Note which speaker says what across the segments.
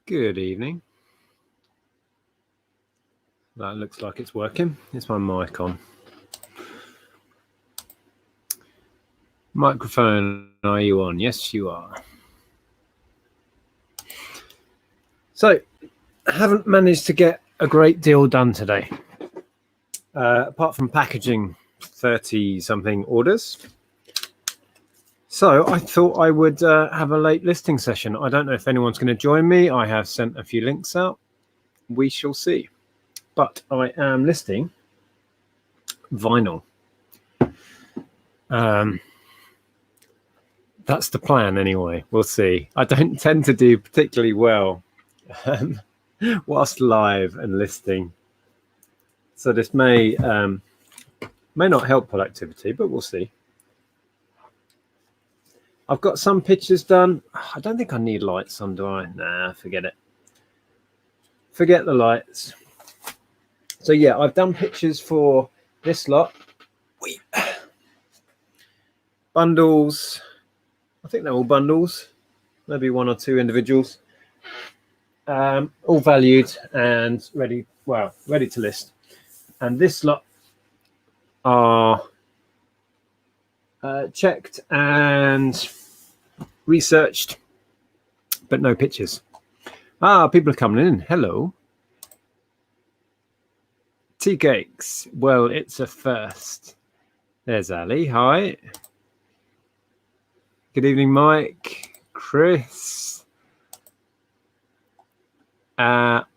Speaker 1: Good evening. That looks like it's working. Is my mic on? Microphone, are you on? Yes, you are. So, I haven't managed to get a great deal done today. Apart from packaging 30-something orders. So, I thought I would have a late listing session. I don't know if anyone's going to join me. I have sent a few links out. We shall see. But I am listing vinyl. That's the plan anyway. We'll see. I don't tend to do particularly well whilst live and listing. So this may not help productivity, but we'll see. I've got some pictures done. I don't think I need lights on, do I? Nah, forget it. Forget the lights. So yeah, I've done pictures for this lot. Bundles. I think they're all bundles. Maybe one or two individuals. All valued and ready. Well, ready to list. And this lot are checked and researched, but no pictures. People are coming in. Hello. Tea cakes. Well, it's a first. There's Ali. Hi. Good evening, Mike. Chris. Arcus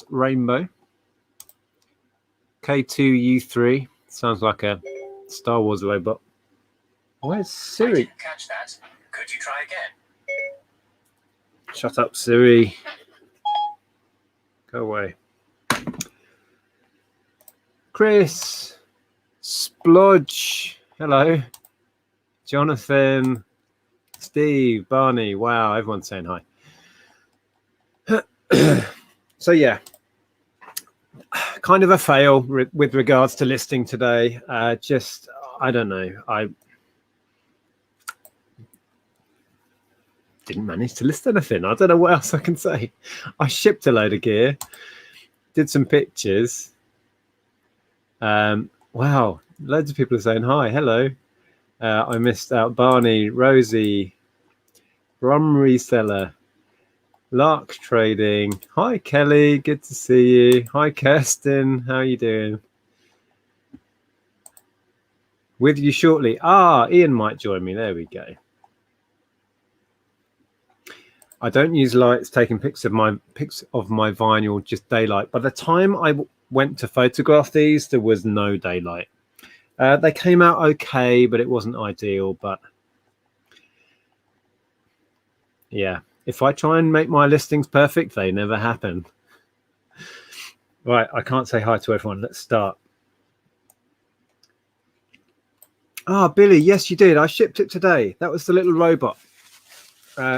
Speaker 1: Rainbow. K2U3. Sounds like a Star Wars robot. Where's Siri?
Speaker 2: I didn't catch that. Could you try again?
Speaker 1: Shut up, Siri. Go away. Chris. Splodge. Hello. Jonathan. Steve. Barney. Wow, everyone's saying hi. So yeah, kind of a fail with regards to listing today. I don't know. I didn't manage to list anything. I don't know what else I can say. I shipped a load of gear, did some pictures. Wow, loads of people are saying hi. Hello. I missed out Barney, Rosie, Brum Reseller, Lark Trading. Hi, Kelly. Good to see you. Hi, Kirsten. How are you doing? With you shortly. Ian might join me. There we go. I don't use lights taking pics of my vinyl, just daylight. By the time I went to photograph these, there was no daylight. They came out okay, but it wasn't ideal. But yeah. If I try and make my listings perfect, they never happen. Right, I can't say hi to everyone. Let's start. Billy, yes, you did. I shipped it today. That was the little robot.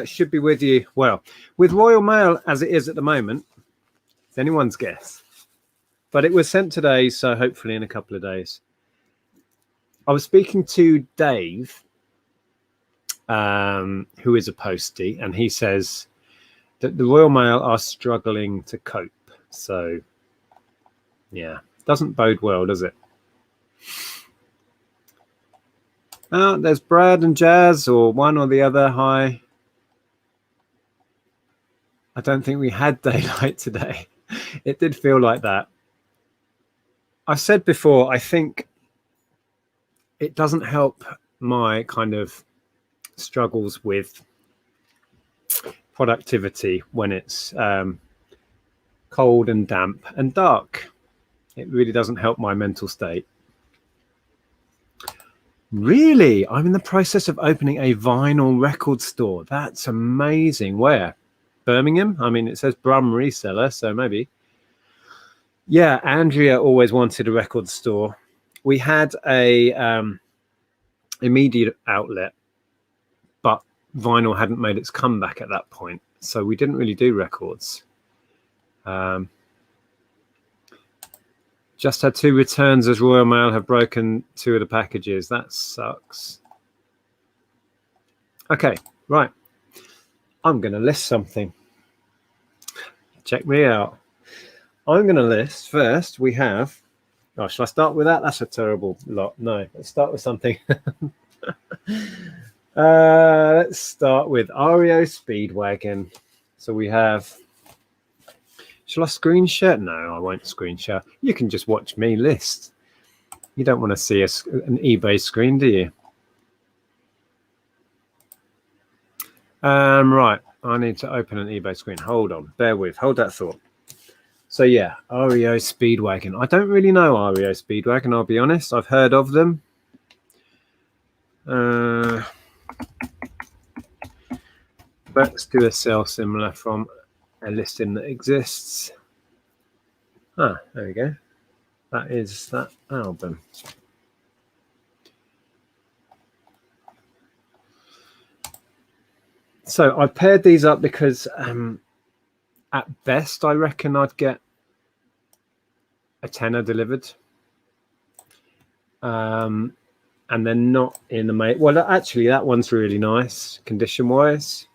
Speaker 1: Should be with you. Well, with Royal Mail as it is at the moment, it's anyone's guess. But it was sent today, so hopefully in a couple of days. I was speaking to Dave, who is a postie, and he says that the Royal Mail are struggling to cope. So, yeah, doesn't bode well, does it? There's Brad and Jazz, or one or the other. Hi. I don't think we had daylight today. It did feel like that. I said before, I think it doesn't help my kind of struggles with productivity when it's cold and damp and dark. It really doesn't help my mental state. Really? I'm in the process of opening a vinyl record store. That's amazing. Where? Birmingham? I mean, it says Brum Reseller, so maybe. Yeah, Andrea always wanted a record store. We had a immediate outlet, but vinyl hadn't made its comeback at that point, so we didn't really do records. Just had 2 returns as Royal Mail have broken 2 of the packages. That sucks. Okay, right. I'm going to list something. Check me out. I'm going to list first. We have. Oh, shall I start with that? That's a terrible lot. No, let's start with something. Let's start with REO Speedwagon. So we have. Shall I screen share? No, I won't screen share. You can just watch me list. You don't want to see an eBay screen, do you? Right. I need to open an eBay screen. Hold on. Bear with. Hold that thought. So yeah, REO Speedwagon. I don't really know REO Speedwagon, I'll be honest. I've heard of them. Let's do a sell similar from a listing that exists. Ah, there we go. That is that album. So I paired these up because at best I reckon I'd get a tenner delivered. And they're not in the mate. Well, actually, that one's really nice condition-wise.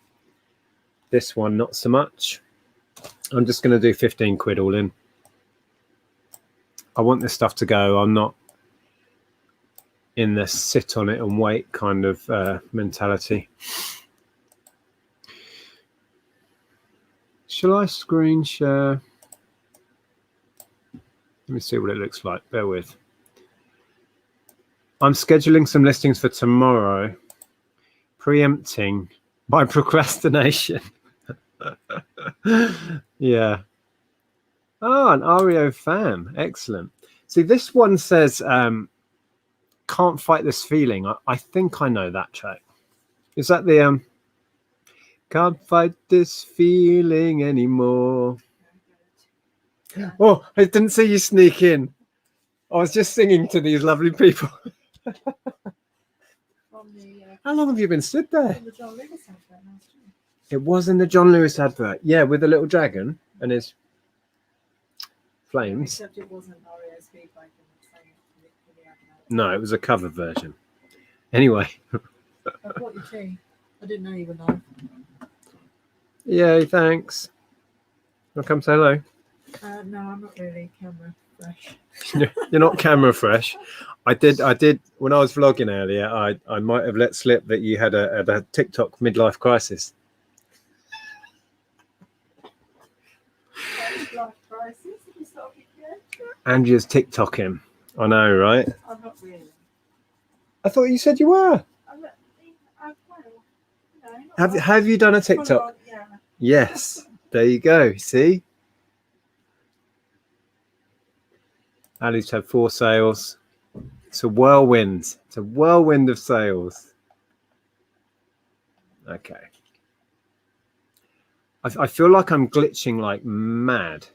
Speaker 1: This one, not so much. I'm just going to do 15 quid all in. I want this stuff to go. I'm not in the sit on it and wait kind of mentality. Shall I screen share? Let me see what it looks like. Bear with. I'm scheduling some listings for tomorrow, preempting my procrastination. Yeah. Oh, an REO fan. Excellent. See, this one says, can't fight this feeling. I think I know that track. Is that the can't fight this feeling anymore? Oh, I didn't see you sneak in. I was just singing to these lovely people. How long have you been stood there? It was in the John Lewis advert. Yeah, with the little dragon and his flames.
Speaker 3: Except it wasn't REO Speedwagon.
Speaker 1: No, it was a cover version. Anyway.
Speaker 3: I brought you tea. I didn't know you were live.
Speaker 1: Yay, thanks. Wanna come say hello?
Speaker 3: No, I'm not really camera fresh.
Speaker 1: You're not camera fresh. I did when I was vlogging earlier, I might have let slip that you had a TikTok midlife crisis.
Speaker 3: Midlife crisis? Have you started yet?
Speaker 1: Andrea's TikToking. I know, right?
Speaker 3: I'm not really.
Speaker 1: I thought you said you were. Have you done a TikTok?
Speaker 3: Yeah.
Speaker 1: Yes. There you go. See? Ali's had 4 sales. It's a whirlwind. It's a whirlwind of sales. Okay. I feel like I'm glitching like mad.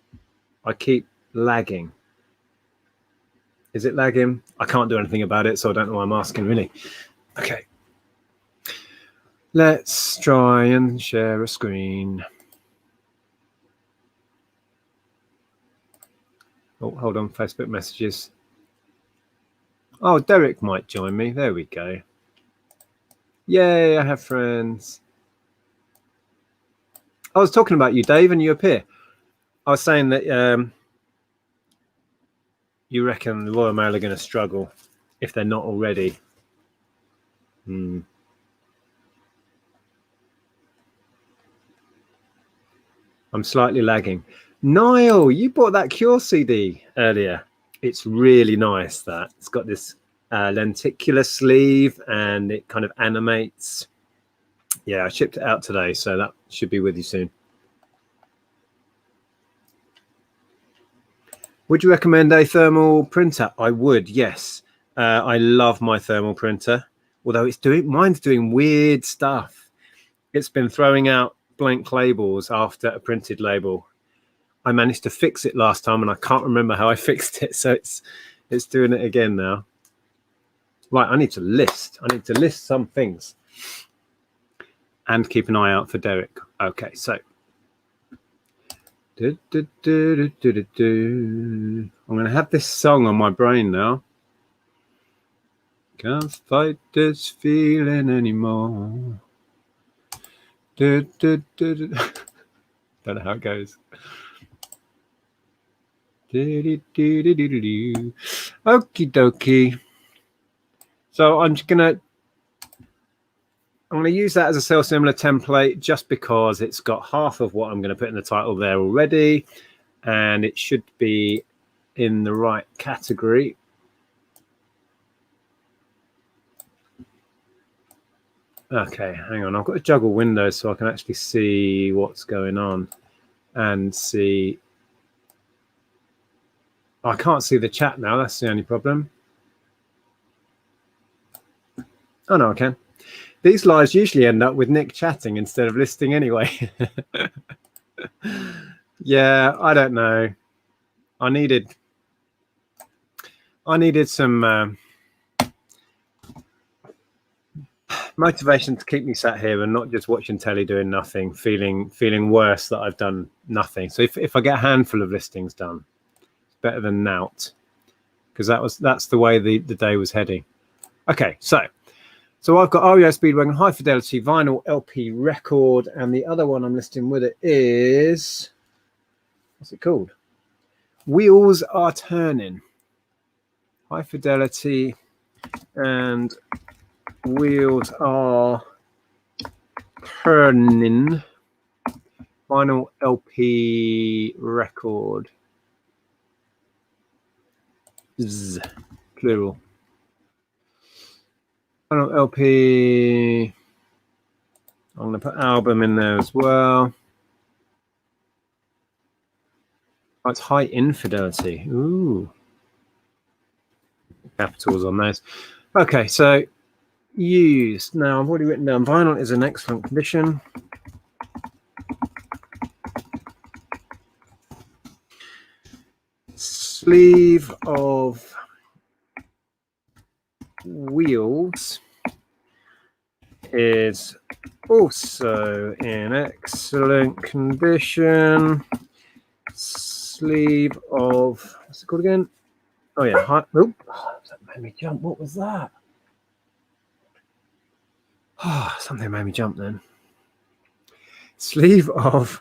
Speaker 1: I keep lagging. Is it lagging? I can't do anything about it, so I don't know why I'm asking, really. Okay. Let's try and share a screen. Oh, hold on. Facebook messages. Oh, Derek might join me. There we go. Yay, I have friends. I was talking about you, Dave, and you appear. I was saying that you reckon the Royal Mail are going to struggle if they're not already. I'm slightly lagging. Niall, you bought that Cure CD earlier. It's really nice, that. It's got this lenticular sleeve and it kind of animates. Yeah, I shipped it out today, so that should be with you soon. Would you recommend a thermal printer? I would, yes. I love my thermal printer, although mine's doing weird stuff. It's been throwing out blank labels after a printed label. I managed to fix it last time and I can't remember how I fixed it, so it's doing it again now. Right, I need to list some things and keep an eye out for Derek. Okay, so I'm going to have this song on my brain now. Can't fight this feeling anymore. Don't know how it goes. Okie dokie. So I'm gonna use that as a sell similar template just because it's got half of what I'm going to put in the title there already, and it should be in the right category. Okay, hang on. I've got to juggle windows so I can actually see what's going on and see. I can't see the chat now. That's the only problem. Oh, no, I can. These lives usually end up with Nick chatting instead of listing anyway. Yeah, I don't know. I needed some motivation to keep me sat here and not just watching telly doing nothing, feeling worse that I've done nothing. So if I get a handful of listings done, it's better than nout, because that's the way the day was heading. Okay, so I've got REO Speedwagon High Fidelity Vinyl LP record, and the other one I'm listing with it is, what's it called? Wheels Are Turning. High Fidelity and Wheels Are Turning Vinyl LP record. Z, plural. Vinyl LP. I'm going to put album in there as well. Oh, it's High Infidelity. Ooh. Capitals on those. Okay, so used. Now I've already written down vinyl is in excellent condition. Sleeve of wheels is also in excellent condition. Sleeve of, what's it called again? Oh yeah, oh, that made me jump. What was that? Oh, something made me jump then. Sleeve of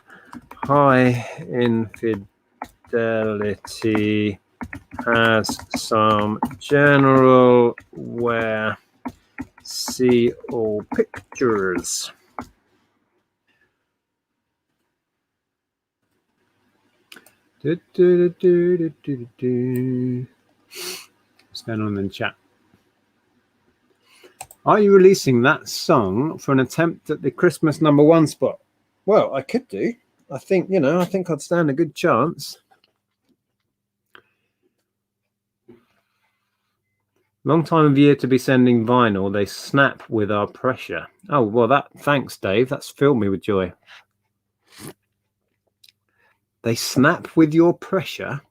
Speaker 1: High Infidelity has some general wear. See all pictures. What's going on in the chat? Are you releasing that song for an attempt at the Christmas #1 spot? Well, I could do. I think I'd stand a good chance. Long time of year to be sending vinyl. They snap with our pressure. Oh, well, thanks, Dave. That's filled me with joy. They snap with your pressure.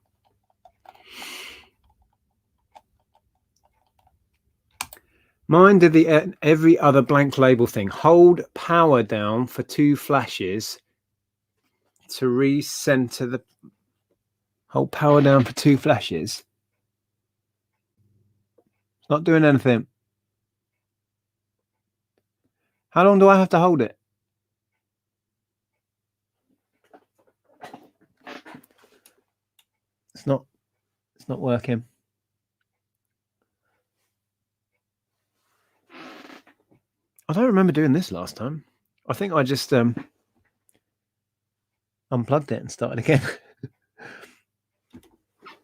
Speaker 1: Mine did the every other blank label thing. Hold power down for 2 flashes to recenter the. Hold power down for 2 flashes. It's not doing anything. How long do I have to hold it? It's not working. I don't remember doing this last time. I think I just unplugged it and started again.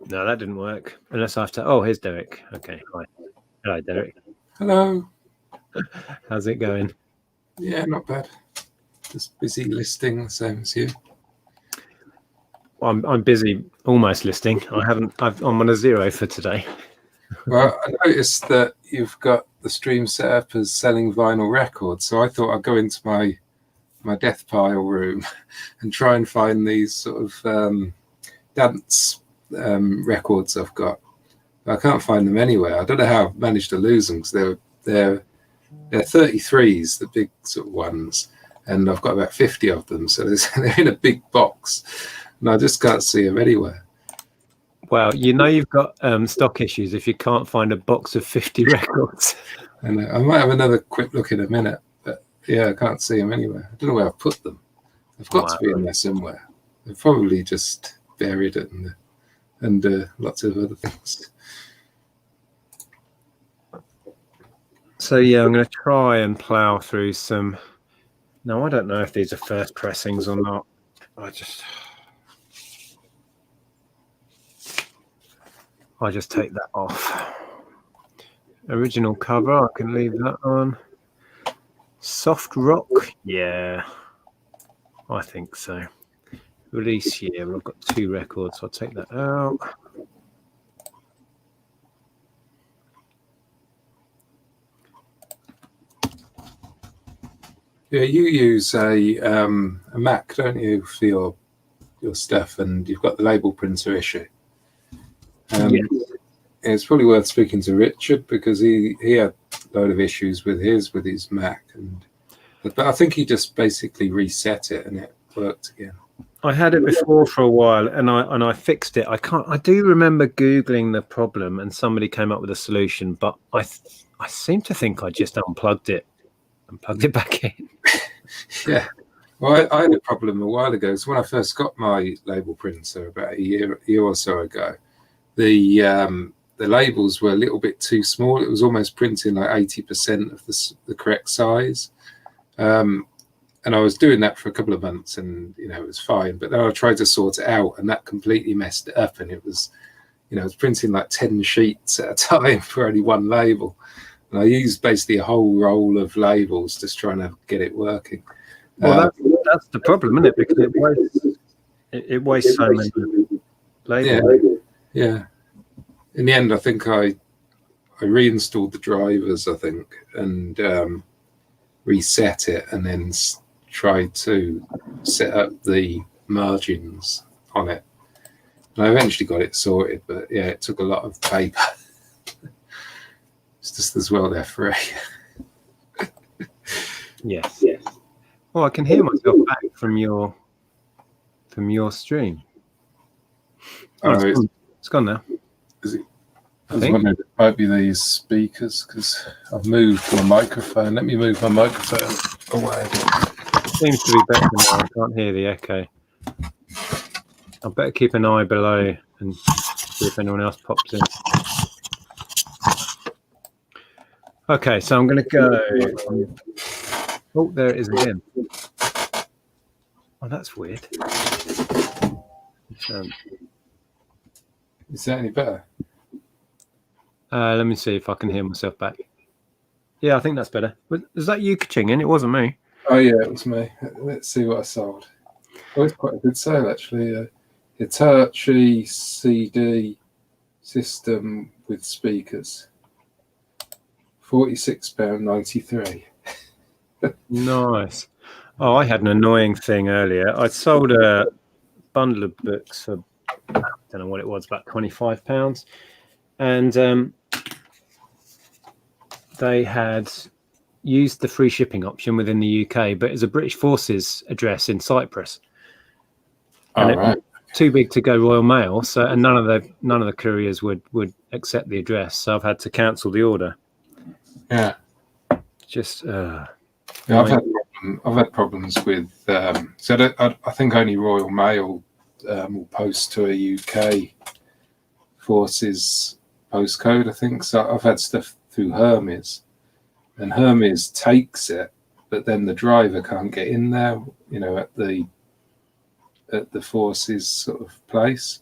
Speaker 1: No, that didn't work. Unless I have to. Oh, here's Derek. Okay, hi. Hello, Derek.
Speaker 4: Hello.
Speaker 1: How's it going?
Speaker 4: Yeah, not bad. Just busy listing, same as you.
Speaker 1: I'm busy, almost listing. I'm on a 0 for today.
Speaker 4: Well, I noticed that you've got the stream set up as selling vinyl records, so I thought I'd go into my death pile room and try and find these sort of dance records I've got. I can't find them anywhere. I don't know how I've managed to lose them, because they're 33s, the big sort of ones, and I've got about 50 of them, so they're in a big box, and I just can't see them anywhere.
Speaker 1: Well, you've got stock issues if you can't find a box of 50 records.
Speaker 4: And I might have another quick look in a minute, but yeah, I can't see them anywhere. I don't know where I've put them. They've got to be in there somewhere. They've probably just buried it in and lots of other things.
Speaker 1: So yeah, I'm going to try and plough through some. No, I don't know if these are first pressings or not. I just take that off. Original cover, I can leave that on. Soft rock, yeah, I think so. Release year, I've got 2 records, so I'll take that out.
Speaker 4: Yeah, you use a Mac, don't you, for your stuff, and you've got the label printer issue.
Speaker 1: Yes.
Speaker 4: It's probably worth speaking to Richard because he had a load of issues with his Mac, but I think he just basically reset it and it worked again.
Speaker 1: I had it before for a while, and I fixed it. I do remember Googling the problem, and somebody came up with a solution, but I seem to think I just unplugged it and plugged it back in.
Speaker 4: Yeah. Well, I had a problem a while ago. So when I first got my label printer about a year or so ago, the labels were a little bit too small. It was almost printing like 80% of the correct size. And I was doing that for a couple of months, and it was fine. But then I tried to sort it out, and that completely messed it up. And it was, I was printing like 10 sheets at a time for only one label. And I used basically a whole roll of labels just trying to get it working.
Speaker 1: Well, that's the problem, isn't it? Because it wastes so many labels.
Speaker 4: Yeah. In the end, I think I reinstalled the drivers, I think, and reset it, and then tried to set up the margins on it. And I eventually got it sorted, but yeah, it took a lot of paper. It's just as well they're free.
Speaker 1: Yes. Well, I can hear myself back from your stream. It's gone now.
Speaker 4: Is it? I was wondering if it might be these speakers because I've moved my microphone. Let me move my microphone away.
Speaker 1: Seems to be better now. I can't hear the echo. I better keep an eye below and see if anyone else pops in. Okay, so I'm going to go. Oh, there it is again. Oh, that's weird.
Speaker 4: Is that any better?
Speaker 1: Let me see if I can hear myself back. Yeah, I think that's better. Was that you ka-chinging? It wasn't me.
Speaker 4: Oh, yeah, it was me. Let's see what I sold. Oh, it's quite a good sale, actually. Hitachi CD system with speakers. £46.93.
Speaker 1: Nice. Oh, I had an annoying thing earlier. I sold a bundle of books for, I don't know what it was, about £25. And they had used the free shipping option within the UK, but it's a British Forces address in Cyprus. And it was too big to go Royal Mail, so and none of the couriers would accept the address, so I've had to cancel the order.
Speaker 4: Yeah.
Speaker 1: Just
Speaker 4: yeah, I've had problems with so I think only Royal Mail will post to a UK Forces postcode, I think. So I've had stuff through Hermes, and Hermes takes it, but then the driver can't get in there, at the Forces sort of place.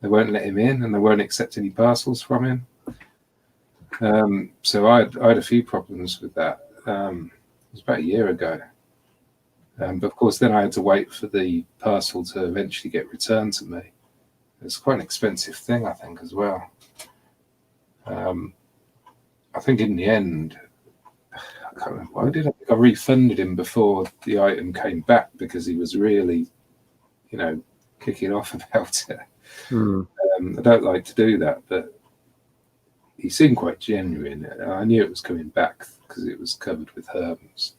Speaker 4: They won't let him in, and they won't accept any parcels from him. So I had a few problems with that. It was about a year ago. But of course, then I had to wait for the parcel to eventually get returned to me. It's quite an expensive thing, I think, as well. I think in the end, I can't remember why did I refunded him before the item came back because he was really, kicking off about it. I don't like to do that, but he seemed quite genuine. I knew it was coming back because it was covered with Hermes.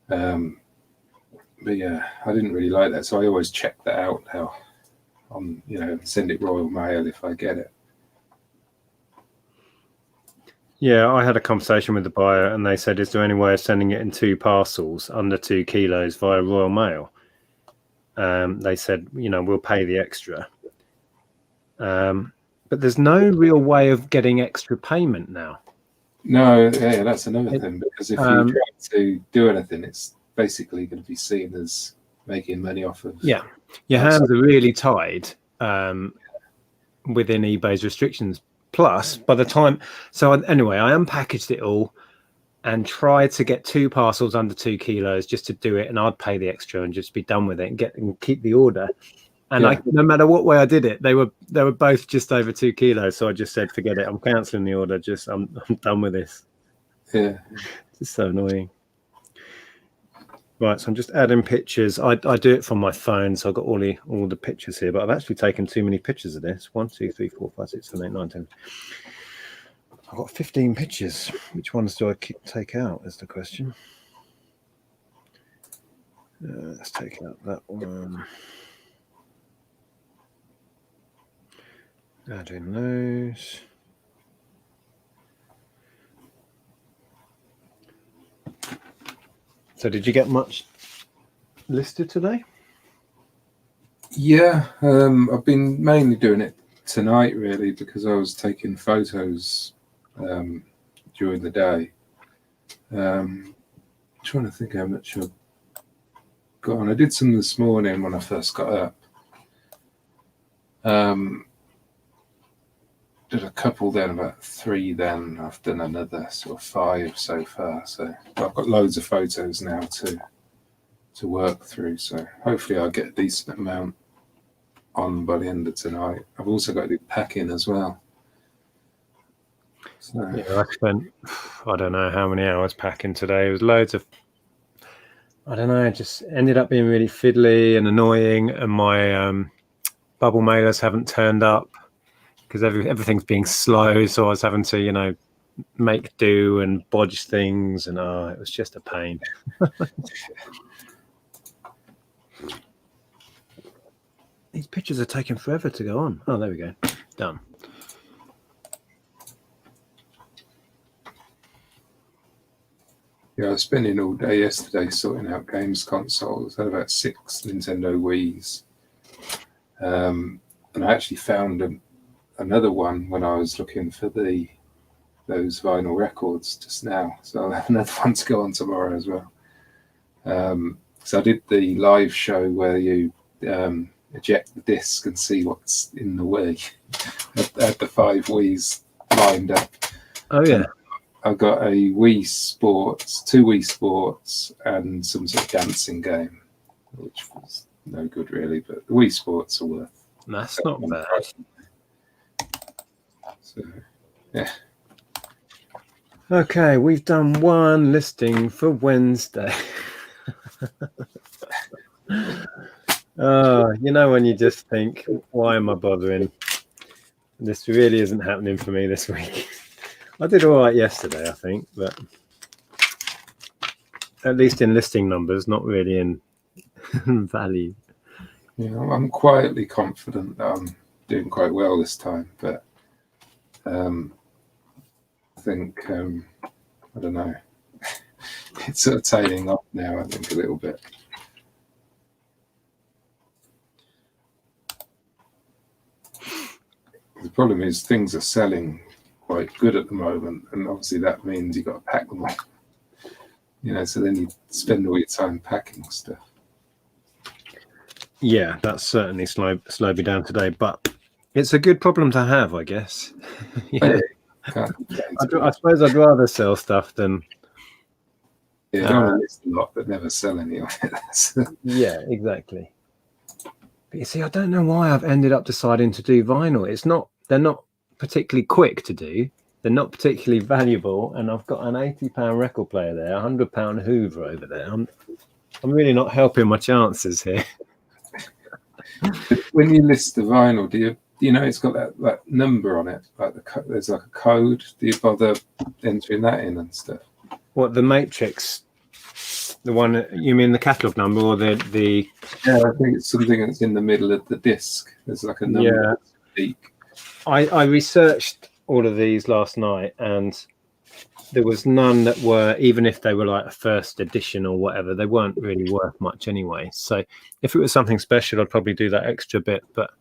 Speaker 4: But yeah, I didn't really like that, so I always check that out now. Send it Royal Mail if I get it.
Speaker 1: Yeah, I had a conversation with the buyer, and they said, "Is there any way of sending it in 2 parcels under 2 kilos via Royal Mail?" They said, "We'll pay the extra." But there's no real way of getting extra payment now.
Speaker 4: No, yeah, that's another thing, because if you
Speaker 1: um,
Speaker 4: try to do anything, it's basically going to be seen as making money off of.
Speaker 1: Yeah, your hands are really tied within eBay's restrictions. Plus, by the time, so anyway, I unpackaged it all and tried to get 2 parcels under 2 kilos just to do it, and I'd pay the extra and just be done with it and keep the order. And no matter what way I did it, they were both just over 2 kilos. So I just said, forget it. I'm cancelling the order. I'm done with this.
Speaker 4: Yeah,
Speaker 1: It's so annoying. Right, so I'm just adding pictures. I do it from my phone, so I've got all the pictures here. But I've actually taken too many pictures of this. 1, 2, 3, 4, 5, 6, 7, 8, 9, 10. I've got 15 pictures. Which ones do I take out? Is the question. Let's take out that one. Adding those. So did you get much listed today?
Speaker 4: yeah. I've been mainly doing it tonight, really, because I was taking photos during the day. Trying to think how much I've got on. I did some this morning when I first got up. Did a couple then, about 3 then. I've done another sort of 5 so far. So I've got loads of photos now to work through. So hopefully I'll get a decent amount on by the end of tonight. I've also got to do packing as well. So,
Speaker 1: Yeah, I spent, I don't know how many hours packing today. It was loads of, I don't know, it just ended up being really fiddly and annoying. And my bubble mailers haven't turned up because everything's being slow. So I was having to, make do and bodge things. And it was just a pain. These pictures are taking forever to go on. Oh, there we go. Done.
Speaker 4: yeah, I was spending all day yesterday sorting out games consoles. I had about 6 Nintendo Wiis. And I actually found another one when I was looking for those vinyl records just now. So I'll have another one to go on tomorrow as well. So I did the live show where you eject the disc and see what's in the Wii. I had the 5 Wiis lined up.
Speaker 1: Oh, yeah.
Speaker 4: I got a Wii Sports, 2 Wii Sports, and some sort of dancing game, which was no good really, but the Wii Sports are worth.
Speaker 1: That's not bad.
Speaker 4: So, yeah.
Speaker 1: Okay, we've done 1 listing for Wednesday. When you just think, why am I bothering? This really isn't happening for me this week. I did all right yesterday, I think, but at least in listing numbers, not really in value.
Speaker 4: Yeah, I'm quietly confident that I'm doing quite well this time, but I think, I don't know, it's sort of tailing off now, I think, a little bit. The problem is things are selling quite good at the moment, and obviously that means you've got to pack them all. So then you spend all your time packing stuff.
Speaker 1: Yeah, that's certainly slowed me down today, but it's a good problem to have, I guess. Yeah. I suppose I'd rather sell stuff than...
Speaker 4: Yeah, you don't want to list a lot but never sell any of it.
Speaker 1: Yeah, exactly. But you see, I don't know why I've ended up deciding to do vinyl. They're not particularly quick to do. They're not particularly valuable, and I've got an £80 record player there, a £100 Hoover over there. I'm really not helping my chances here.
Speaker 4: When you list the vinyl, do you know it's got that number on it? Like there's like a code. Do you bother entering that in and stuff?
Speaker 1: What, the matrix? The one you mean the catalog number or the?
Speaker 4: Yeah, I think it's something that's in the middle of the disc. There's like a number. Yeah.
Speaker 1: I researched all of these last night, and there was none that were, even if they were like a first edition or whatever, they weren't really worth much anyway. So if it was something special, I'd probably do that extra bit. But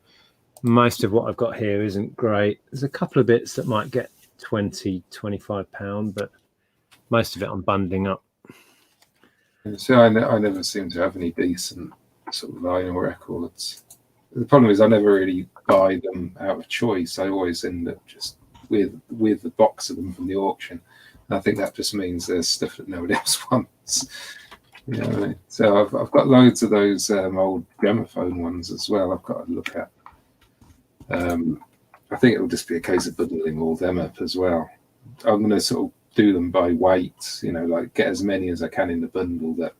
Speaker 1: Most of what I've got here isn't great. There's a couple of bits that might get £20-25, but most of it I'm bundling up.
Speaker 4: So I never seem to have any decent sort of vinyl records. The problem is I never really buy them out of choice. I always end up just with the box of them from the auction. And I think that just means there's stuff that nobody else wants. You know what I mean? So I've got loads of those old gramophone ones as well. I've got to look at. I think it'll just be a case of bundling all them up as well. I'm going to sort of do them by weight, you know, like get as many as I can in the bundle that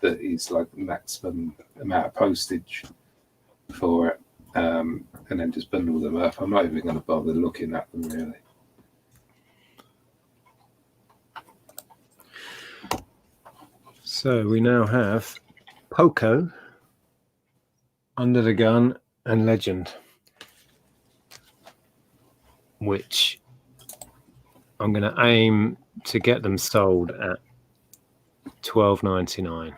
Speaker 4: is like the maximum amount of postage for it, and then just bundle them up. I'm not even going to bother looking at them really.
Speaker 1: So we now have Poco, Under the Gun, and Legend, which I'm going to aim to get them sold at $12.99.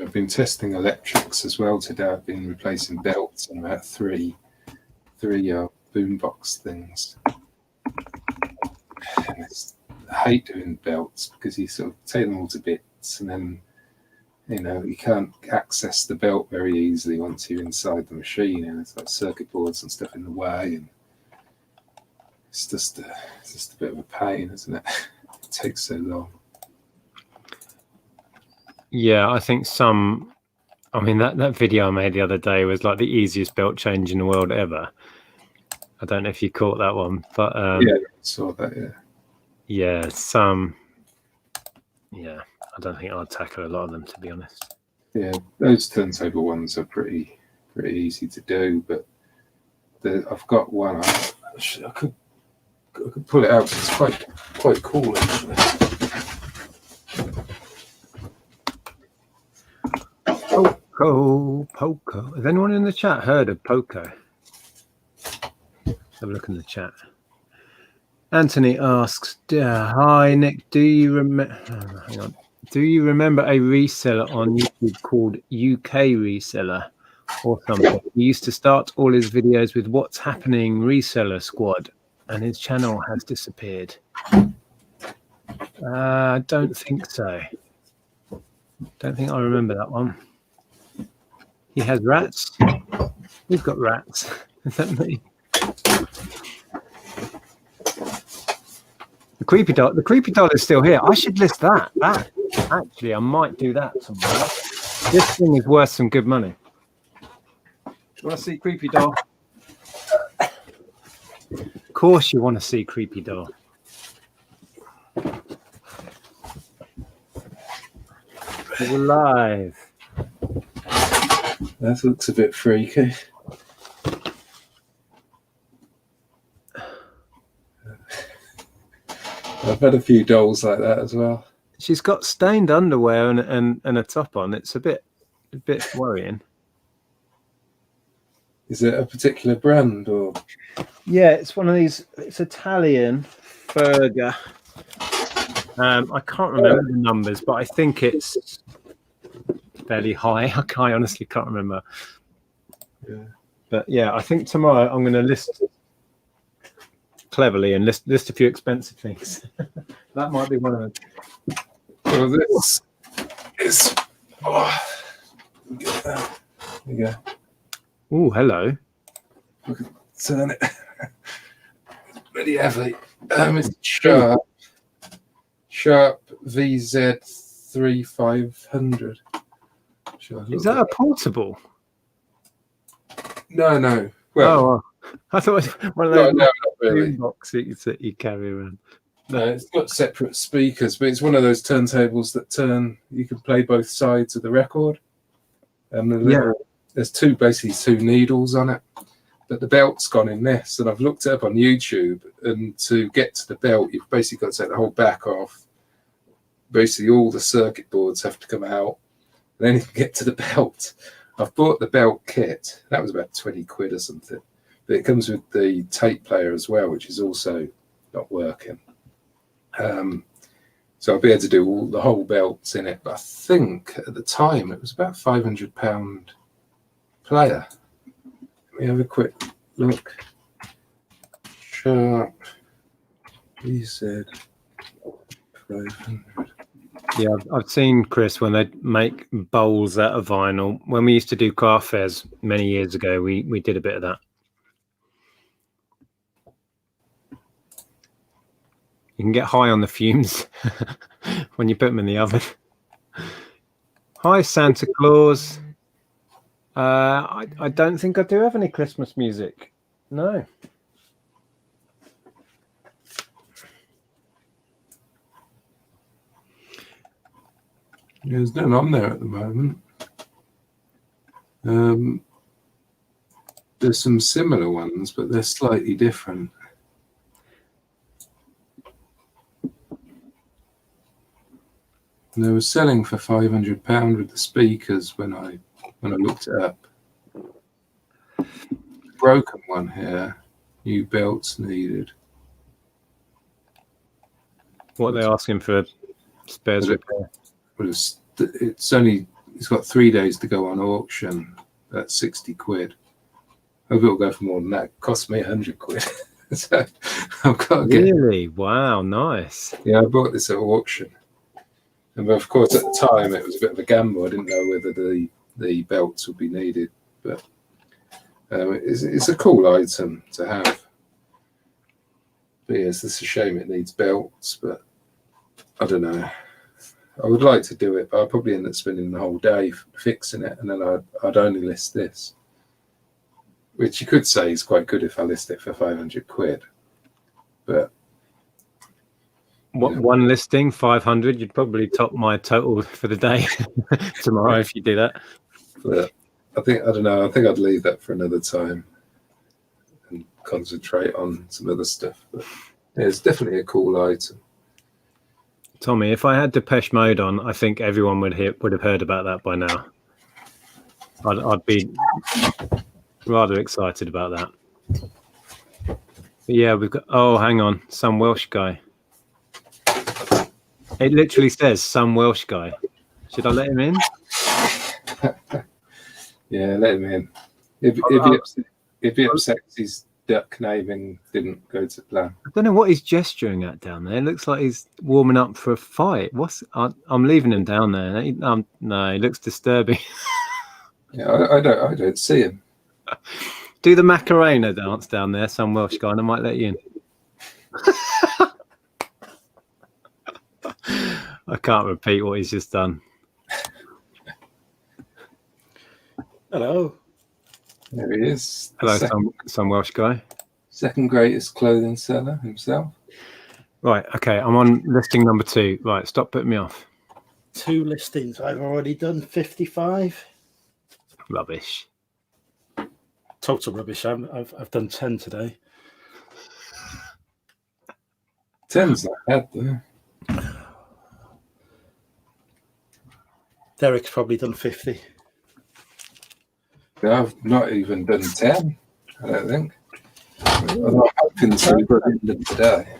Speaker 4: I've been testing electrics as well today. I've been replacing belts on about three boombox things. And I hate doing belts because you sort of take them all to bits and then, you know, you can't access the belt very easily once you're inside the machine, and it's like circuit boards and stuff in the way, and it's just a bit of a pain, isn't it? It takes so long.
Speaker 1: Yeah, I think that video I made the other day was like the easiest belt change in the world ever. I don't know if you caught that one, but
Speaker 4: Yeah, I saw that,
Speaker 1: yeah, I don't think I'd tackle a lot of them, to be honest.
Speaker 4: Yeah, those turntable ones are pretty easy to do, but I've got one. I could pull it out. It's quite cool actually.
Speaker 1: Poco. Has anyone in the chat heard of Poco? Let's have a look in the chat. Anthony asks, "Hi Nick, do you remember? Hang on. Do you remember a reseller on YouTube called UK Reseller or something? He used to start all his videos with 'What's happening, Reseller Squad,' and his channel has disappeared." I don't think so. Don't think I remember that one. He has rats. We've got rats. Is that me? The creepy doll is still here. I should list that. Actually, I might do that tomorrow. This thing is worth some good money. Do you want to see creepy doll? Of course you want to see creepy doll. We're live.
Speaker 4: That looks a bit freaky. I've had a few dolls like that as well.
Speaker 1: She's got stained underwear and a top on. It's a bit worrying.
Speaker 4: Is it a particular brand or?
Speaker 1: Yeah, it's one of these. It's Italian Ferga. I can't remember the numbers, but I think it's fairly high. I honestly can't remember.
Speaker 4: Yeah.
Speaker 1: But yeah, I think tomorrow I'm going to list cleverly and list a few expensive things. That might be one of them.
Speaker 4: Well, this is. Oh, get that. There you go.
Speaker 1: Oh, hello.
Speaker 4: Turn it. It's pretty heavy. It's Sharp VZ3500.
Speaker 1: Is that a portable?
Speaker 4: No. Well,
Speaker 1: I thought it was one of those
Speaker 4: not really.
Speaker 1: boxes that you carry around.
Speaker 4: No, it's got separate speakers, but it's one of those turntables that you can play both sides of the record. There's basically two needles on it, but the belt's gone in this, and I've looked it up on YouTube, and to get to the belt, you've basically got to take the whole back off. Basically, all the circuit boards have to come out, and then you can get to the belt. I've bought the belt kit. That was about 20 quid or something, but it comes with the tape player as well, which is also not working. So I'll be able to do the whole belts in it. But I think at the time it was about £500 player. Let me have a quick look. Sharp. He said 500.
Speaker 1: Yeah, I've seen, Chris, when they make bowls out of vinyl. When we used to do craft fairs many years ago, we did a bit of that. You can get high on the fumes when you put them in the oven. Hi, Santa Claus. I don't think I do have any Christmas music. No.
Speaker 4: There's none on there at the moment. There's some similar ones, but they're slightly different. And they were selling for £500 with the speakers when I looked it up. Broken one here. New belts needed.
Speaker 1: What are they asking for spares repair?
Speaker 4: But it's got 3 days to go on auction. That's 60 quid. Hope it'll go for more than that. It cost me 100 quid. So I've got to get.
Speaker 1: Really? Wow, nice.
Speaker 4: Yeah, I bought this at auction. And of course, at the time, it was a bit of a gamble. I didn't know whether the belts would be needed, but it's a cool item to have. But yes, it's a shame it needs belts, but I don't know. I would like to do it, but I'd probably end up spending the whole day fixing it, and then I'd only list this, which you could say is quite good if I list it for 500 quid. But
Speaker 1: One listing, 500. You'd probably top my total for the day tomorrow if you do that.
Speaker 4: But I don't know. I think I'd leave that for another time and concentrate on some other stuff. But yeah, it's definitely a cool item.
Speaker 1: Tommy, if I had Depeche Mode on, I think everyone would have heard about that by now. I'd be rather excited about that. But yeah, we've got. Oh, hang on, some Welsh guy. It literally says some Welsh guy. Should I let him in?
Speaker 4: Yeah, let him in. If he upset his duck naming didn't go to plan.
Speaker 1: I don't know what he's gesturing at down there. It looks like he's warming up for a fight. I'm leaving him down there. No, he looks disturbing.
Speaker 4: Yeah, I don't see him.
Speaker 1: Do the Macarena dance down there, some Welsh guy, and I might let you in. I can't repeat what he's just done.
Speaker 3: Hello.
Speaker 4: There he is.
Speaker 1: Hello, some Welsh guy.
Speaker 4: Second greatest clothing seller himself.
Speaker 1: Right, okay, I'm on listing number 2. Right, stop putting me off.
Speaker 3: 2 listings. I've already done 55.
Speaker 1: Rubbish.
Speaker 3: Total rubbish. I've done 10 today.
Speaker 4: 10's not bad though.
Speaker 3: Derek's probably done 50.
Speaker 4: Yeah, I've not even done 10, I don't think. I'm hoping to by the end of today.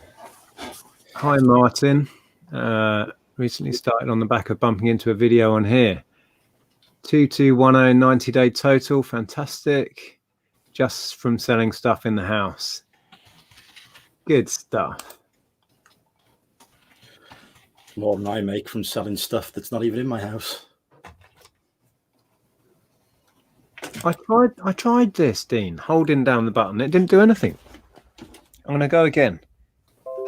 Speaker 1: Hi, Martin. Recently started on the back of bumping into a video on here. 2210 90-day total. Fantastic. Just from selling stuff in the house. Good stuff.
Speaker 3: More than I make from selling stuff that's not even in my house.
Speaker 1: I tried this, Dean, holding down the button. It didn't do anything. I'm going to go again.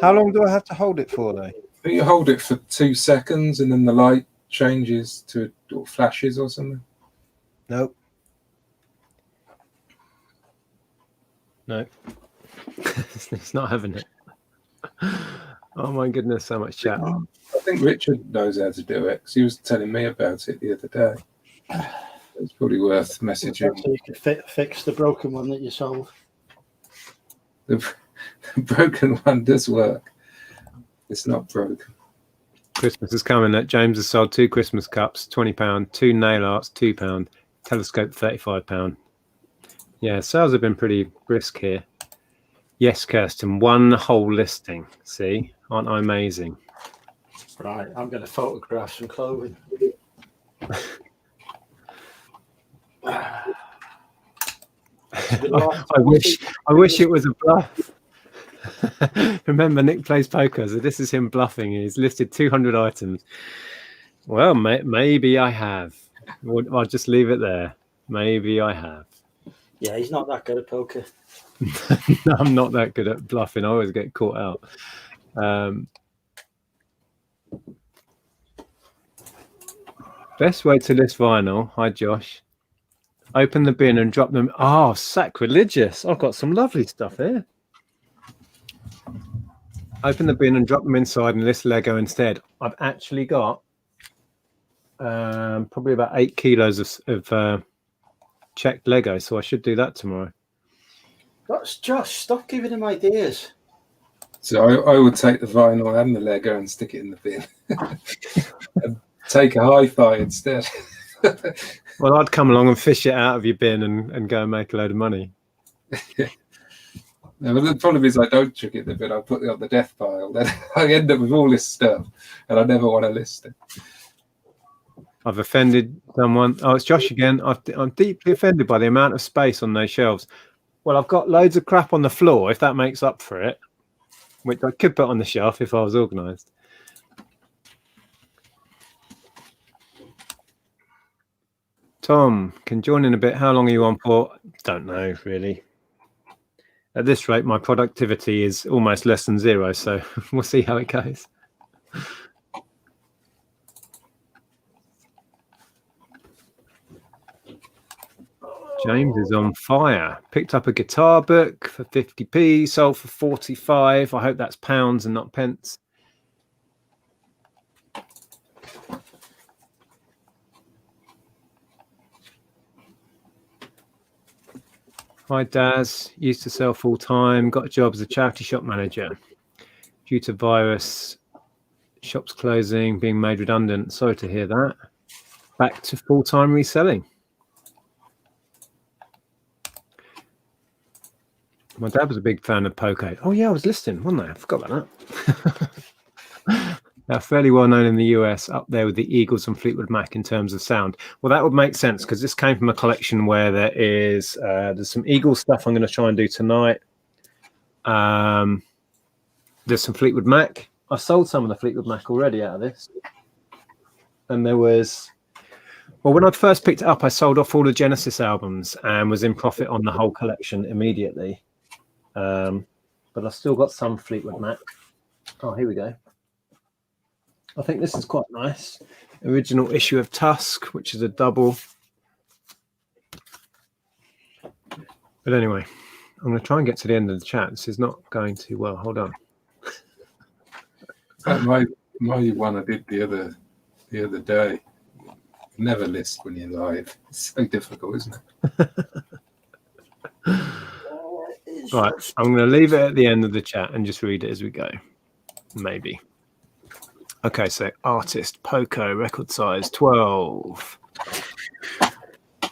Speaker 1: How long do I have to hold it for, though?
Speaker 4: You hold it for 2 seconds and then the light changes to or flashes or something.
Speaker 1: Nope. No. It's not having it. Oh, my goodness, so much chat.
Speaker 4: I think Richard knows how to do it because he was telling me about it the other day. It's probably worth messaging.
Speaker 3: So you can fix the broken one that you sold.
Speaker 4: The broken one does work. It's not broken.
Speaker 1: Christmas is coming. James has sold 2 Christmas cups, £20, 2 nail arts, £2, telescope, £35. Yeah, sales have been pretty brisk here. Yes, Kirsten, one whole listing. See, aren't I amazing?
Speaker 5: Right, I'm going to photograph some clothing.
Speaker 1: I wish it was a bluff. Remember, Nick plays poker, so this is him bluffing. He's listed 200 items. Well, maybe I have. I'll just leave it there. Maybe I have.
Speaker 5: Yeah, he's not that good at poker.
Speaker 1: I'm not that good at bluffing. I always get caught out. Best way to list vinyl. Hi, Josh. Open the bin and drop them. Oh, sacrilegious. I've got some lovely stuff here. Open the bin and drop them inside and list Lego instead. I've actually got probably about 8 kilos of checked Lego, so I should do that tomorrow.
Speaker 5: That's Josh. Stop giving him ideas.
Speaker 4: So I would take the vinyl and the Lego and stick it in the bin. And take a hi-fi instead.
Speaker 1: Well, I'd come along and fish it out of your bin and go and make a load of money.
Speaker 4: No, but the problem is I don't chuck it in the bin. I put it on the death pile. Then I end up with all this stuff, and I never want to list it.
Speaker 1: I've offended someone. Oh, it's Josh again. I'm deeply offended by the amount of space on those shelves. Well, I've got loads of crap on the floor, if that makes up for it, which I could put on the shelf if I was organised. Tom, can join in a bit. How long are you on for? Don't know, really. At this rate, my productivity is almost less than 0, so we'll see how it goes. James is on fire. Picked up a guitar book for 50p, sold for 45. I hope that's pounds and not pence. Hi, Daz. Used to sell full-time. Got a job as a charity shop manager. Due to virus, shops closing, being made redundant. Sorry to hear that. Back to full-time reselling. My dad was a big fan of poker. Oh, yeah, I was listening, wasn't I? I forgot about that. They're fairly well known in the US, up there with the Eagles and Fleetwood Mac in terms of sound. Well, that would make sense because this came from a collection where there's some Eagles stuff I'm going to try and do tonight. There's some Fleetwood Mac. I've sold some of the Fleetwood Mac already out of this. And there was... Well, when I first picked it up, I sold off all the Genesis albums and was in profit on the whole collection immediately. But I've still got some Fleetwood Mac. Oh, here we go. I think this is quite nice. Original issue of Tusk, which is a double. But anyway, I'm going to try and get to the end of the chat. This is not going too well. Hold on.
Speaker 4: My one I did the other day. Never list when you're live. It's so difficult, isn't it?
Speaker 1: Right, I'm going to leave it at the end of the chat and just read it as we go. Maybe. Okay, so artist, Poco, record size 12.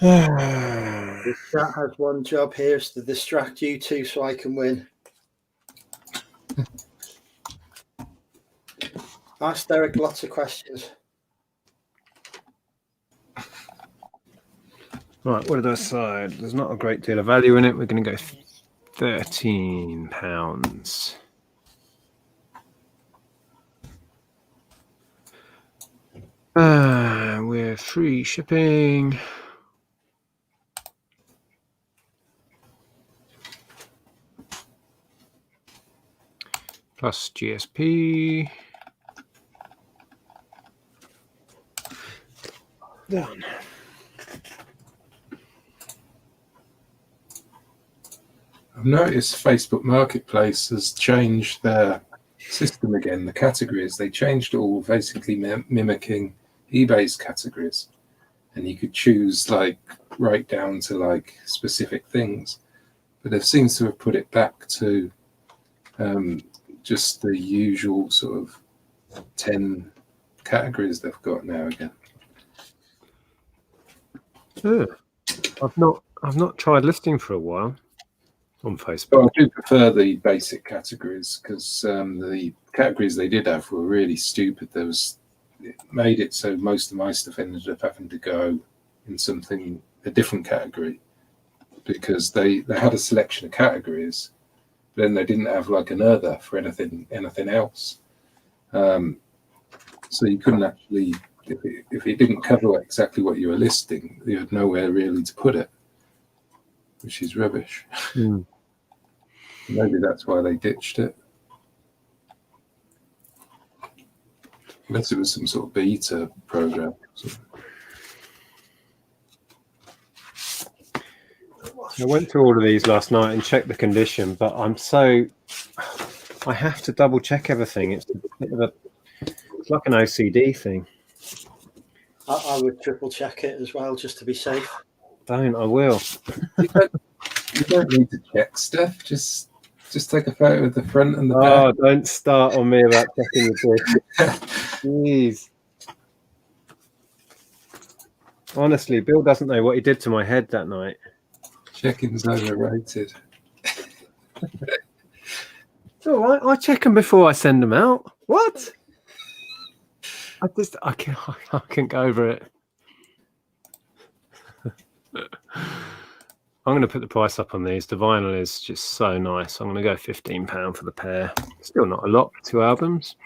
Speaker 5: This chat has one job here, is to distract you two so I can win. Ask Derek lots of questions.
Speaker 1: Right, what did I decide? There's not a great deal of value in it. We're going to go £13. We're free shipping. Plus GSP. Done.
Speaker 4: I've noticed Facebook Marketplace has changed their system again, the categories. They changed it all basically mimicking eBay's categories. And you could choose like right down to like specific things. But it seems to have put it back to just the usual sort of 10 categories they've got now again.
Speaker 1: I've not tried listing for a while. on
Speaker 4: But
Speaker 1: Facebook.
Speaker 4: I do prefer the basic categories because the categories they did have were really stupid. It made it so most of my stuff ended up having to go in a different category because they had a selection of categories, but then they didn't have like an other for anything else. So you couldn't actually, if it didn't cover exactly what you were listing, you had nowhere really to put it, which is rubbish.
Speaker 1: Mm.
Speaker 4: Maybe that's why they ditched it. Unless it was some sort of beta program.
Speaker 1: I went through all of these last night and checked the condition, but I have to double check everything. It's like an OCD thing.
Speaker 5: I would triple check it as well, just to be safe.
Speaker 1: I will.
Speaker 4: You don't need to check stuff. Just take a photo of the front and the
Speaker 1: Oh,
Speaker 4: back.
Speaker 1: don't start on me about checking the disc. Jeez. Honestly, Bill doesn't know what he did to my head that night.
Speaker 4: Checking's overrated.
Speaker 1: It's all right. I check them before I send them out. What? I can't go over it. I'm going to put the price up on these. The vinyl is just so nice. I'm going to go £15 for the pair. Still not a lot for 2 albums.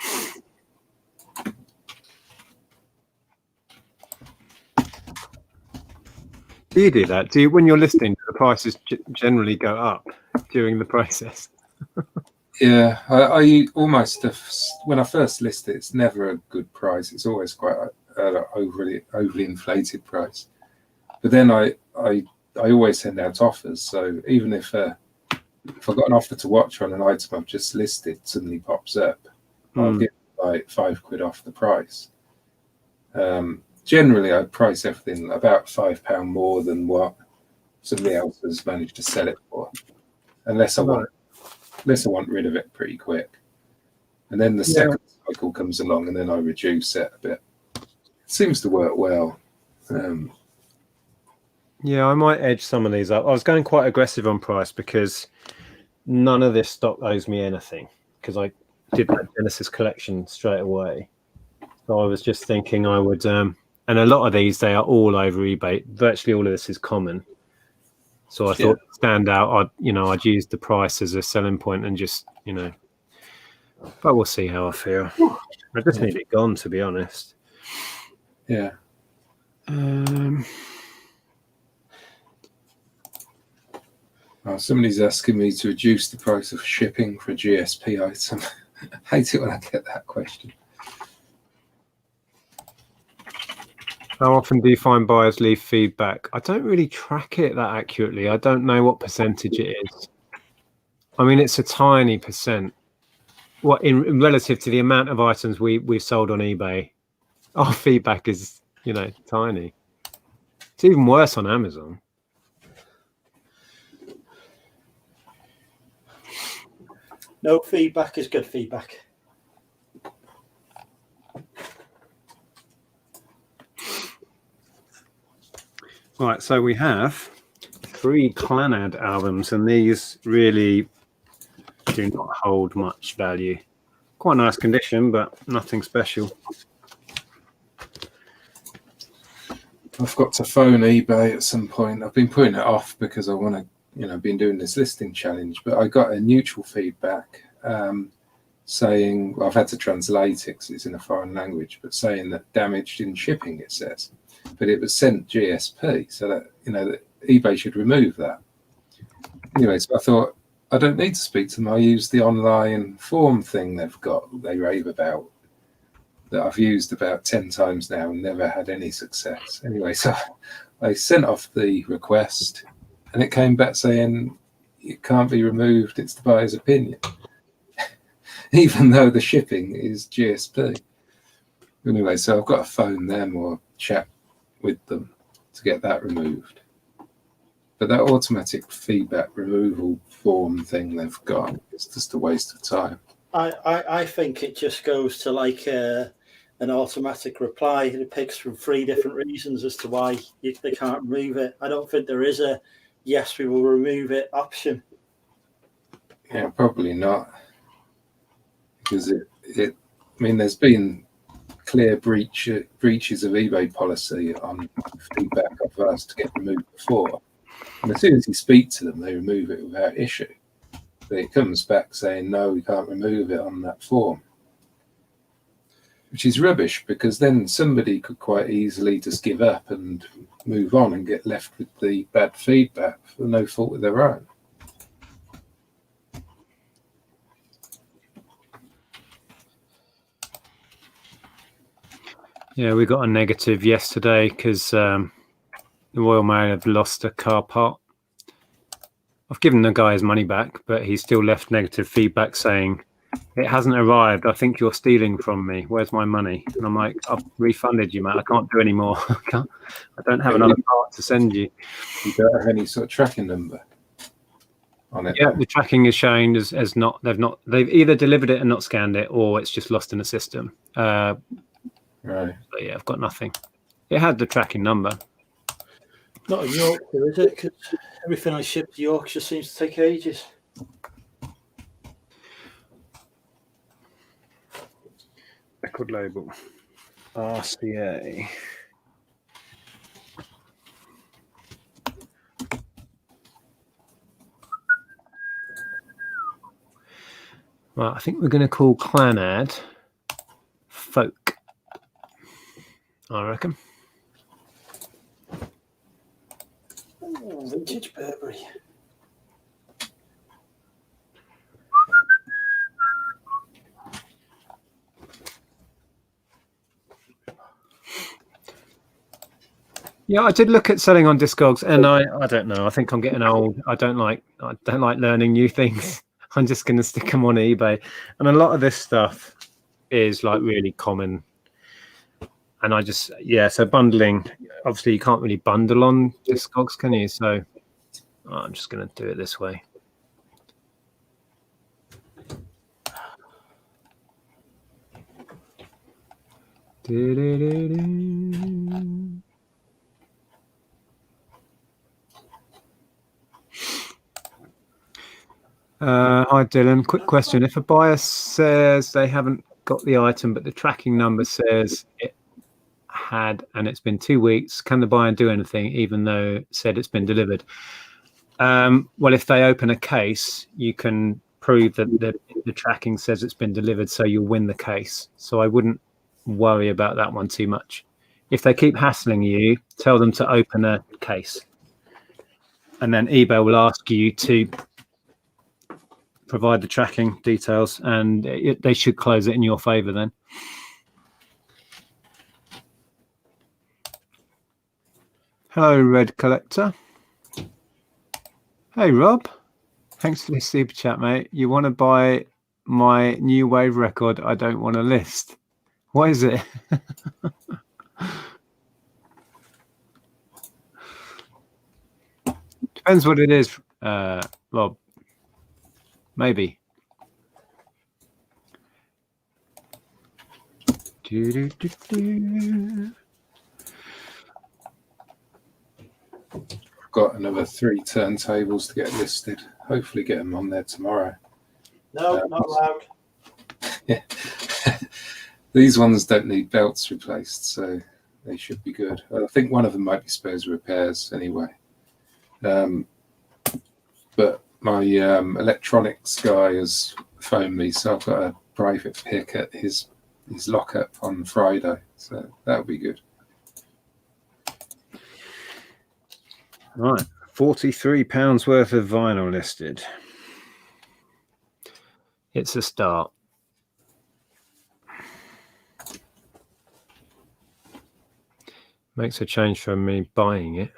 Speaker 1: Do you do that? Do you, when you're listing, do the prices generally go up during the process?
Speaker 4: Yeah, I almost stuff when I first list it. It's never a good price. It's always quite an overly inflated price. But then I always send out offers. So even if I've got an offer to watch on an item I've just listed suddenly pops up, I'll give like £5 off the price. Generally, I price everything about £5 more than what somebody else has managed to sell it for, unless I want rid of it pretty quick. And then the second cycle comes along, and then I reduce it a bit. It seems to work well.
Speaker 1: Yeah, I might edge some of these up. I was going quite aggressive on price because none of this stock owes me anything because I did that Genesis collection straight away. So I was just thinking I would, and a lot of these, they are all over eBay. Virtually all of this is common. So I thought to stand out, I'd use the price as a selling point and just, but we'll see how I feel. I just need it gone, to be honest.
Speaker 4: Yeah. Somebody's asking me to reduce the price of shipping for a GSP item. I hate it when I get that question.
Speaker 1: How often do you find buyers leave feedback? I don't really track it that accurately. I don't know what percentage it is. I mean, it's a tiny percent. What in relative to the amount of items we've sold on eBay, our feedback is, tiny. It's even worse on Amazon.
Speaker 5: No feedback is good feedback.
Speaker 1: Right, so we have 3 Clannad albums, and these really do not hold much value. Quite nice condition, but nothing special.
Speaker 4: I've got to phone eBay at some point. I've been putting it off because I want to, been doing this listing challenge, but I got a neutral feedback saying, well, I've had to translate it because it's in a foreign language, but saying that damaged in shipping, it says. But it was sent GSP, so that, that eBay should remove that. Anyway, so I thought, I don't need to speak to them. I use the online form thing they've got, they rave about, that I've used about 10 times now and never had any success. Anyway, so I sent off the request and it came back saying it can't be removed, it's the buyer's opinion, even though the shipping is GSP. Anyway, so I've got to phone them or chat with them to get that removed. But that automatic feedback removal form thing they've got is just a waste of time.
Speaker 5: I think it just goes to like an automatic reply. It picks from 3 different reasons as to why they can't remove it. I don't think there is a yes, we will remove it option.
Speaker 4: Yeah, probably not, because I mean, there's been clear breaches of eBay policy on feedback I've asked to get removed before, and as soon as you speak to them, they remove it without issue. But it comes back saying no, we can't remove it on that form, which is rubbish, because then somebody could quite easily just give up and move on and get left with the bad feedback for no fault of their own.
Speaker 1: Yeah, we got a negative yesterday because the Royal Mail have lost a car part. I've given the guy his money back, but he still left negative feedback saying, it hasn't arrived. I think you're stealing from me. Where's my money? And I'm like, I've refunded you, mate. I can't do any more. I don't have another part to send you.
Speaker 4: You don't have any sort of tracking number on it?
Speaker 1: Yeah, the tracking is showing as not. They've either delivered it and not scanned it, or it's just lost in the system.
Speaker 4: Right.
Speaker 1: But yeah, I've got nothing. It had the tracking number.
Speaker 5: Not in Yorkshire, is it? Because everything I ship to Yorkshire seems to take ages.
Speaker 1: Record label. RCA. Right, I think we're going to call Clanad Folk. I reckon.
Speaker 5: Oh, vintage Burberry.
Speaker 1: Yeah, I did look at selling on Discogs, and I don't know. I think I'm getting old. I don't like learning new things. I'm just going to stick them on eBay, and a lot of this stuff is like really common. And I just so bundling. Obviously, you can't really bundle on Discogs, can you? So I'm just going to do it this way. Hi Dylan, quick question. If a buyer says they haven't got the item but the tracking number says it had and it's been 2 weeks, can the buyer do anything even though it said it's been delivered? Well, if they open a case, you can prove that the tracking says it's been delivered, so you'll win the case. So I wouldn't worry about that one too much. If they keep hassling you, tell them to open a case, and then eBay will ask you to provide the tracking details, and they should close it in your favor then. Hello, Red Collector. Hey, Rob. Thanks for the super chat, mate. You want to buy my new wave record I don't want to list? What is it? Depends what it is, Rob. Maybe.
Speaker 4: Got another 3 turntables to get listed. Hopefully get them on there tomorrow.
Speaker 5: No, not allowed.
Speaker 4: Yeah. These ones don't need belts replaced, so they should be good. I think one of them might be spares repairs anyway. But my electronics guy has phoned me, so I've got a private pick at his lockup on Friday, so that'll be good.
Speaker 1: Right, £43 worth of vinyl listed. It's a start. Makes a change from me buying it.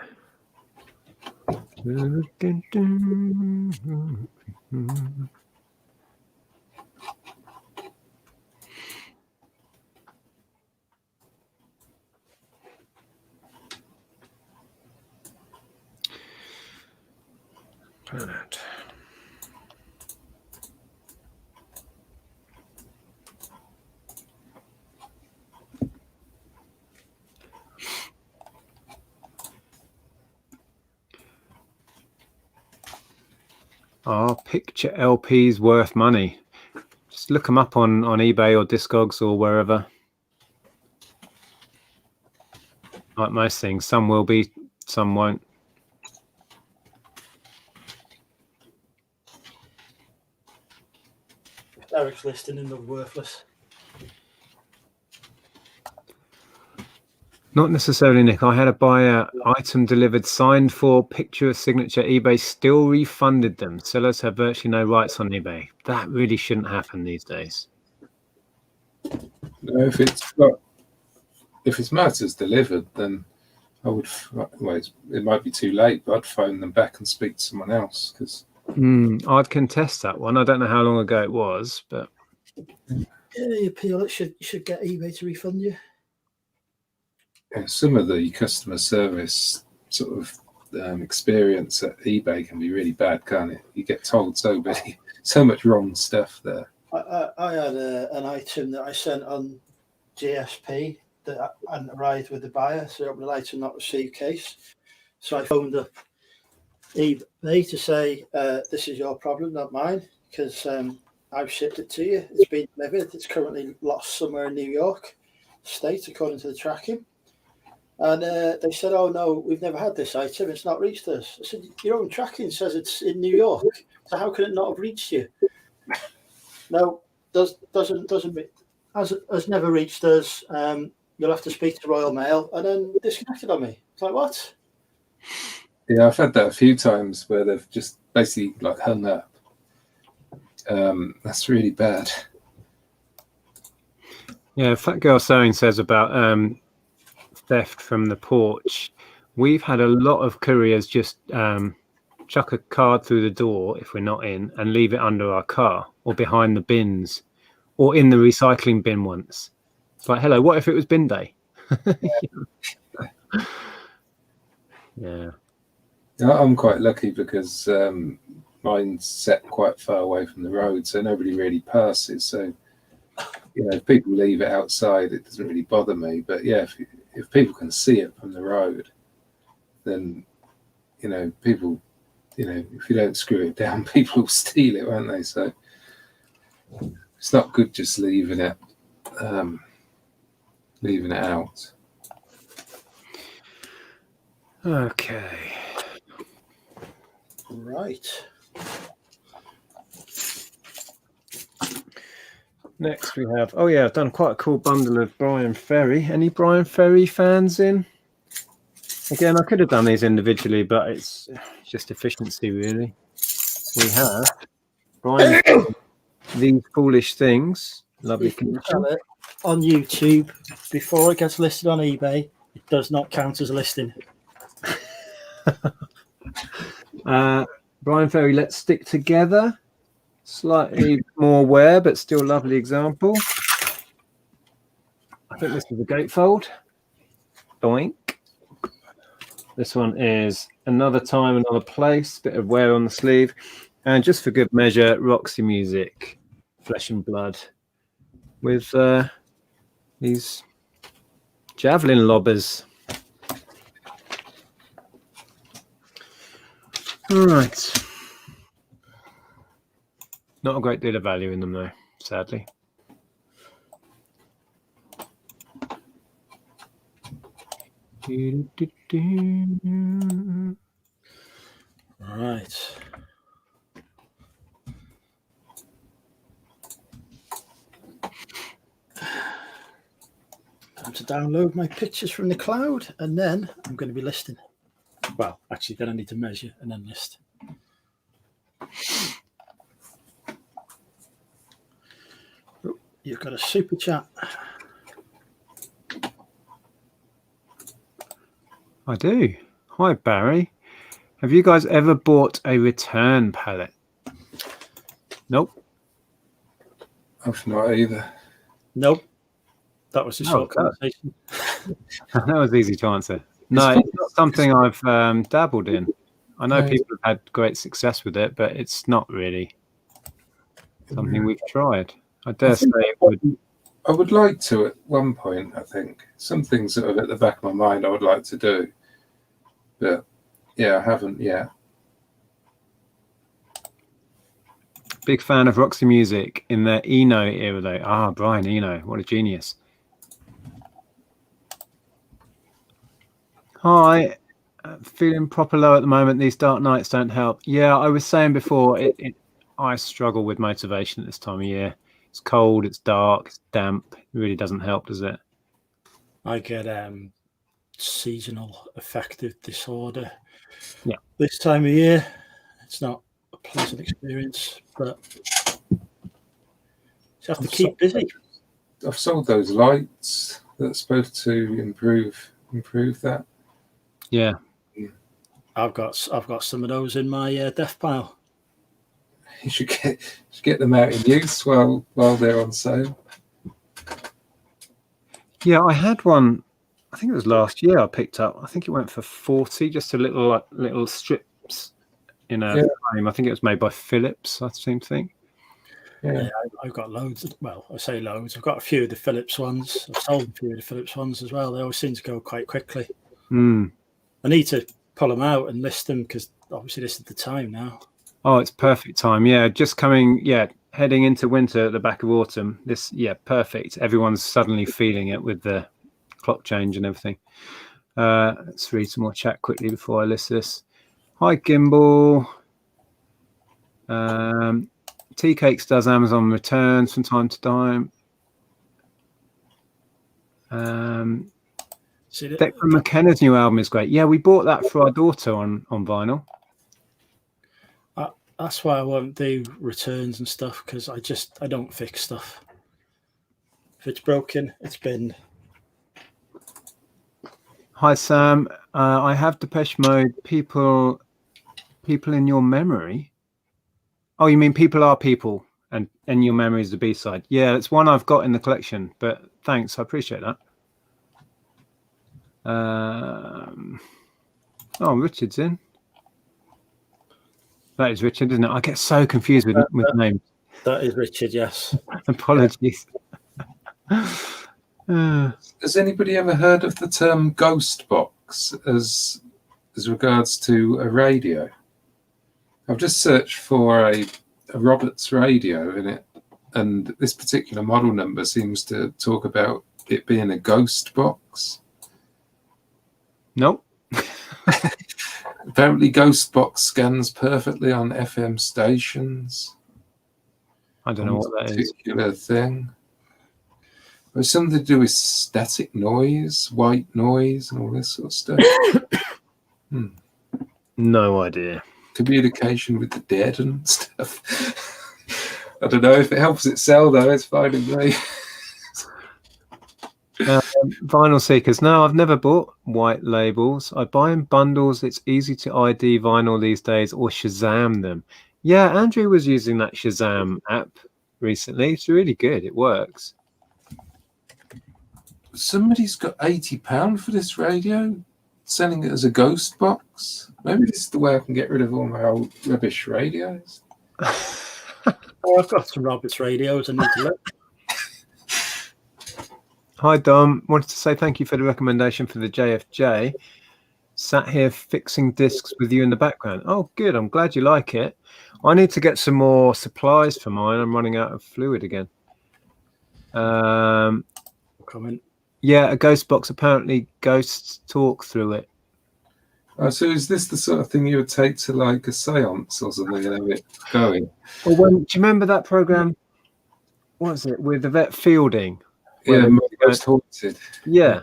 Speaker 1: Planet. Are picture LPs worth money? Just look them up on eBay or Discogs or wherever. Like most things, some will be, some won't.
Speaker 5: Eric's listing and they're worthless.
Speaker 1: Not necessarily, Nick. I had a buyer item delivered, signed for, picture, signature. eBay still refunded them. Sellers have virtually no rights on eBay. That really shouldn't happen these days.
Speaker 4: No, if it's matters delivered, then I would. Well, it might be too late, but I'd phone them back and speak to someone else because.
Speaker 1: I'd contest that one. I don't know how long ago it was, but
Speaker 5: Yeah, you appeal it. You should get eBay to refund you.
Speaker 4: Yeah, some of the customer service sort of experience at eBay can be really bad, can't it? You get told so much wrong stuff there.
Speaker 5: I had an item that I sent on GSP that hadn't arrived with the buyer, so I opened an item not received case. So I phoned up eBay to say, this is your problem, not mine, because I've shipped it to you. It's been delivered. It's currently lost somewhere in New York State, according to the tracking. And they said, oh, no, we've never had this item. It's not reached us. I said, your own tracking says it's in New York. So how can it not have reached you? No, has never reached us. You'll have to speak to Royal Mail, and then disconnected on me. It's like, what?
Speaker 4: Yeah, I've had that a few times where they've just basically like hung up. That's really bad.
Speaker 1: yeah, Fat Girl Sewing says about theft from the porch. We've had a lot of couriers just chuck a card through the door if we're not in and leave it under our car or behind the bins or in the recycling bin once. It's like, hello, what if it was bin day? Yeah.
Speaker 4: I'm quite lucky because mine's set quite far away from the road, so nobody really passes. So, if people leave it outside, it doesn't really bother me. But yeah, if people can see it from the road, then people, if you don't screw it down, people will steal it, won't they? So it's not good just leaving it out.
Speaker 1: Okay.
Speaker 5: Right.
Speaker 1: Next we have, I've done quite a cool bundle of Brian Ferry. Any Brian Ferry fans in? Again, I could have done these individually, but it's just efficiency, really. We have Brian These Foolish Things. Lovely
Speaker 5: If you
Speaker 1: connection.
Speaker 5: sell it on YouTube before it gets listed on eBay, it does not count as a listing.
Speaker 1: Brian Ferry, Let's Stick Together. Slightly more wear, but still lovely example. I think this is a gatefold. Doink. This one is Another Time, Another Place. Bit of wear on the sleeve. And just for good measure, Roxy Music, Flesh and Blood, with these javelin lobbers. All right. Not a great deal of value in them, though, sadly.
Speaker 5: Right. Time to download my pictures from the cloud, and then I'm going to be listing. Well, actually, then I need to measure and then list. Oh, you've got a super chat.
Speaker 1: I do. Hi, Barry. Have you guys ever bought a return pallet? Nope.
Speaker 4: I've not either.
Speaker 5: Nope. That was a short conversation.
Speaker 1: That was easy to answer. No, it's not something I've dabbled in. I know people have had great success with it, but it's not really something we've tried. I dare say it would.
Speaker 4: I would like to at one point, I think. Some things sort of at the back of my mind I would like to do. But yeah, I haven't yet.
Speaker 1: Big fan of Roxy Music in their Eno era, though. Ah, Brian Eno, what a genius. Hi, feeling proper low at the moment. These dark nights don't help. Yeah, I was saying before, I struggle with motivation at this time of year. It's cold, it's dark, it's damp. It really doesn't help, does it?
Speaker 6: I get seasonal affective disorder.
Speaker 1: Yeah.
Speaker 6: This time of year, it's not a pleasant experience, but you have to keep busy.
Speaker 4: I've sold those lights that's supposed to improve that.
Speaker 1: Yeah.
Speaker 6: I've got some of those in my death pile.
Speaker 4: You should get them out in use while they're on sale.
Speaker 1: Yeah, I had one. I think it was last year. I picked up. I think it went for 40. Just a little strips in a frame. I think it was made by Philips. I seem to think.
Speaker 6: Yeah, I've got loads. Well, I say loads. I've got a few of the Philips ones. I've sold a few of the Philips ones as well. They always seem to go quite quickly. I need to pull them out and list them because obviously this is the time now.
Speaker 1: Oh, it's perfect time. Yeah, just coming. Yeah, heading into winter at the back of autumn. Perfect. Everyone's suddenly feeling it with the clock change and everything. Let's read some more chat quickly before I list this. Hi, Gimbal. Tea Cakes does Amazon returns from time to time. Declan McKenna's new album is great. Yeah, we bought that for our daughter on vinyl.
Speaker 6: That's why I won't do returns and stuff because I don't fix stuff. If it's broken, it's binned.
Speaker 1: Hi, Sam. I have Depeche Mode. People in your memory. Oh, you mean People Are People and In Your Memory is the B-side. Yeah, it's one I've got in the collection, but thanks. I appreciate that. Oh, Richard's in. That is Richard, isn't it? I get so confused with names.
Speaker 6: That is Richard, yes.
Speaker 1: Apologies.
Speaker 4: Has anybody ever heard of the term ghost box as regards to a radio? I've just searched for a Roberts radio in it, and this particular model number seems to talk about it being a ghost box.
Speaker 1: Nope.
Speaker 4: Apparently, ghost box scans perfectly on FM stations.
Speaker 1: I don't know what that is.
Speaker 4: Particular thing. It's something to do with static noise, white noise, and all this sort of stuff.
Speaker 1: No idea.
Speaker 4: Communication with the dead and stuff. I don't know if it helps it sell, though. It's fine with me.
Speaker 1: Vinyl seekers. No, I've never bought white labels. I buy in bundles. It's easy to ID vinyl these days or Shazam them. Yeah, Andrea was using that Shazam app recently. It's really good. It works.
Speaker 4: Somebody's got £80 for this radio, selling it as a ghost box. Maybe this is the way I can get rid of all my old rubbish radios.
Speaker 6: Oh, I've got some Roberts radios I need to look.
Speaker 1: Hi, Dom. Wanted to say thank you for the recommendation for the JFJ. Sat here fixing discs with you in the background. Oh, good. I'm glad you like it. I need to get some more supplies for mine. I'm running out of fluid again.
Speaker 6: Comment.
Speaker 1: Yeah, a ghost box. Apparently, ghosts talk through it.
Speaker 4: So is this the sort of thing you would take to like a seance or something and have it going?
Speaker 1: Or do you remember that program? What was it with Yvette Fielding?
Speaker 4: Yeah, Most Haunted.
Speaker 1: Yeah.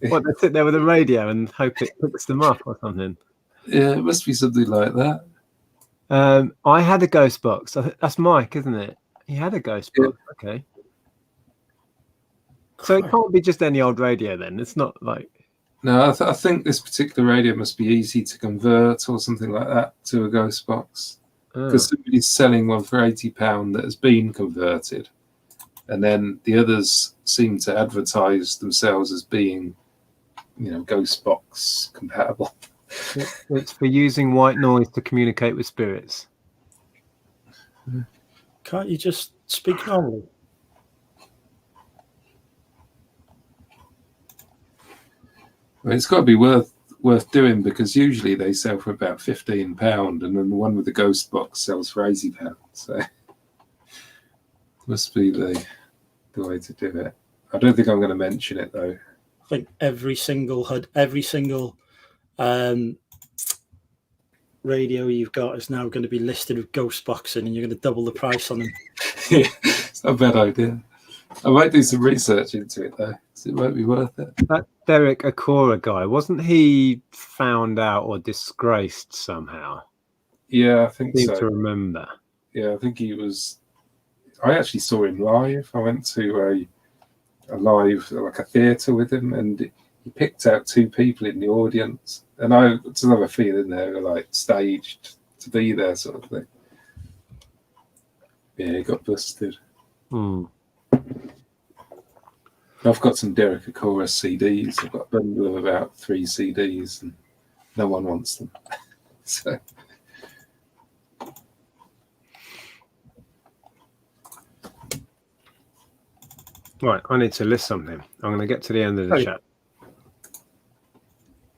Speaker 1: Well, they sit there with a radio and hope it picks them up or something.
Speaker 4: Yeah, it must be something like that.
Speaker 1: I had a ghost box. That's Mike, isn't it? He had a ghost box. Okay. So it can't be just any old radio then. It's not like...
Speaker 4: No, I think this particular radio must be easy to convert or something like that to a ghost box. Because somebody's selling one for £80 that has been converted. And then the others seem to advertise themselves as being, ghost box compatible.
Speaker 1: It's for using white noise to communicate with spirits.
Speaker 6: Can't you just speak normally?
Speaker 4: Well, it's got to be worth doing because usually they sell for about £15, and then the one with the ghost box sells for £80. So Must be the way to do it. I don't think I'm going to mention it though.
Speaker 6: I think every single radio you've got is now going to be listed with ghost boxing, and you're going to double the price on them.
Speaker 4: Yeah, it's not a bad idea. I might do some research into it though, because it might be worth it.
Speaker 1: That Derek Akora guy, wasn't he found out or disgraced somehow?
Speaker 4: Yeah, I think
Speaker 1: I seem
Speaker 4: so.
Speaker 1: to remember.
Speaker 4: Yeah, I think he was. I actually saw him live. I went to a live, like a theatre with him, and he picked out 2 people in the audience. And I just have a feeling they were like staged to be there, sort of thing. Yeah, he got busted.
Speaker 1: Hmm.
Speaker 4: I've got some Derek Akora CDs. I've got a bundle of about 3 CDs, and no one wants them. So.
Speaker 1: Right, I need to list something. I'm going to get to the end of the chat.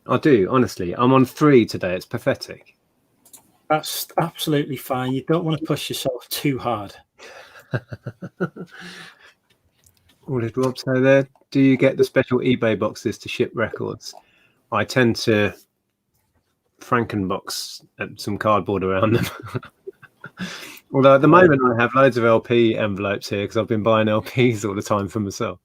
Speaker 1: I do, honestly. I'm on 3 today. It's pathetic.
Speaker 6: That's absolutely fine. You don't want to push yourself too hard.
Speaker 1: What did Rob say there? Do you get the special eBay boxes to ship records? I tend to Frankenbox some cardboard around them. Although at the moment I have loads of LP envelopes here because I've been buying LPs all the time for myself.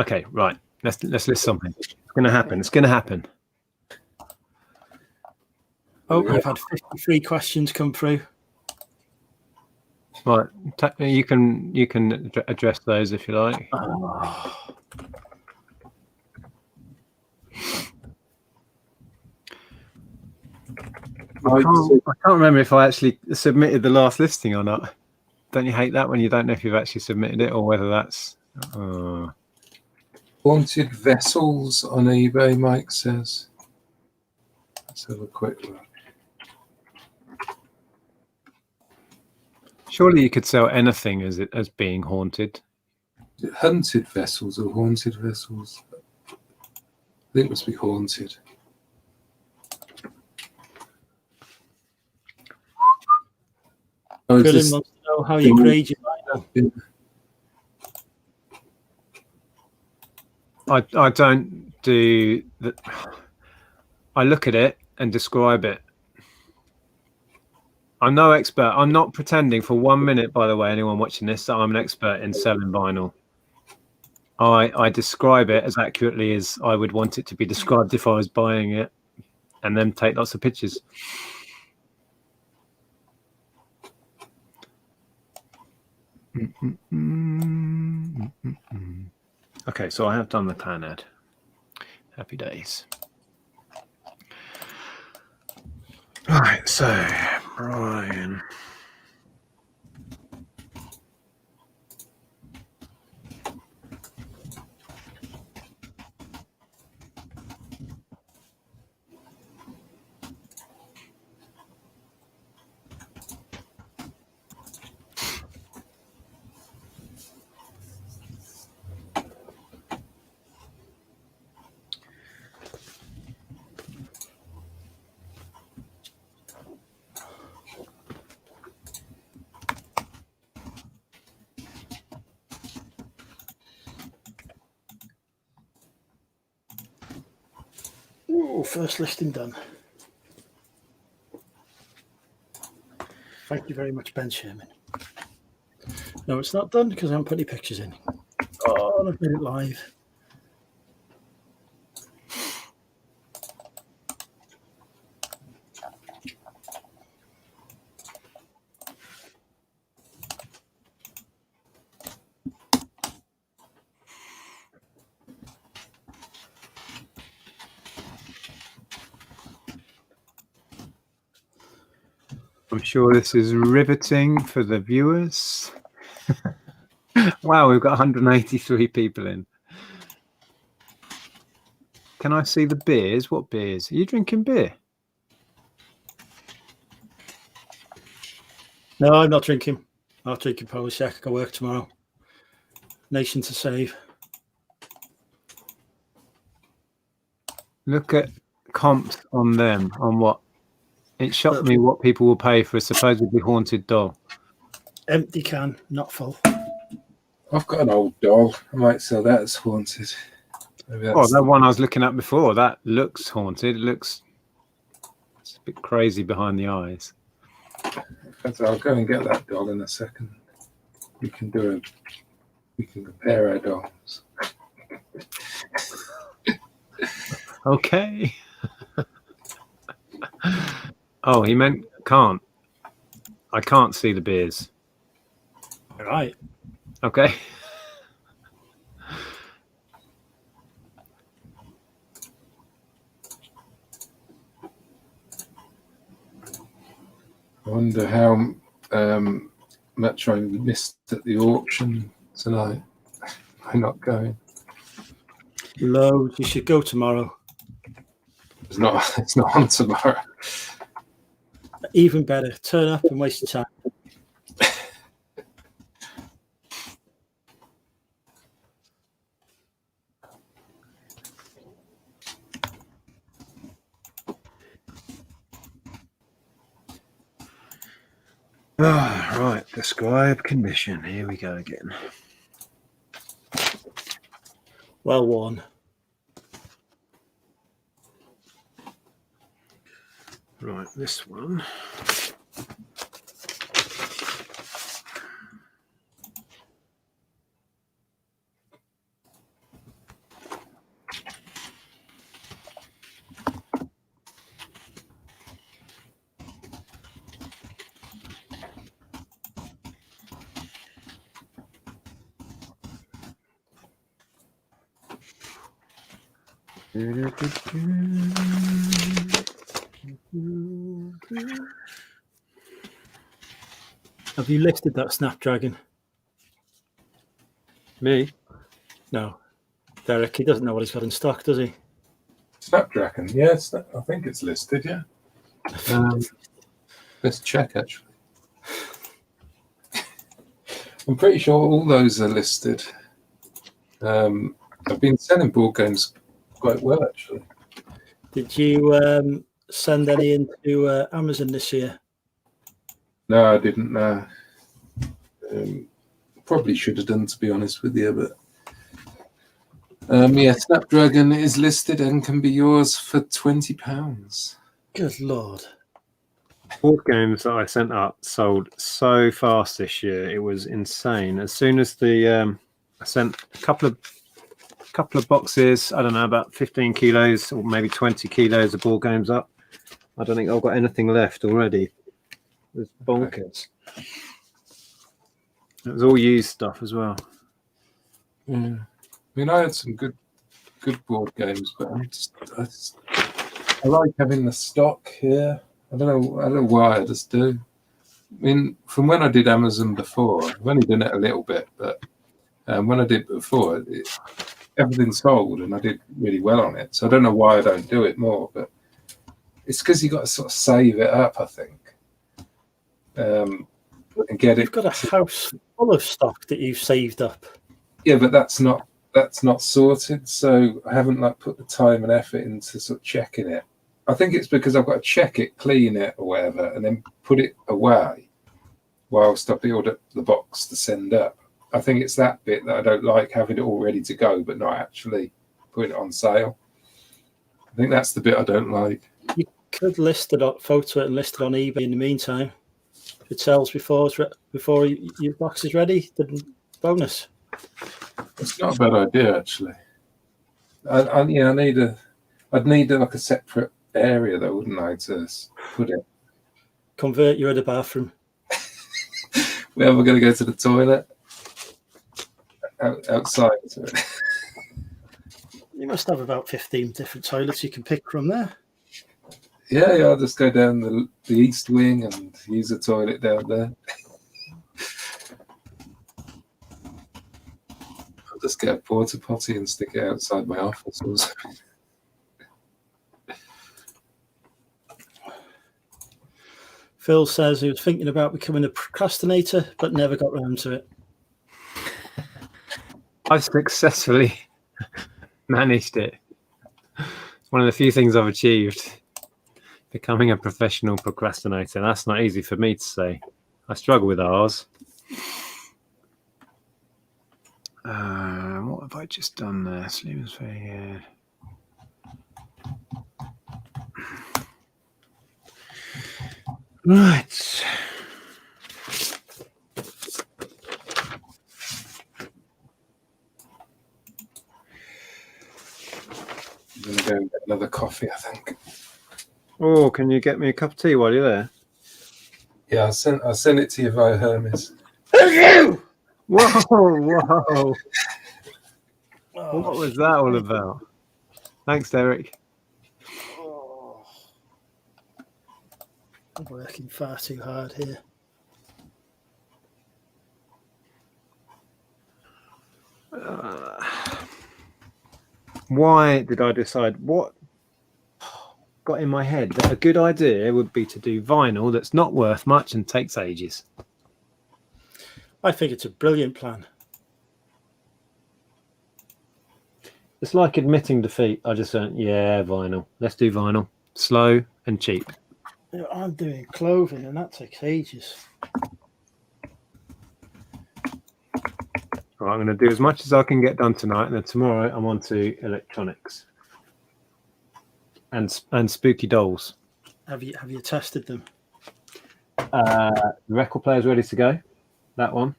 Speaker 1: Okay, right. Let's list something. It's going to happen. It's going to happen.
Speaker 6: Oh, I've had 53 questions come through.
Speaker 1: Right, you can address those if you like. I can't remember if I actually submitted the last listing or not. Don't you hate that when you don't know if you've actually submitted it or whether that's...
Speaker 4: Haunted vessels on eBay, Mike says. Let's have a quick look.
Speaker 1: Surely you could sell anything as being haunted.
Speaker 4: Is it hunted vessels or haunted vessels? I think it must be haunted.
Speaker 6: Dylan wants to know how you grade your vinyl.
Speaker 1: I don't do that. I look at it and describe it. I'm no expert. I'm not pretending for 1 minute, by the way, anyone watching this, that I'm an expert in selling vinyl. I describe it as accurately as I would want it to be described if I was buying it, and then take lots of pictures. Okay, so I have done the clan ad. Happy days. Right, so Brian.
Speaker 6: Oh, first listing done. Thank you very much, Ben Sherman. No, it's not done because I haven't put any pictures in. Oh, I've made it live.
Speaker 1: I'm sure this is riveting for the viewers. Wow, we've got 183 people in. Can I see the beers? What beers? Are you drinking beer?
Speaker 6: No, I'm not drinking. I'm not drinking Polish Jack. I got work tomorrow. Nation to save.
Speaker 1: Look at comps on them. On what? It shocked me what people will pay for a supposedly haunted doll.
Speaker 6: Empty can, not full.
Speaker 4: I've got an old doll. I might sell that as haunted. Maybe
Speaker 1: Oh,
Speaker 4: that's
Speaker 1: that one I was looking at before, that looks haunted. It looks it's a bit crazy behind the eyes.
Speaker 4: I'll go and get that doll in a second. We can compare our dolls.
Speaker 1: Okay. Oh, he meant can't. I can't see the beers.
Speaker 6: All right.
Speaker 1: Okay.
Speaker 4: I wonder how much I missed at the auction tonight. I'm not going.
Speaker 6: Loads. You should go tomorrow.
Speaker 4: It's not on tomorrow.
Speaker 6: Even better. Turn up and waste your time.
Speaker 1: Right, describe condition. Here we go again.
Speaker 6: Well worn.
Speaker 1: Right, this one.
Speaker 6: Have you listed that Snapdragon?
Speaker 1: Me?
Speaker 6: No. Derek, he doesn't know what he's got in stock, does he?
Speaker 4: Snapdragon, yes, I think it's listed, yeah. Let's check, actually. I'm pretty sure all those are listed. I've been selling board games quite well, actually.
Speaker 6: Did you send any into Amazon this year?
Speaker 4: No, I didn't. Probably should have done, to be honest with you, but yeah, Snapdragon is listed and can be yours for £20.
Speaker 6: Good Lord.
Speaker 1: Board games that I sent up sold so fast this year. It was insane. As soon as I sent a couple of boxes, I don't know, about 15 kilos or maybe 20 kilos of board games up. I don't think I've got anything left already. It was bonkers. It was all used stuff as well.
Speaker 4: Yeah. I mean, I had some good board games, but I like having the stock here. I don't know why, I just do. I mean, from when I did Amazon before, I've only done it a little bit, but when I did before, everything sold and I did really well on it. So I don't know why I don't do it more, but it's because you got to sort of save it up, I think, and get it.
Speaker 6: You've got a house full of stock that you've saved up.
Speaker 4: Yeah, but that's not sorted. So I haven't put the time and effort into sort of checking it. I think it's because I've got to check it, clean it or whatever, and then put it away whilst I build up the box to send up. I think it's that bit that I don't like, having it all ready to go, but not actually putting it on sale. I think that's the bit I don't like.
Speaker 6: You could list it, photo it and list it on eBay in the meantime. If it sells before your box is ready, then bonus.
Speaker 4: It's not a bad idea, actually. I'd need a separate area, though, wouldn't I, to put it?
Speaker 6: Convert you at a bathroom.
Speaker 4: We're going to go to the toilet outside.
Speaker 6: You must have about 15 different toilets you can pick from there.
Speaker 4: Yeah, I'll just go down the east wing and use the toilet down there. I'll just get a porta potty and stick it outside my office or something.
Speaker 6: Phil says he was thinking about becoming a procrastinator, but never got round to it.
Speaker 1: I've successfully managed it. It's one of the few things I've achieved. Becoming a professional procrastinator. That's not easy for me to say. I struggle with ours. What have I just done there? Seems very right.
Speaker 4: I'm going to go and get another coffee, I think.
Speaker 1: Oh, can you get me a cup of tea while you're there?
Speaker 4: Yeah, I'll send it to you via Hermes.
Speaker 1: Whoa, whoa.
Speaker 6: Oh,
Speaker 1: What was that all about? Thanks, Derek.
Speaker 6: oh. I'm working far too hard here.
Speaker 1: Why did I decide what got in my head that a good idea would be to do vinyl that's not worth much and takes ages?
Speaker 6: I think it's a brilliant plan.
Speaker 1: It's like admitting defeat. I just went, yeah, vinyl. Let's do vinyl. Slow and cheap.
Speaker 6: You know, I'm doing clothing and that takes ages.
Speaker 1: Right, I'm going to do as much as I can get done tonight, and then tomorrow I'm on to electronics and spooky dolls.
Speaker 6: Have you tested them?
Speaker 1: The record player's ready to go. That one.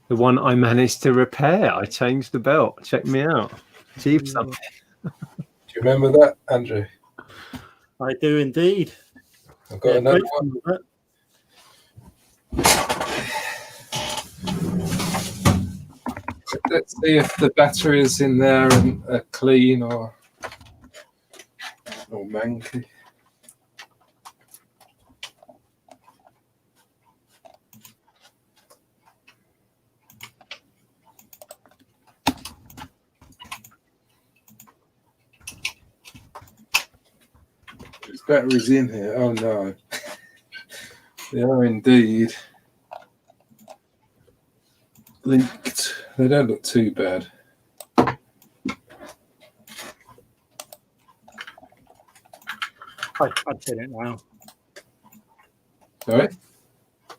Speaker 1: The one I managed to repair. I changed the belt. Check me out. Achieved something.
Speaker 4: Do you remember that, Andrew?
Speaker 6: I do indeed.
Speaker 4: I've got another one. Let's see if the batteries in there are clean or manky. There's batteries in here. Oh no. They are indeed linked. They don't look too bad.
Speaker 6: I'd spin it now.
Speaker 4: Sorry?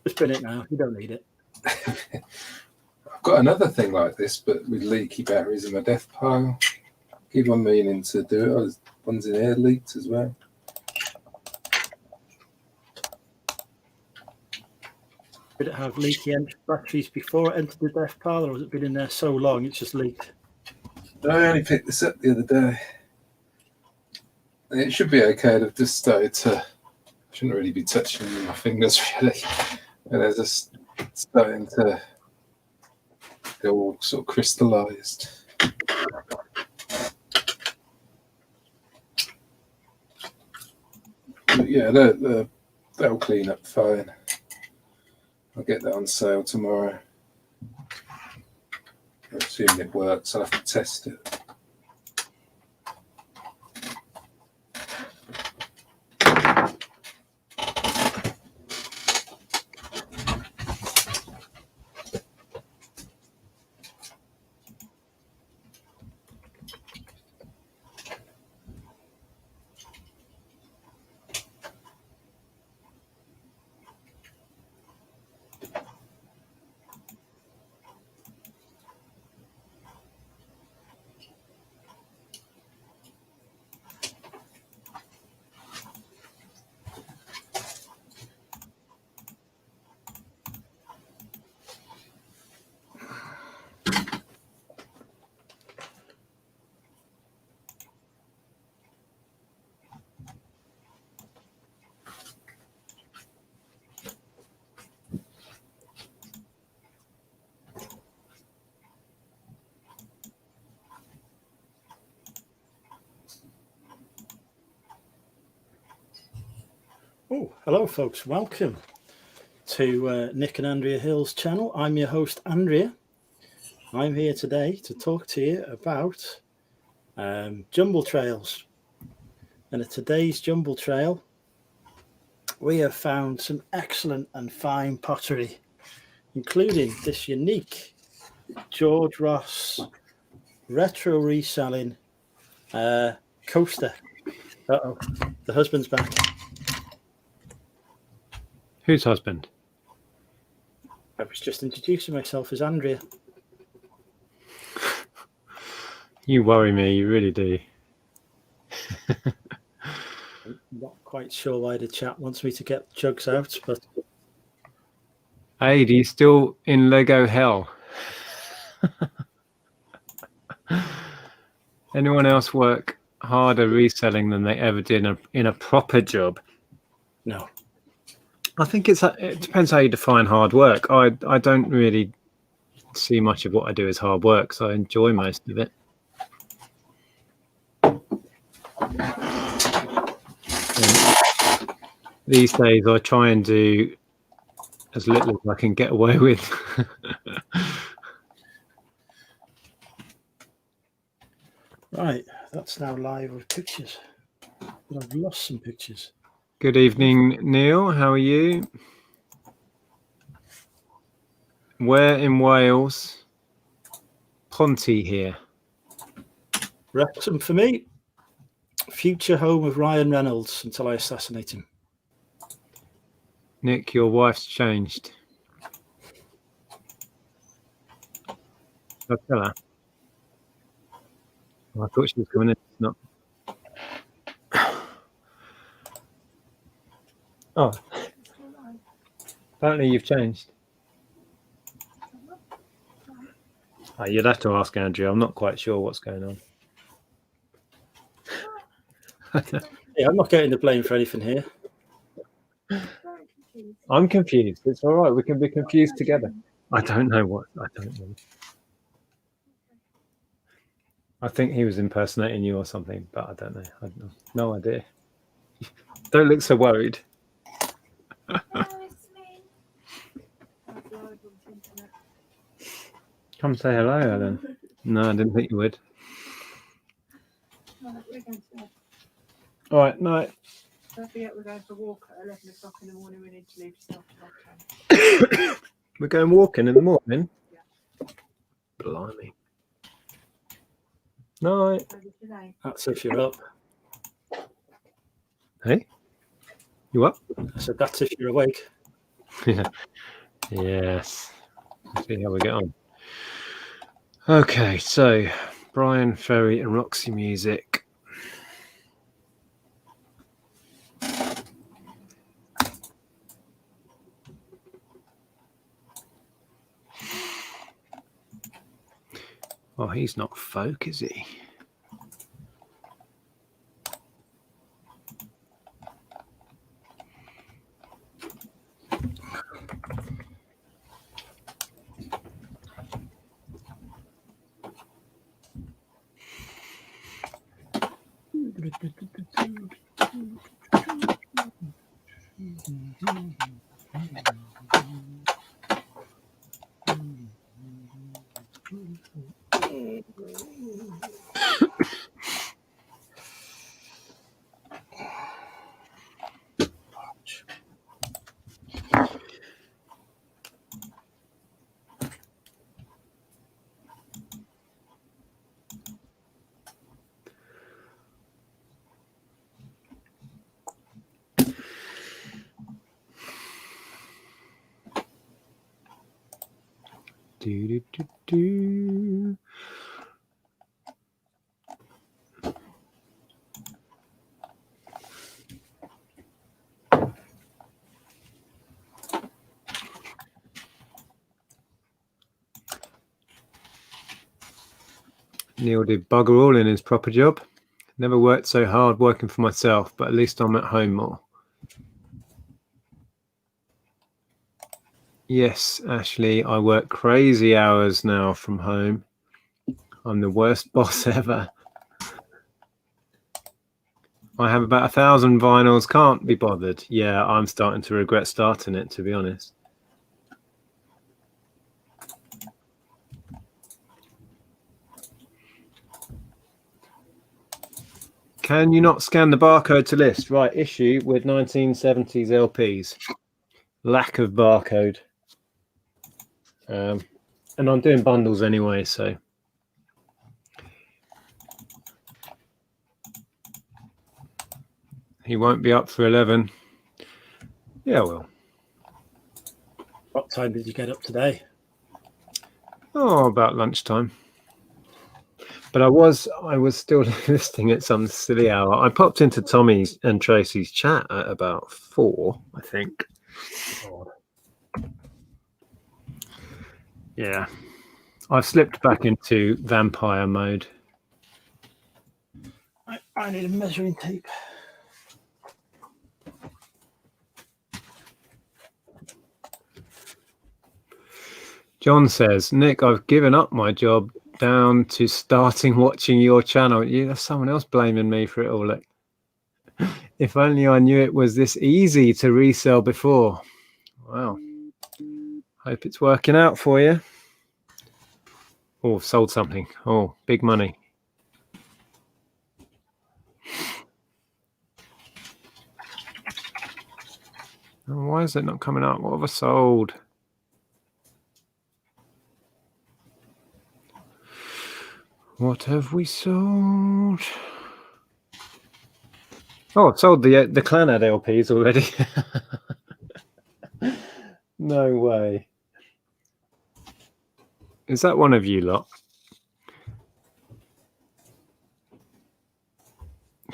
Speaker 6: Just spin it now. You don't need it.
Speaker 4: I've got another thing like this, but with leaky batteries in my death pile. Keep on meaning to do it. Oh, one's in here leaked as well.
Speaker 6: Did it have leaky batteries before it entered the death pile, or has it been in there so long it's just leaked?
Speaker 4: I only picked this up the other day. It should be okay. I've just started to. Shouldn't really be touching them with my fingers, really. And they're just starting to go all sort of crystallized. But yeah, they'll clean up fine. I'll get that on sale tomorrow. I assume it works. I'll have to test it.
Speaker 6: Oh, hello, folks. Welcome to Nick and Andrea Hill's channel. I'm your host, Andrea. I'm here today to talk to you about jumble trails. And at today's jumble trail, we have found some excellent and fine pottery, including this unique George Ross retro reselling coaster. Uh-oh, the husband's back.
Speaker 1: Whose husband?
Speaker 6: I was just introducing myself as Andrea.
Speaker 1: You worry me, you really do.
Speaker 6: I'm not quite sure why the chat wants me to get jugs out, but
Speaker 1: Hey, do you still in Lego hell? Anyone else work harder reselling than they ever did in a proper job?
Speaker 6: no.
Speaker 1: I think it depends how you define hard work. I don't really see much of what I do as hard work, so I enjoy most of it. And these days, I try and do as little as I can get away with.
Speaker 6: Right, that's now live with pictures. But I've lost some pictures.
Speaker 1: Good evening, Neil. How are you? Where in Wales? Ponty here.
Speaker 6: Wrexham for me. Future home of Ryan Reynolds until I assassinate him.
Speaker 1: Nick, your wife's changed. I'll tell her. I thought she was coming in. Not. Oh. Apparently you've changed. Oh, you'd have to ask Andrea. I'm not quite sure what's going on.
Speaker 6: Yeah, I'm not getting the blame for anything here.
Speaker 1: I'm confused. It's all right. We can be confused together. I don't know. I think he was impersonating you or something, but I don't know. I have no idea. Don't look so worried. Come say hello, Ellen. No, I didn't think you would. All right, night.
Speaker 3: Don't forget we're going for a walk at 11 o'clock in the morning. We need to leave just after 10.
Speaker 1: We're going walking in the morning?
Speaker 3: Yeah.
Speaker 1: Blimey. Night.
Speaker 6: That's if you're up.
Speaker 1: Hey? You up?
Speaker 6: I said that's if you're awake.
Speaker 1: Yes. Let's see how we get on. Okay, so Brian Ferry and Roxy Music. Oh, he's not folk, is he? Do, do, do, do. Neil did bugger all in his proper job. Never worked so hard working for myself, but at least I'm at home more. Yes, Ashley, I work crazy hours now from home. I'm the worst boss ever. I have about 1,000 vinyls, can't be bothered. Yeah, I'm starting to regret starting it, to be honest. Can you not scan the barcode to list? Right, issue with 1970s LPs. Lack of barcode. And I'm doing bundles anyway, so. He won't be up for 11. Yeah, well.
Speaker 6: What time did you get up today?
Speaker 1: Oh, about lunchtime. But I was still listening at some silly hour. I popped into Tommy's and Tracy's chat at about 4, I think. Yeah, I've slipped back into vampire mode.
Speaker 5: I need a measuring tape.
Speaker 1: John says, Nick, I've given up my job down to starting watching your channel. There's someone else blaming me for it all. Look. If only I knew it was this easy to resell before. Wow. Hope it's working out for you. Oh, sold something. Oh, big money. Oh, why is it not coming up? What have I sold? What have we sold? Oh, I've sold the Clanad LPs already. No way. Is that one of you lot?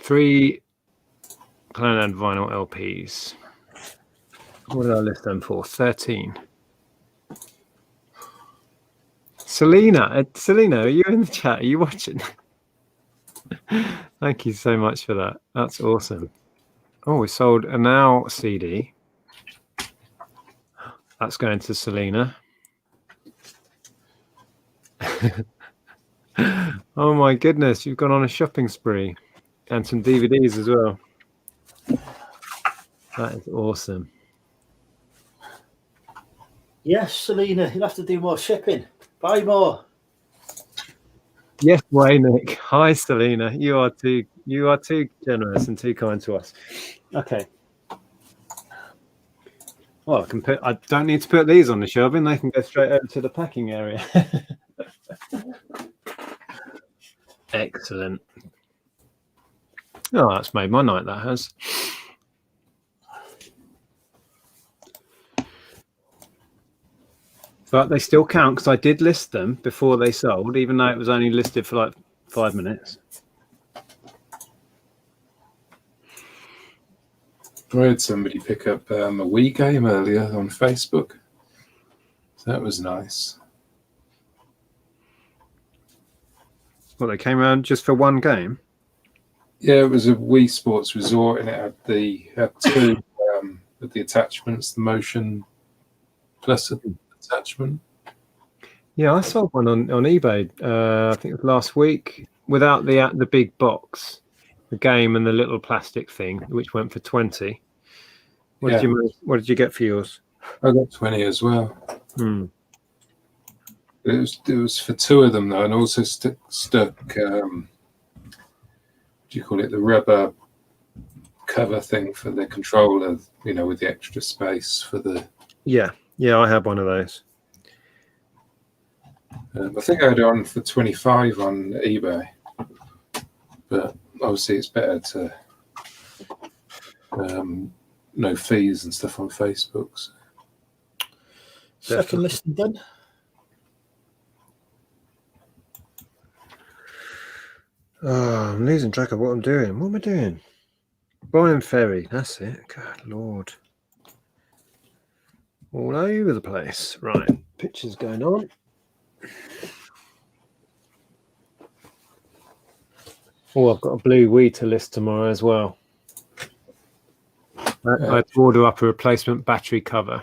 Speaker 1: 3 Clanad vinyl LPs. What did I list them for? 13. Selena, are you in the chat? Are you watching? Thank you so much for that. That's awesome. Oh, we sold a Now CD. That's going to Selena. Oh my goodness, you've gone on a shopping spree. And some DVDs as well. That is awesome.
Speaker 5: Yes, Selena, you'll have to do more shipping. Buy more.
Speaker 1: Yes, Nick. Hi, Selena. You are too generous and too kind to us. Okay. Well, I don't need to put these on the shelving. They can go straight over to the packing area. Excellent. Oh, that's made my night, that has. But they still count because I did list them before they sold, even though it was only listed for like 5 minutes.
Speaker 4: I had somebody pick up a Wii game earlier on Facebook. So that was nice.
Speaker 1: Well, they came around just for one game?
Speaker 4: Yeah, it was a Wii Sports Resort, and it had two with the attachments, the motion plus attachment.
Speaker 1: Yeah, I sold one on eBay. I think it was last week, without the big box, the game and the little plastic thing, which went for 20. What did you get for yours?
Speaker 4: I got 20 as well.
Speaker 1: Hmm.
Speaker 4: It was for 2 of them though, and also stuck. What do you call it? The rubber cover thing for the controller. With the extra space for the.
Speaker 1: Yeah, I had one of those.
Speaker 4: I think I had it on for 25 on eBay, but obviously it's better to no fees and stuff on Facebook. So.
Speaker 5: Second listing done.
Speaker 1: Oh, I'm losing track of what I'm doing. What am I doing? Brian Ferry, that's it. God Lord. All over the place. Right, pictures going on. Oh, I've got a blue Wii to list tomorrow as well. I had to order up a replacement battery cover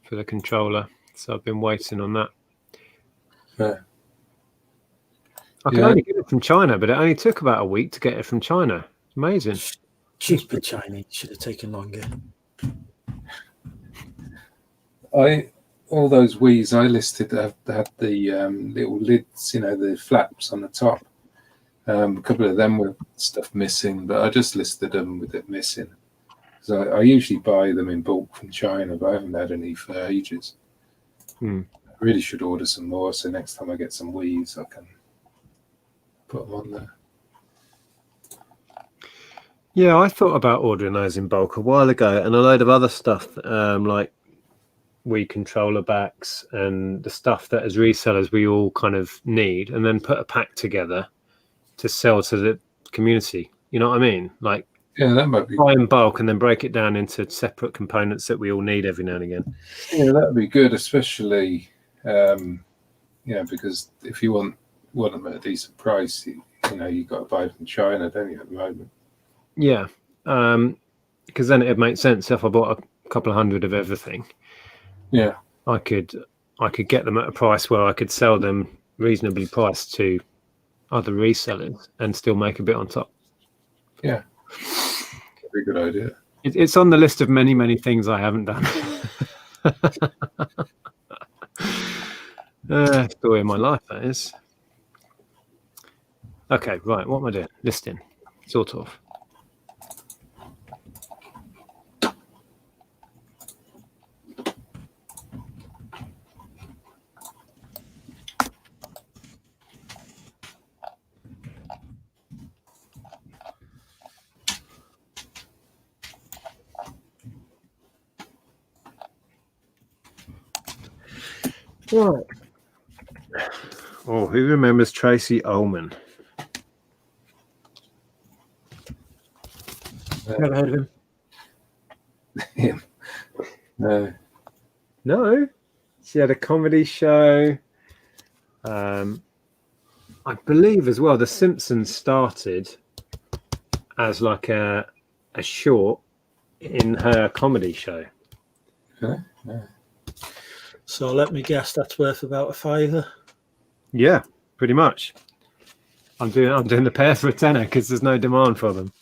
Speaker 1: for the controller, so I've been waiting on that.
Speaker 4: Yeah.
Speaker 1: I can only get it from China, but it only took about a week to get it from China. Amazing.
Speaker 6: Cheaper Chinese, should have taken longer.
Speaker 4: All those Wii's I listed had the little lids, the flaps on the top. A couple of them were stuff missing, but I just listed them with it missing. So I usually buy them in bulk from China, but I haven't had any for ages. I really should order some more, so next time I get some Wii's, I can put them on there.
Speaker 1: Yeah, I thought about ordering those in bulk a while ago, and a load of other stuff like Wii controller backs and the stuff that as resellers we all kind of need, and then put a pack together to sell to the community. You know what I mean? Like,
Speaker 4: Yeah, that might be.
Speaker 1: buy in bulk and then break it down into separate components that we all need every now and again.
Speaker 4: Yeah, that would be good, especially because if you want them at a decent price, you got to buy from China, don't you, at the moment?
Speaker 1: Yeah, because then it'd make sense if I bought a couple of hundred of everything.
Speaker 4: Yeah,
Speaker 1: I could get them at a price where I could sell them reasonably priced to other resellers and still make a bit on top.
Speaker 4: Yeah, very good idea.
Speaker 1: It's on the list of many, many things I haven't done. Story of my life, that is. Okay, right. What am I doing? Listing, sort of. Right. Oh, who remembers Tracy Ullman?
Speaker 6: Never heard of him.
Speaker 4: No.
Speaker 1: No. She had a comedy show. I believe as well, The Simpsons started as like a short in her comedy show.
Speaker 4: Okay. Yeah.
Speaker 6: So let me guess, that's worth about a £5.
Speaker 1: Yeah, pretty much. I'm doing the pair for a tenner because there's no demand for them.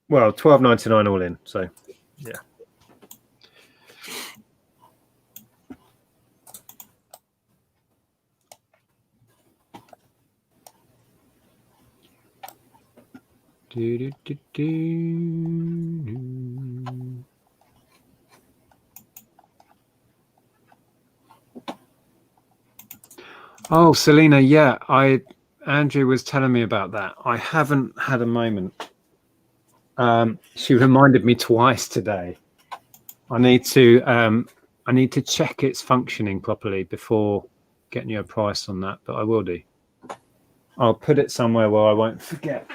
Speaker 1: Well, $12.99 all in. So, yeah. Oh, Selena, yeah, Andrea was telling me about that. I haven't had a moment. She reminded me twice today. I need to check its functioning properly before getting you a price on that, but I will do. I'll put it somewhere where I won't forget.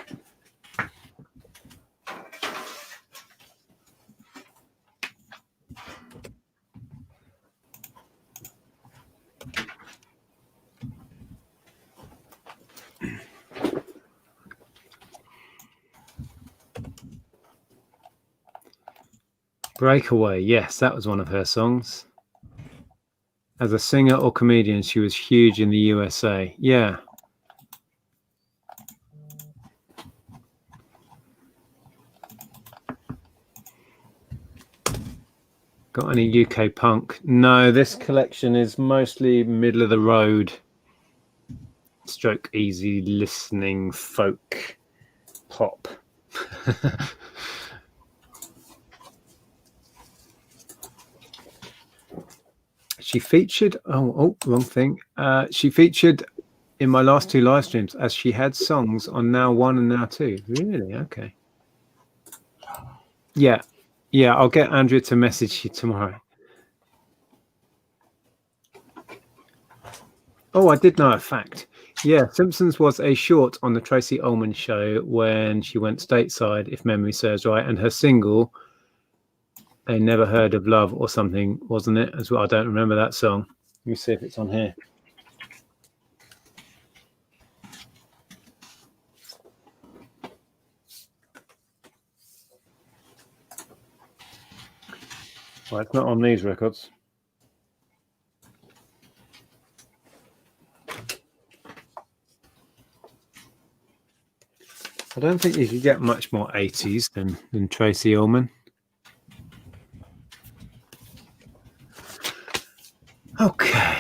Speaker 1: Breakaway, yes, that was one of her songs. As a singer or comedian, she was huge in the USA. Yeah. Got any UK punk? No, this collection is mostly middle of the road, stroke easy listening folk pop. She featured, wrong thing. She featured in my last two live streams as she had songs on Now 1 and Now 2. Really? Okay. Yeah. Yeah, I'll get Andrea to message you tomorrow. Oh, I did know a fact. Yeah, Simpsons was a short on the Tracy Ullman show when she went stateside, if memory serves right, and her single, I Never Heard of Love or something, wasn't it? As well, I don't remember that song. Let me see if it's on here. Well, it's not on these records. I don't think you could get much more 80s than Tracy Ullman. Okay.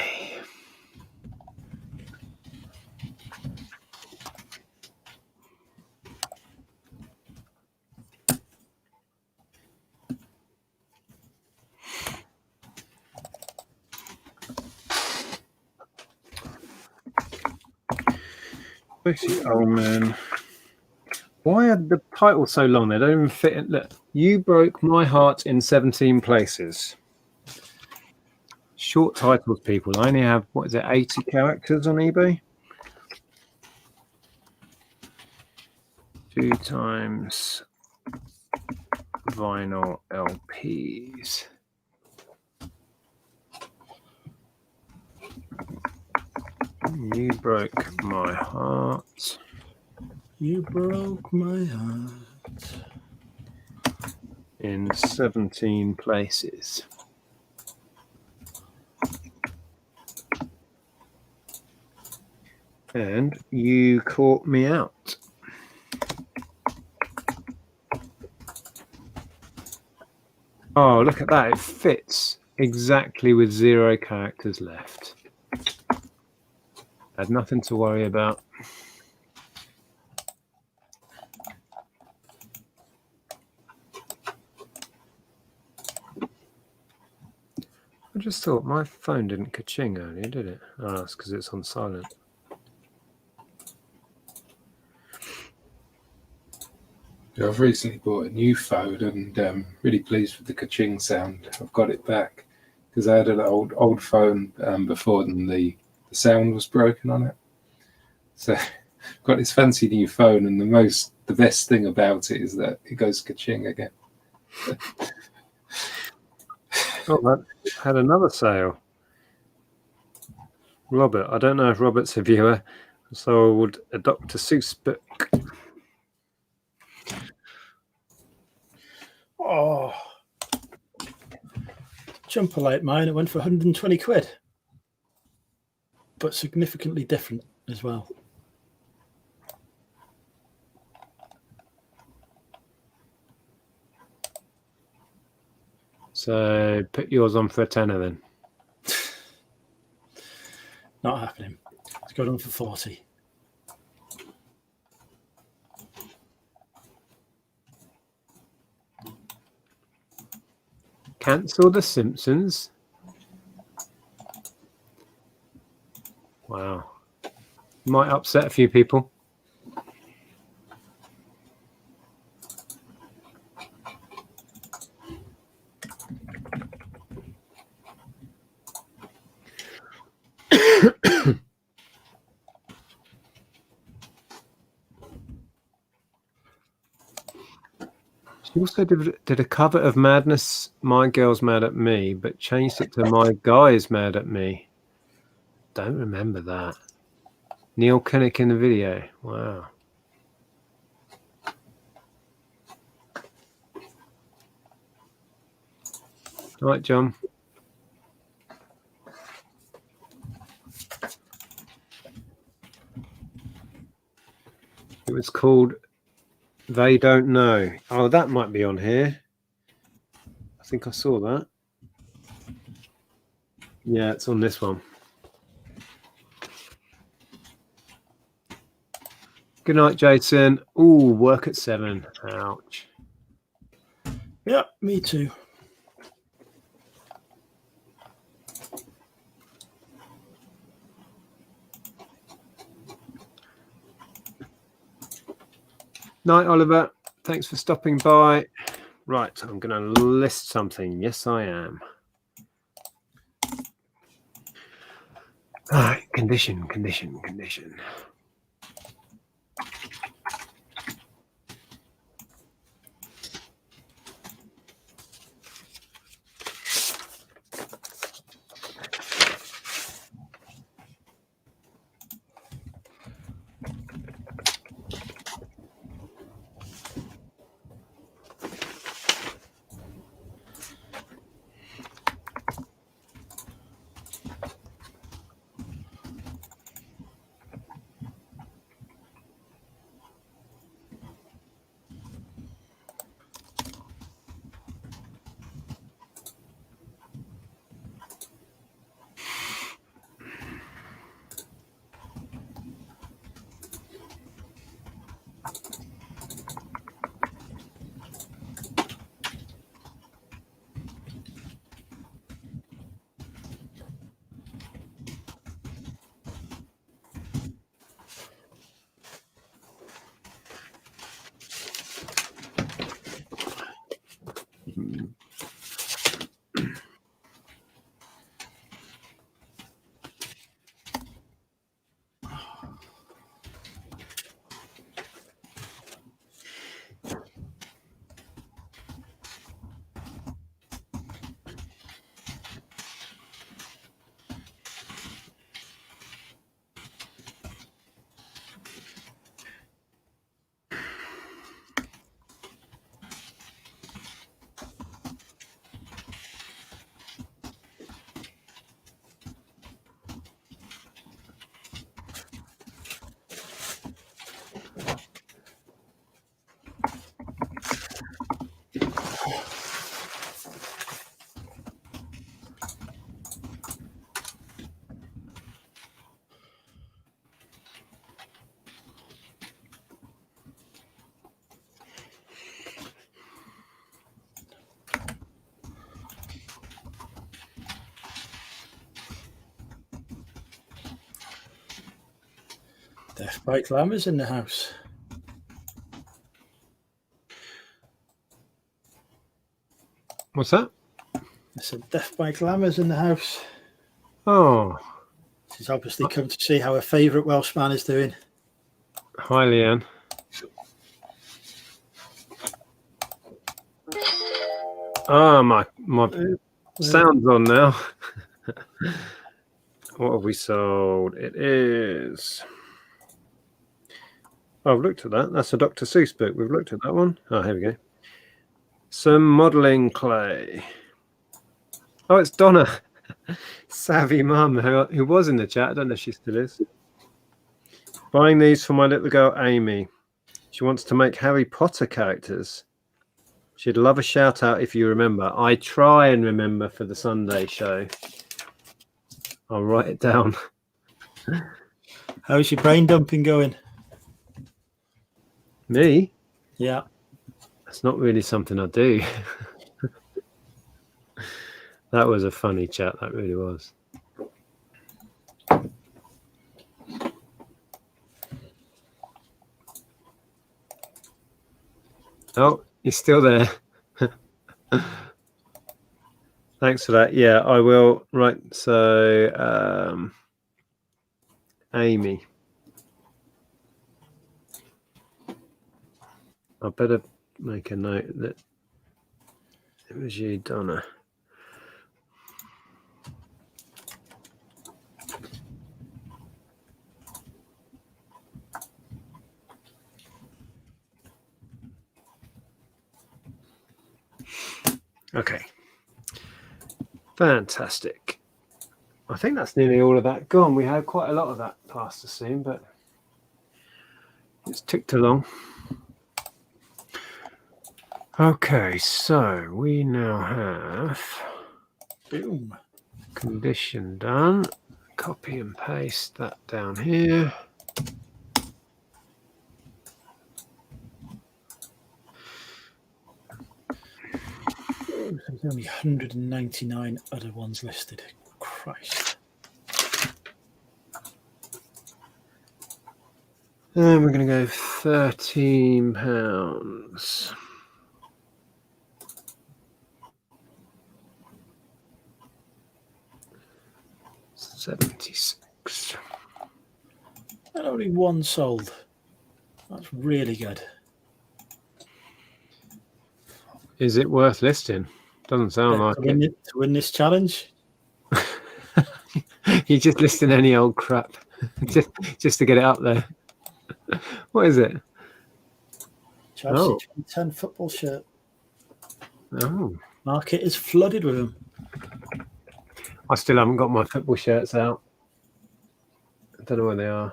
Speaker 1: Tracy Ullman. Why are the titles so long? They don't even fit in. Look, You Broke My Heart in 17 Places. Short titles, people. I only have, what is it, 80 characters on eBay? 2 times vinyl LPs. You broke my heart.
Speaker 6: You broke my heart.
Speaker 1: In 17 places. And you caught me out. Oh, look at that. It fits exactly with 0 characters left. Had nothing to worry about. I just thought my phone didn't ka-ching earlier, did it? Oh, that's because it's on silent.
Speaker 4: Yeah, I've recently bought a new phone and really pleased with the ka-ching sound. I've got it back because I had an old phone before and the sound was broken on it. So I've got this fancy new phone, and the best thing about it is that it goes ka-ching again.
Speaker 1: Oh, that had another sale. Robert. I don't know if Robert's a viewer, so I would a Dr. Seuss book.
Speaker 6: Oh, jumper like mine, it went for 120 quid, but significantly different as well.
Speaker 1: So put yours on for a tenner then.
Speaker 6: Not happening. It's going on for 40.
Speaker 1: Cancel The Simpsons. Wow. Might upset a few people. She also did a cover of Madness, My Girl's Mad at Me, but changed it to My Guy's Mad at Me. Don't remember that. Neil Kinnock in the video. Wow. All right, John. It was called They Don't Know. Oh, that might be on here. I think I saw that. Yeah, it's on this one. Good night, Jason. Ooh, work at 7. Ouch.
Speaker 6: Yeah, me too.
Speaker 1: Night, Oliver. Thanks for stopping by. Right, I'm going to list something. Yes, I am. All right, condition.
Speaker 6: Death by Glamour's in the house.
Speaker 1: What's that?
Speaker 6: I said Death by Glamour's in the house.
Speaker 1: Oh,
Speaker 6: She's obviously come to see how her favourite Welshman is doing.
Speaker 1: hi, Leanne. Ah, my sound's on now. What have we sold? It is. Oh, I've looked at that. That's a Dr. Seuss book. We've looked at that one. Oh, here we go. Some modelling clay. Oh, it's Donna. Savvy mum, who was in the chat. I don't know if she still is. Buying these for my little girl, Amy. She wants to make Harry Potter characters. She'd love a shout out if you remember. I try and remember for the Sunday show. I'll write it down.
Speaker 6: How's your brain dumping going?
Speaker 1: Me?
Speaker 6: Yeah.
Speaker 1: That's not really something I do. That was a funny chat. That really was. Oh, he's still there. Thanks for that. Yeah, I will. Right. So, Amy. I better make a note that it was you, Donna. Okay. Fantastic. I think that's nearly all of that gone. We had quite a lot of that past us soon, but it's ticked along. Okay, so we now have
Speaker 6: Boom.
Speaker 1: condition done. Copy and paste that down here.
Speaker 6: There's only 199 other ones listed. Christ.
Speaker 1: And we're going to go £13. $76.
Speaker 6: And only one sold. That's really good.
Speaker 1: Is it worth listing? Doesn't sound like it.
Speaker 6: To win this challenge?
Speaker 1: You're just listing any old crap just to get it up there. What is it?
Speaker 6: Chelsea
Speaker 1: Oh.
Speaker 6: 2010 football shirt.
Speaker 1: Oh,
Speaker 6: Market is flooded with them.
Speaker 1: I still haven't got my football shirts out. I don't know where they are.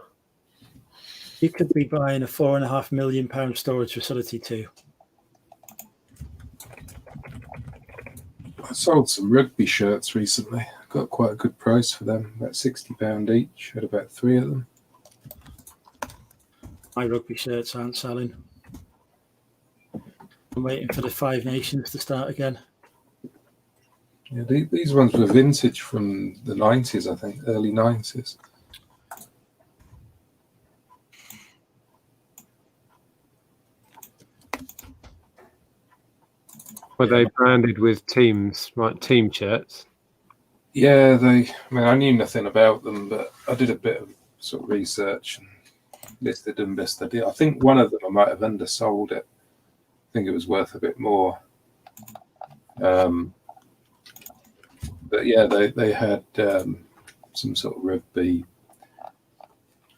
Speaker 6: You could be buying a £4.5 million storage facility too.
Speaker 4: I sold some rugby shirts recently. Got quite a good price for them, about £60 each. Had about 3 of them.
Speaker 6: My rugby shirts aren't selling. I'm waiting for the Five Nations to start again.
Speaker 4: Yeah, these ones were vintage from the 90s, I think, early 90s.
Speaker 1: Were they branded with teams, right? Team shirts?
Speaker 4: Yeah, I knew nothing about them, but I did a bit of sort of research and listed them best I did. I think one of them I might have undersold it. I think it was worth a bit more. But yeah, they had some sort of rugby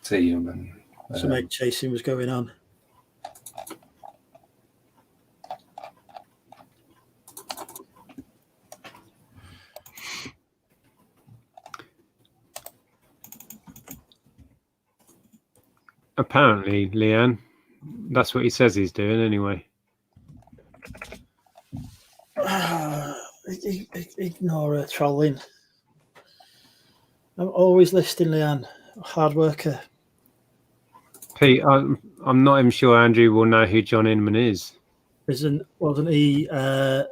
Speaker 4: team and
Speaker 6: Some egg chasing was going on.
Speaker 1: Apparently, Leanne, that's what he says he's doing anyway.
Speaker 6: Ignore her trolling. I'm always listing Leanne, hard worker.
Speaker 1: Pete, I'm not even sure Andrew will know who John Inman is.
Speaker 6: Wasn't he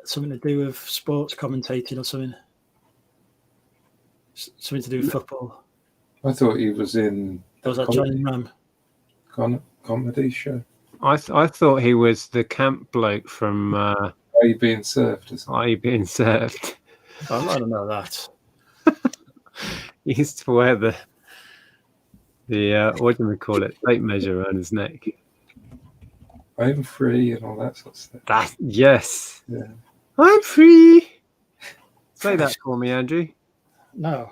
Speaker 6: something to do with sports commentating or something? Something to do with football.
Speaker 4: I thought he was in.
Speaker 6: There was that Johnny Ram.
Speaker 4: comedy show.
Speaker 1: I thought he was the camp bloke from
Speaker 4: Are you being served?
Speaker 1: Are You Being Served?
Speaker 6: I don't know that.
Speaker 1: He used to wear the what do we call it? Tape measure around his neck.
Speaker 4: I'm free and all that sort of stuff.
Speaker 1: That yes.
Speaker 4: Yeah.
Speaker 1: I'm free. Say that for me, Andrew.
Speaker 6: No.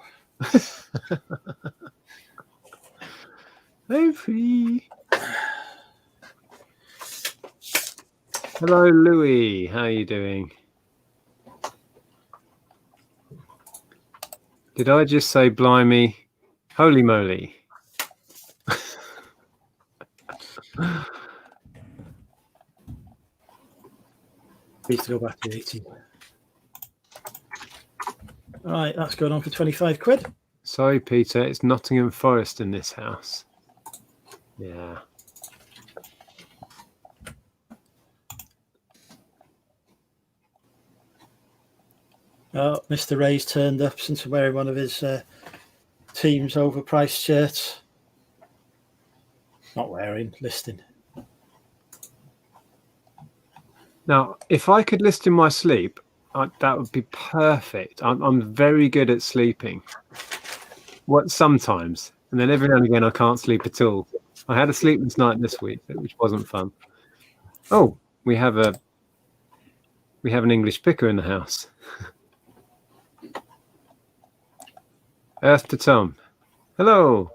Speaker 1: I'm free. Hello, Louis. How are you doing? Did I just say blimey? Holy moly.
Speaker 6: Need to go back to 80. Right, that's going on for 25 quid.
Speaker 1: Sorry, Peter. It's Nottingham Forest in this house. Yeah.
Speaker 6: Oh, Mr. Ray's turned up since wearing one of his team's overpriced shirts. Not wearing, listing.
Speaker 1: Now, if I could list in my sleep, that would be perfect. I'm very good at sleeping. Sometimes, and then every now and again I can't sleep at all. I had a sleepless night this week, which wasn't fun. Oh, we have an English picker in the house. Earth to Tom. Hello.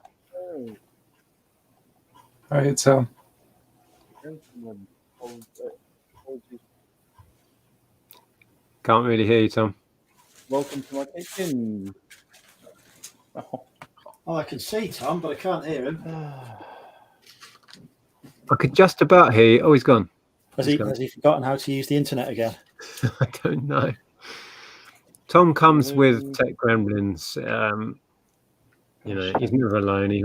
Speaker 4: Hi, Tom.
Speaker 1: Can't really hear you, Tom.
Speaker 7: Welcome to my kitchen.
Speaker 5: Oh, I can see Tom, but I can't hear him.
Speaker 1: I could just about hear you. Oh, he's gone.
Speaker 6: Has he forgotten how to use the internet again?
Speaker 1: I don't know. Tom comes with tech gremlins. He's never alone. He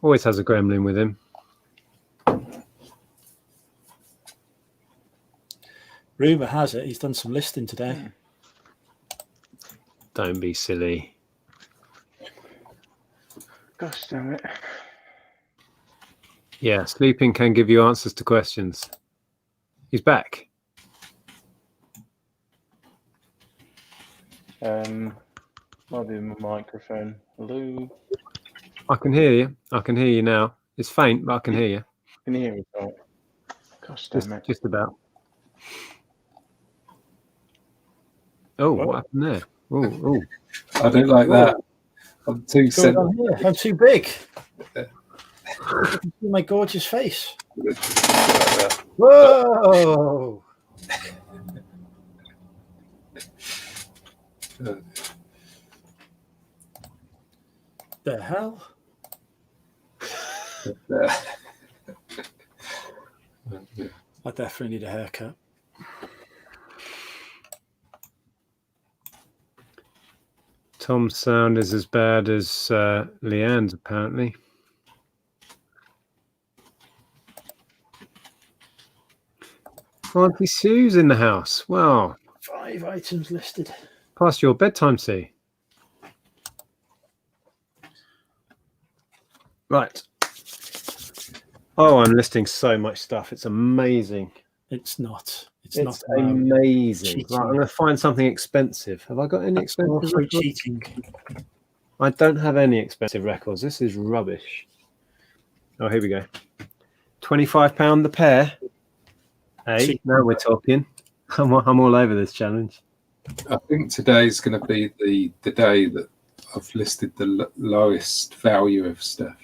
Speaker 1: always has a gremlin with him.
Speaker 6: Rumour has it he's done some listing today.
Speaker 1: Don't be silly.
Speaker 7: Gosh damn it.
Speaker 1: Yeah, sleeping can give you answers to questions. He's back.
Speaker 7: Might be my microphone. Hello.
Speaker 1: I can hear you. I can hear you now. It's faint, but I can hear you.
Speaker 7: Can you hear me? Right? Gosh damn it.
Speaker 1: Just about. Oh, what happened there? Oh.
Speaker 4: I don't like that. I'm too
Speaker 6: I'm too big. See my gorgeous face. Whoa! The hell? I definitely need a haircut.
Speaker 1: Tom's sound is as bad as Leanne's, apparently. Auntie Sue's in the house. Wow.
Speaker 6: 5 items listed.
Speaker 1: Past your bedtime, Sue. Right. Oh, I'm listing so much stuff. It's amazing.
Speaker 6: It's not. It's
Speaker 1: It's
Speaker 6: not
Speaker 1: amazing.
Speaker 6: cheating.
Speaker 1: Right, I'm going to find something expensive. Have I got any expensive
Speaker 6: Also
Speaker 1: records?
Speaker 6: cheating.
Speaker 1: I don't have any expensive records. This is rubbish. Oh, here we go. £25 the pair. Hey, now we're talking. I'm all over this challenge.
Speaker 4: I think today's going to be the day that I've listed the lowest value of stuff.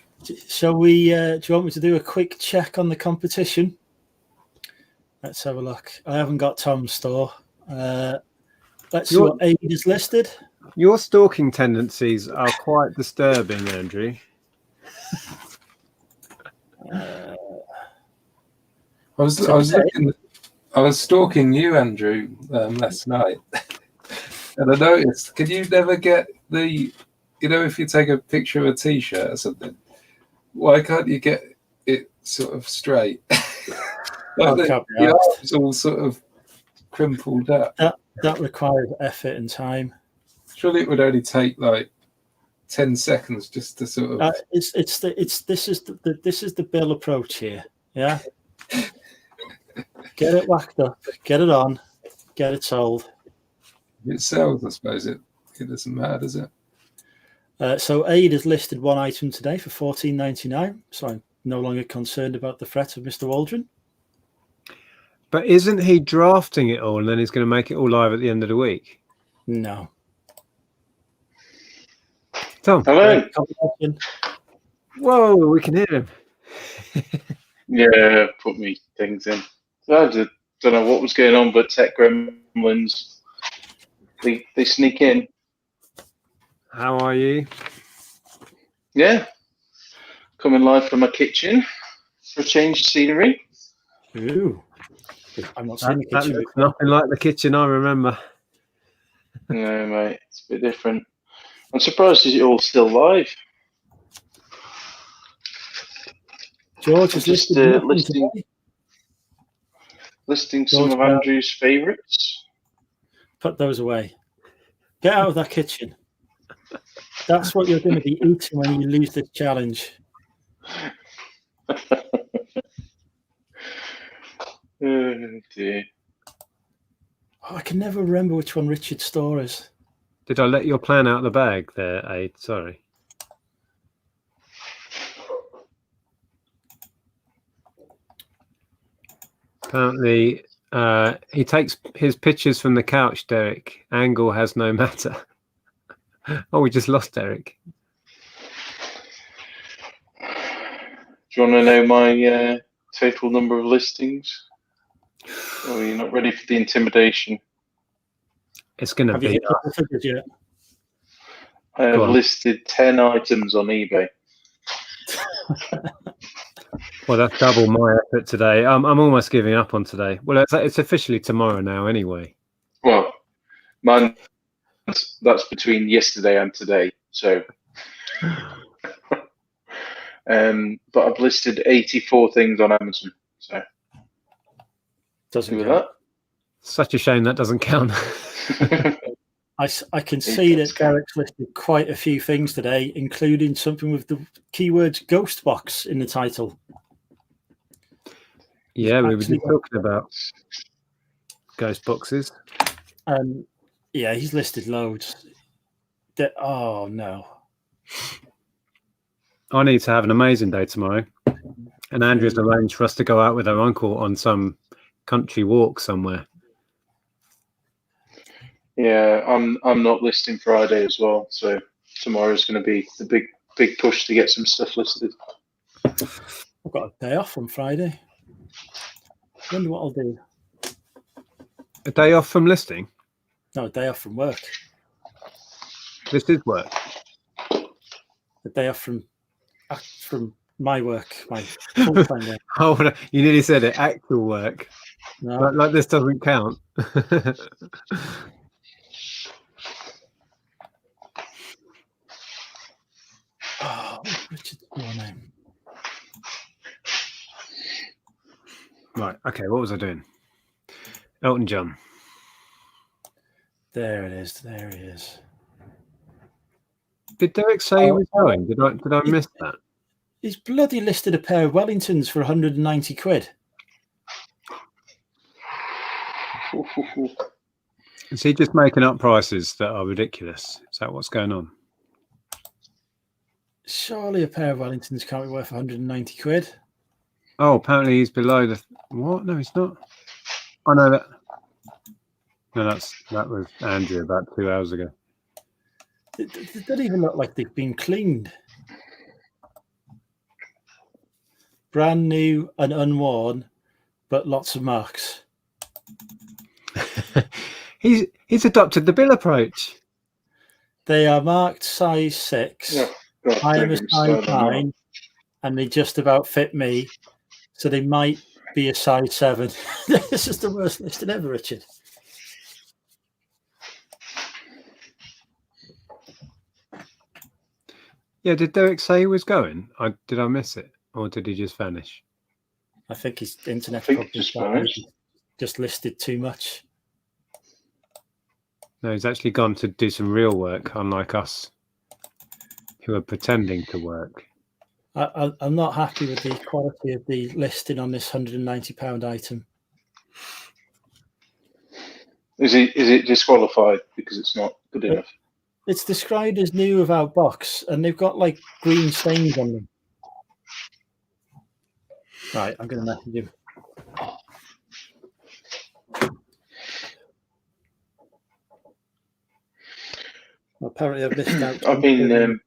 Speaker 6: Shall we? Do you want me to do a quick check on the competition? Let's have a look. I haven't got Tom's store. Let's see what Aid is listed.
Speaker 1: Your stalking tendencies are quite disturbing, Andrew.
Speaker 4: I was stalking you, Andrew, last night, and I noticed. Can you never get the, if you take a picture of a T-shirt or something, why can't you get it sort of straight? The arms all sort of crimpled up.
Speaker 6: That requires effort and time.
Speaker 4: Surely it would only take like 10 seconds just to sort of.
Speaker 6: This is the Bill approach here. Yeah. Get it whacked up, get it on, get it sold.
Speaker 4: If it sells, I suppose it doesn't matter, does it?
Speaker 6: So Aid has listed one item today for $14.99. So I'm no longer concerned about the threat of Mr. Waldron.
Speaker 1: But isn't he drafting it all and then he's going to make it all live at the end of the week?
Speaker 6: No.
Speaker 1: Tom.
Speaker 7: Hello.
Speaker 1: Whoa, we can hear him.
Speaker 7: Yeah, put me things in. So I just don't know what was going on, but tech gremlins, they sneak in.
Speaker 1: How are you?
Speaker 7: Yeah. Coming live from my kitchen for a change of scenery.
Speaker 6: Ooh. I'm not seeing the
Speaker 1: That
Speaker 6: kitchen.
Speaker 1: looks nothing like the kitchen I remember.
Speaker 7: No, mate, it's a bit different. I'm surprised it's all still live.
Speaker 6: George has
Speaker 7: Just
Speaker 6: listed
Speaker 7: listing
Speaker 6: George,
Speaker 7: some of Andrew's favourites.
Speaker 6: Put those away. Get out of that kitchen. That's what you're going to be eating when you lose this challenge.
Speaker 7: Oh dear.
Speaker 6: Oh, I can never remember which one Richard's store is.
Speaker 1: Did I let your plan out of the bag there, Aid? Sorry. Apparently, he takes his pictures from the couch, Derek. Angle has no matter. Oh, we just lost Derek.
Speaker 7: Do you want to know my total number of listings? Or are you not ready for the intimidation?
Speaker 1: It's going to
Speaker 6: Have you
Speaker 1: be
Speaker 6: hit the figures yet?
Speaker 7: I have
Speaker 1: Go on.
Speaker 7: listed 10 items on eBay.
Speaker 1: Well, that's double my effort today. I'm almost giving up on today. Well, it's officially tomorrow now anyway.
Speaker 7: Well, mine, that's between yesterday and today. So, but I've listed 84 things on Amazon. So,
Speaker 6: Doesn't
Speaker 7: do
Speaker 6: count.
Speaker 1: Such a shame that doesn't count.
Speaker 7: that.
Speaker 6: I can see that Derek's listed quite a few things today, including something with the keywords ghost box in the title.
Speaker 1: Yeah, we were just
Speaker 6: Actually-
Speaker 1: talking about ghost boxes.
Speaker 6: Yeah, he's listed loads. Oh, no.
Speaker 1: I need to have an amazing day tomorrow. And Andrea's arranged for us to go out with her uncle on some country walk somewhere.
Speaker 7: Yeah, I'm not listing Friday as well. So tomorrow's going to be the big push to get some stuff listed.
Speaker 6: I've got a day off on Friday. Wonder what I'll do.
Speaker 1: A day off from listing?
Speaker 6: No, a day off from work.
Speaker 1: This is work.
Speaker 6: A day off from my work, my full-time work.
Speaker 1: Oh, you nearly said it. Actual work.
Speaker 6: No,
Speaker 1: Like this doesn't count.
Speaker 6: oh, what's Richard's your name?
Speaker 1: Right. Okay. What was I doing? Elton John.
Speaker 6: There it is. There he is.
Speaker 1: Did Derek say he was going? Did I miss that?
Speaker 6: He's bloody listed a pair of Wellingtons for 190 quid.
Speaker 1: Is he just making up prices that are ridiculous? Is that what's going on?
Speaker 6: Surely a pair of Wellingtons can't be worth 190 quid.
Speaker 1: Oh, apparently he's below the what? No, he's not. I know that. No, that was Andrea about 2 hours ago.
Speaker 6: They don't even look like they've been cleaned. Brand new and unworn, but lots of marks.
Speaker 1: He's adopted the Bill approach.
Speaker 6: They are marked size 6.
Speaker 7: Yeah, God,
Speaker 6: I am
Speaker 7: don't
Speaker 6: a
Speaker 7: even start
Speaker 6: size
Speaker 7: on that.
Speaker 6: 9, and they just about fit me. So they might be a size 7. This is the worst listing ever, Richard.
Speaker 1: Yeah, did Derek say he was going? Did I miss it, or did he just vanish?
Speaker 6: I think his internet
Speaker 7: I think
Speaker 6: probably
Speaker 7: just vanished.
Speaker 6: just listed too much.
Speaker 1: No, he's actually gone to do some real work, unlike us. who are pretending to work.
Speaker 6: I'm not happy with the quality of the listing on this £190 item.
Speaker 7: Is it disqualified because it's not good enough?
Speaker 6: It's described as new without box, and they've got like green stains on them. Right, I'm going to message him. Apparently, I've missed out.
Speaker 7: I've been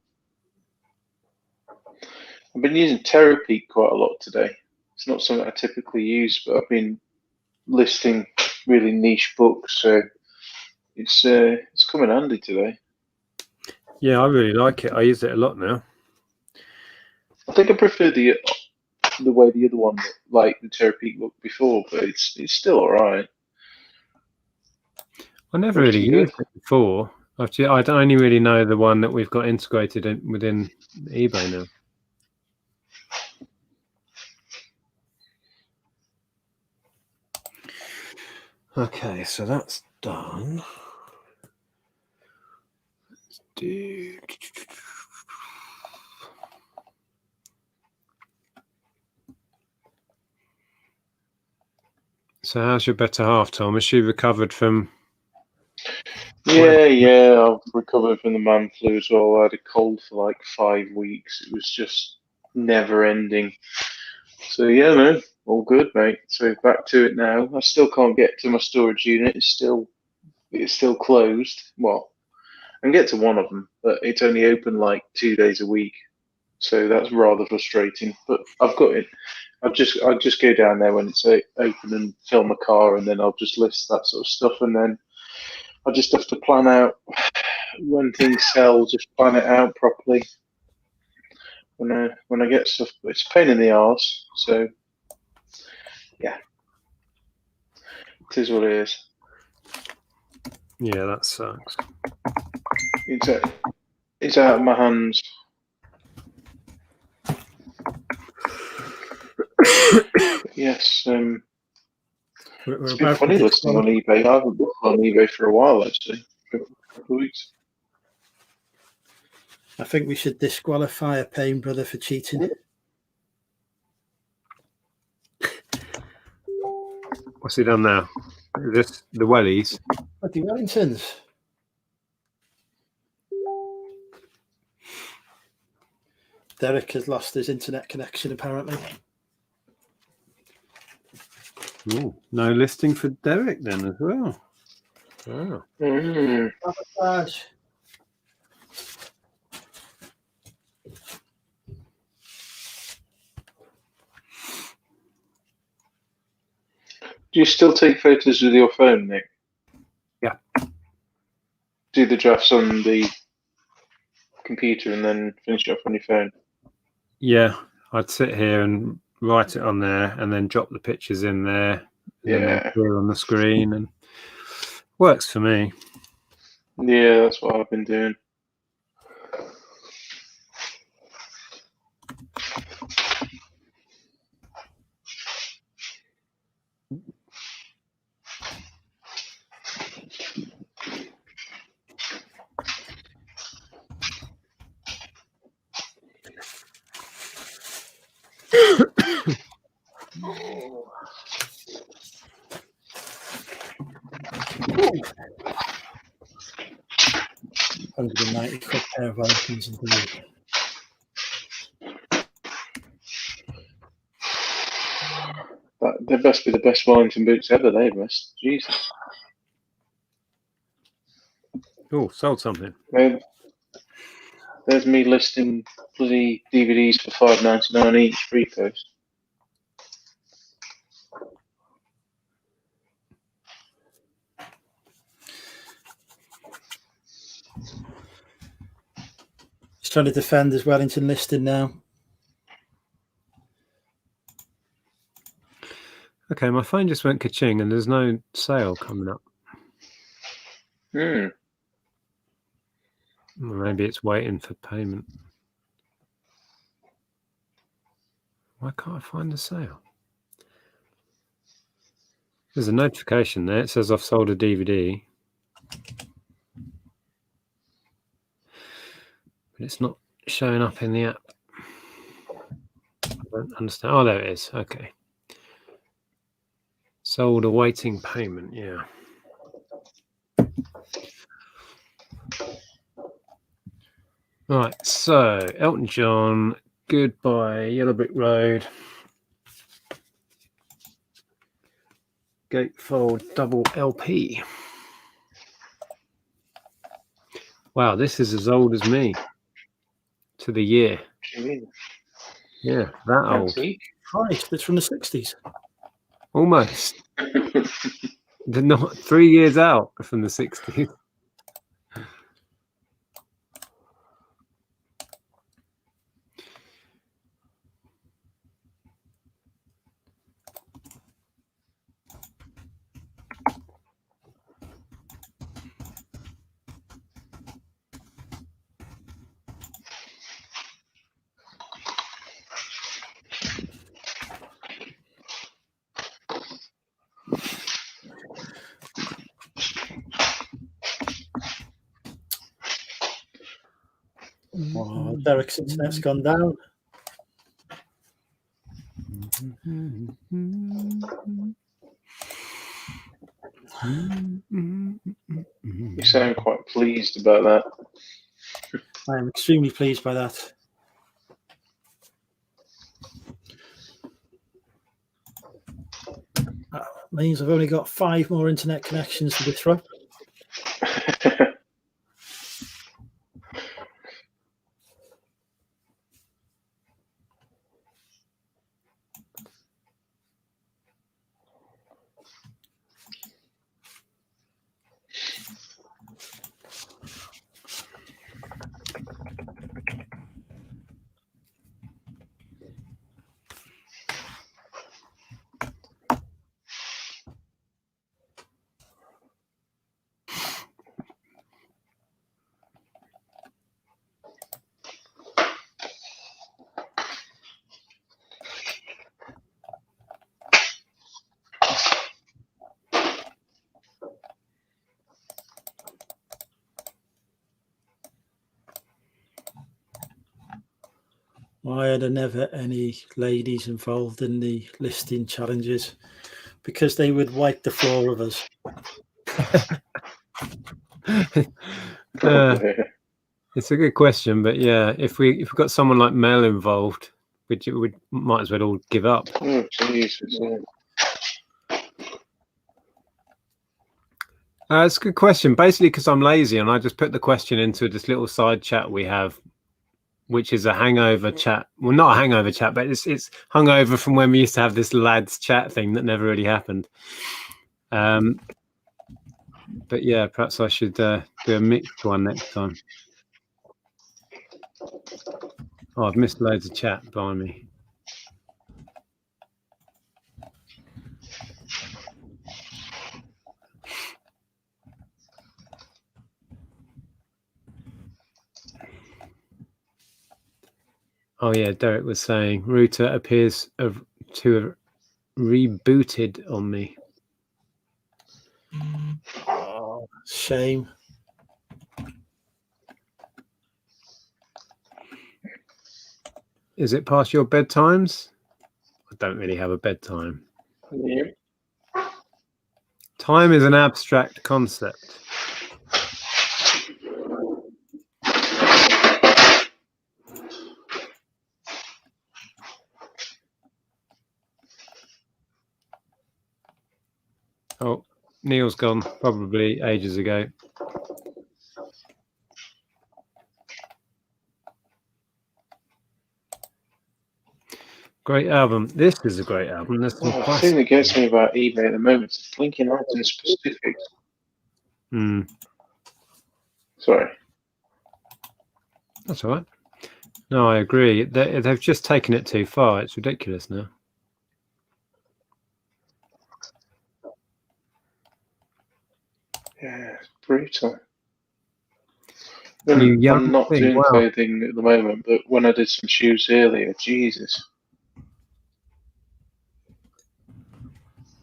Speaker 7: using Terapeak quite a lot today. It's not something I typically use, but I've been listing really niche books, so it's come in handy today.
Speaker 1: Yeah, I really like it. I use it a lot now.
Speaker 7: I think I prefer the way the other one, like the Terapeak, looked before, but it's still all right.
Speaker 1: I never really used it before. I don't only really know the one that we've got integrated within eBay now. Okay, so that's done. Let's do. So how's your better half, Tom? Has she recovered from?
Speaker 7: Yeah, I've recovered from the man flu as well. I had a cold for like 5 weeks. It was just never ending. So yeah, man, all good, mate. So back to it now. I still can't get to my storage unit. It's still closed. Well, I can get to one of them, but it's only open like 2 days a week. So that's rather frustrating. But I've got it. I'll just go down there when it's open and fill my car, and then I'll just list that sort of stuff, and then I just have to plan out when things sell. Just plan it out properly. When I get stuff, it's a pain in the arse. So yeah, it is what it is.
Speaker 1: Yeah, that sucks.
Speaker 7: It's out of my hands. Yes, it's been funny listing on eBay. I haven't looked on eBay for a while, actually, for a couple of weeks.
Speaker 5: I think we should disqualify a paying brother for cheating.
Speaker 1: What's he done now? Is this the wellies?
Speaker 5: Bloody Wellingtons. Derek has lost his internet connection, apparently.
Speaker 1: Ooh, no listing for Derek then as well. Wow.
Speaker 5: Sabotage.
Speaker 7: Do you still take photos with your phone, Nick?
Speaker 1: Yeah.
Speaker 7: Do the drafts on the computer and then finish it off on your phone?
Speaker 1: Yeah, I'd sit here and write it on there and then drop the pictures in there and then they appear on the screen, and works for me.
Speaker 7: Yeah, that's what I've been doing.
Speaker 6: £190 pair of items indeed.
Speaker 7: They must be the best Wellington boots ever, they must. Jesus.
Speaker 1: Oh, sold something.
Speaker 7: There's me listing bloody DVDs for $5.99 each, free post.
Speaker 5: He's trying to defend his Wellington listing now.
Speaker 1: Okay, my phone just went ka-ching and there's no sale coming up. Maybe it's waiting for payment. Why can't I find the sale? There's a notification there. It says I've sold a DVD. But it's not showing up in the app? I don't understand. Oh, there it is. Okay. Sold awaiting payment. Yeah. Right. So Elton John, Goodbye, Yellow Brick Road, Gatefold double LP. Wow, this is as old as me. To the year.
Speaker 7: Gee,
Speaker 1: Yeah, that old.
Speaker 7: antique.
Speaker 6: Christ, it's from the 60s.
Speaker 1: Almost. They're not 3 years out from the 60s.
Speaker 6: Oh, Derek's internet's gone down.
Speaker 7: You sound quite pleased about that.
Speaker 6: I am extremely pleased by that. That means I've only got 5 more internet connections to disrupt. Why are there never any ladies involved in the listing challenges? Because they would wipe the floor of us.
Speaker 7: Probably.
Speaker 1: It's a good question, but yeah, if we've got someone like Mel involved, we might as well all give up.
Speaker 7: Oh, Jesus. Yeah.
Speaker 1: It's a good question. Basically, because I'm lazy and I just put the question into this little side chat we have, which is a hangover chat. Well, not a hangover chat, but it's hungover from when we used to have this lads chat thing that never really happened. But yeah, perhaps I should do a mixed one next time. Oh, I've missed loads of chat, blimey. Oh yeah, Derek was saying Router appears to have rebooted on me.
Speaker 6: Oh, shame.
Speaker 1: Is it past your bedtimes? I don't really have a bedtime.
Speaker 7: Yeah.
Speaker 1: Time is an abstract concept. Oh, Neil's gone, probably ages ago. Great album. This is a great album. There's some
Speaker 7: Well, the thing that
Speaker 1: classic.
Speaker 7: gets me about eBay at the moment is blinking item specifics. Sorry.
Speaker 1: That's all right. No, I agree. They've just taken it too far. It's ridiculous now.
Speaker 7: Yeah, it's brutal.
Speaker 1: New young
Speaker 7: I'm not
Speaker 1: thing,
Speaker 7: doing
Speaker 1: wow.
Speaker 7: clothing at the moment, but when I did some shoes earlier, Jesus.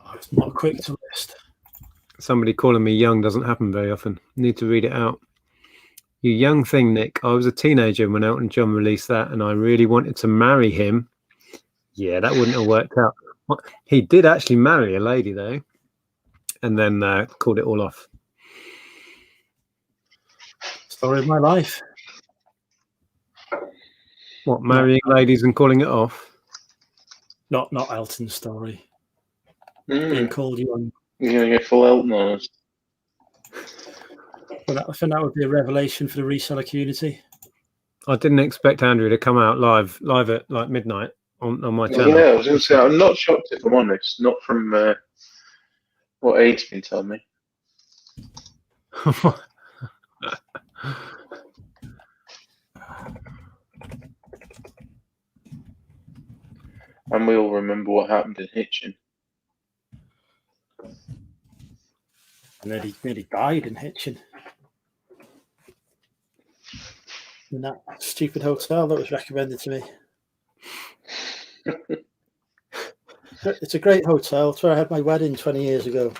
Speaker 6: Oh, it's not quick to list.
Speaker 1: Somebody calling me young doesn't happen very often. Need to read it out. You young thing, Nick. I was a teenager when Elton John released that, and I really wanted to marry him. Yeah, that wouldn't have worked out. He did actually marry a lady, though, and then called it all off.
Speaker 6: Story of my life.
Speaker 1: What, marrying ladies and calling it off?
Speaker 6: Not Elton's story. Being called young.
Speaker 7: You're going to get full Elton on us.
Speaker 6: But I think that would be a revelation for the reseller community.
Speaker 1: I didn't expect Andrew to come out live at like midnight on my channel.
Speaker 7: Yeah, I was going to say, I'm not shocked if I'm honest. Not from what Aid's been telling me. And we all remember what happened in Hitchin.
Speaker 6: Nearly died in Hitchin. In that stupid hotel that was recommended to me. It's a great hotel. It's where I had my wedding 20 years ago.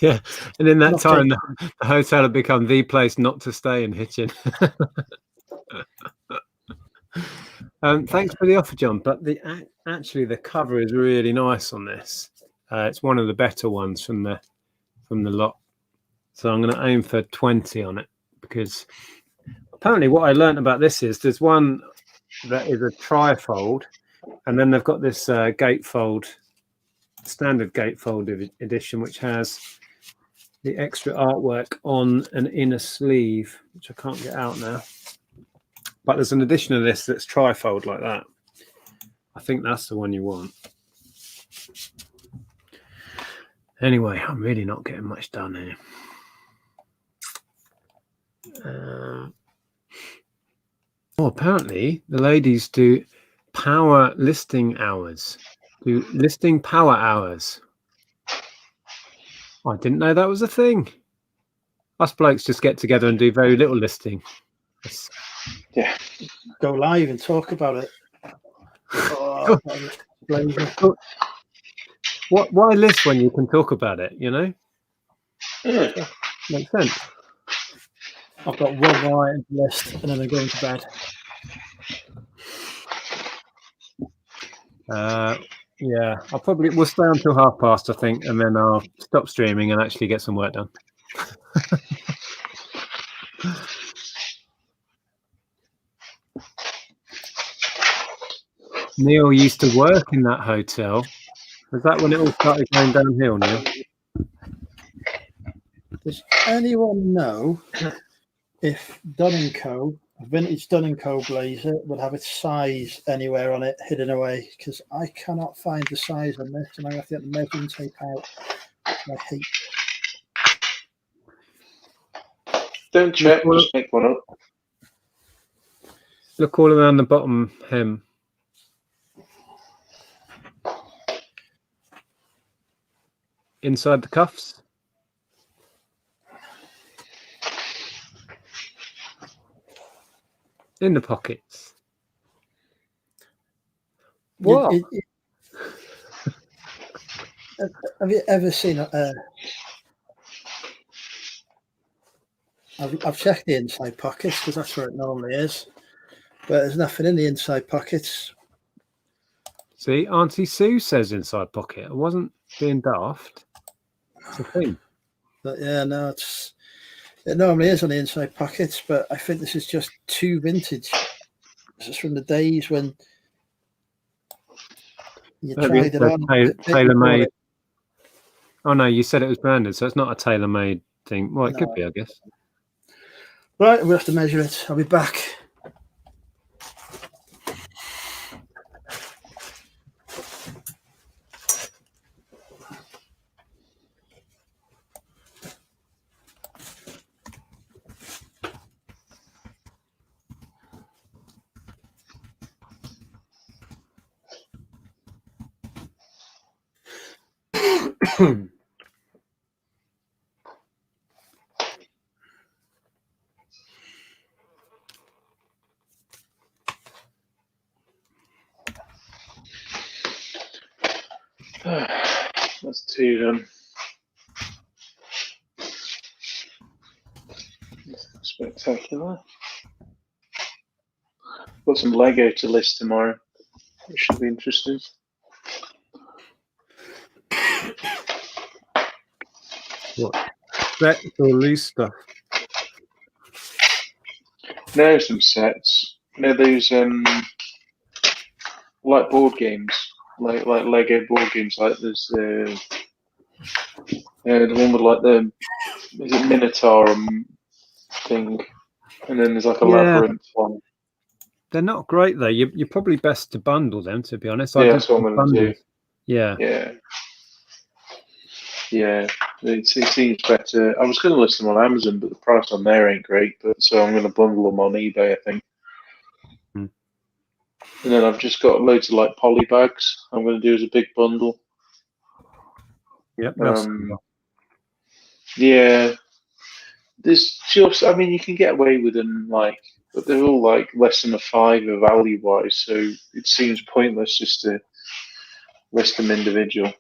Speaker 1: Yeah, and in that
Speaker 6: Not
Speaker 1: time,
Speaker 6: big.
Speaker 1: the hotel had become the place not to stay in Hitchin. Thanks for the offer, John. But actually, the cover is really nice on this. It's one of the better ones from the lot. So I'm going to aim for 20 on it, because apparently what I learned about this is there's one that is a trifold, and then they've got this gatefold, standard gatefold edition, which has the extra artwork on an inner sleeve, which I can't get out now. But there's an edition of this that's trifold like that. I think that's the one you want. Anyway, I'm really not getting much done here. Apparently the ladies do power listing hours. Do listing power hours. I didn't know that was a thing. Us blokes just get together and do very little listing.
Speaker 7: Yeah.
Speaker 5: Go live and talk about it.
Speaker 1: Why list when you can talk about it, you know?
Speaker 7: Yeah.
Speaker 1: Makes sense.
Speaker 6: I've got one more item to list, and then I'm going to bed.
Speaker 1: Yeah, we'll stay until past, I think, and then I'll stop streaming and actually get some work done. Neil used to work in that hotel. Was that when it all started going downhill, Neil?
Speaker 5: Does anyone know if Dun & Co, a vintage Dun & Co blazer, would have its size anywhere on it hidden away? Because I cannot find the size on this, and I have to get the measuring tape out. I hate.
Speaker 7: Don't check, just make one up.
Speaker 1: Look all around the bottom hem. Inside the cuffs. In the pockets. What?
Speaker 5: Have you ever seen I've checked the inside pockets because that's where it normally is, but there's nothing in the inside pockets.
Speaker 1: See, Auntie Sue says inside pocket. I wasn't being daft. It's a thing.
Speaker 5: But yeah, no, it normally is on the inside pockets, but I think this is just too vintage. This is from the days when you tried it on.
Speaker 1: Tailor-made. Oh no, you said it was branded, so it's not a tailor-made thing. Well, it could be, I guess.
Speaker 5: Right, we'll have to measure it. I'll be back.
Speaker 7: That's two done. Spectacular. Got some Lego to list tomorrow, which should be interesting.
Speaker 1: What? Set or loose stuff?
Speaker 7: No, some sets. No, those like board games, like Lego board games. Like there's the one with like the is it Minotaur thing, and then there's like a
Speaker 1: Yeah.
Speaker 7: labyrinth one.
Speaker 1: They're not great though. You're probably best to bundle them, to be honest.
Speaker 7: Yeah,
Speaker 1: I
Speaker 7: that's what I'm going to do.
Speaker 1: Yeah.
Speaker 7: Yeah. It seems better. I was going to list them on Amazon, but the price on there ain't great. But so I'm going to bundle them on eBay, I think.
Speaker 1: Hmm.
Speaker 7: And then I've just got loads of like poly bags. I'm going to do as a big bundle.
Speaker 1: Yep.
Speaker 7: Yeah. There's just, I mean, you can get away with them, like, but they're all like less than a fiver value wise. So it seems pointless just to list them individual.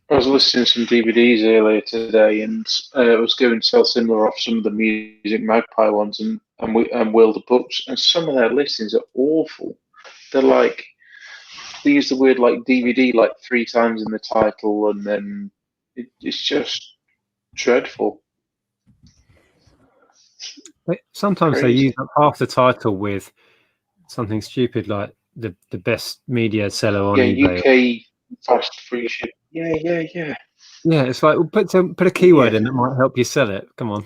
Speaker 7: I was listening to some DVDs earlier today, and I was going to sell similar off some of the Music Magpie ones and World of Books, and some of their listings are awful. They're like they use the word like DVD like 3 times in the title, and then it's just dreadful.
Speaker 1: Sometimes they
Speaker 7: Crazy.
Speaker 1: use up half the title with something stupid like the best media seller on eBay.
Speaker 7: UK fast free ship. Yeah.
Speaker 1: Yeah, it's like put a keyword in that might help you sell it. Come on.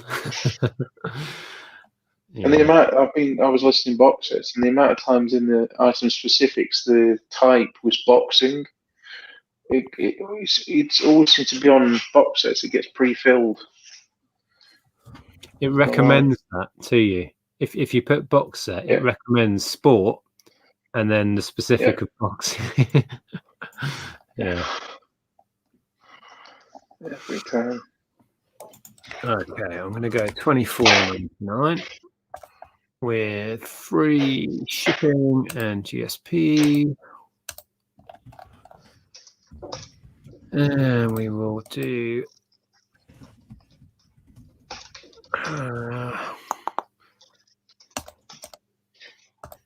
Speaker 7: And the amount I was listing box sets, and the amount of times in the item specifics the type was boxing. It's always seems to be on box sets. It gets pre-filled.
Speaker 1: It recommends that to you. If you put box set, it recommends sport and then the specific of boxing. Yeah.
Speaker 7: Every time.
Speaker 1: Okay, I'm going to go $24.99 with free shipping and GSP. And we will do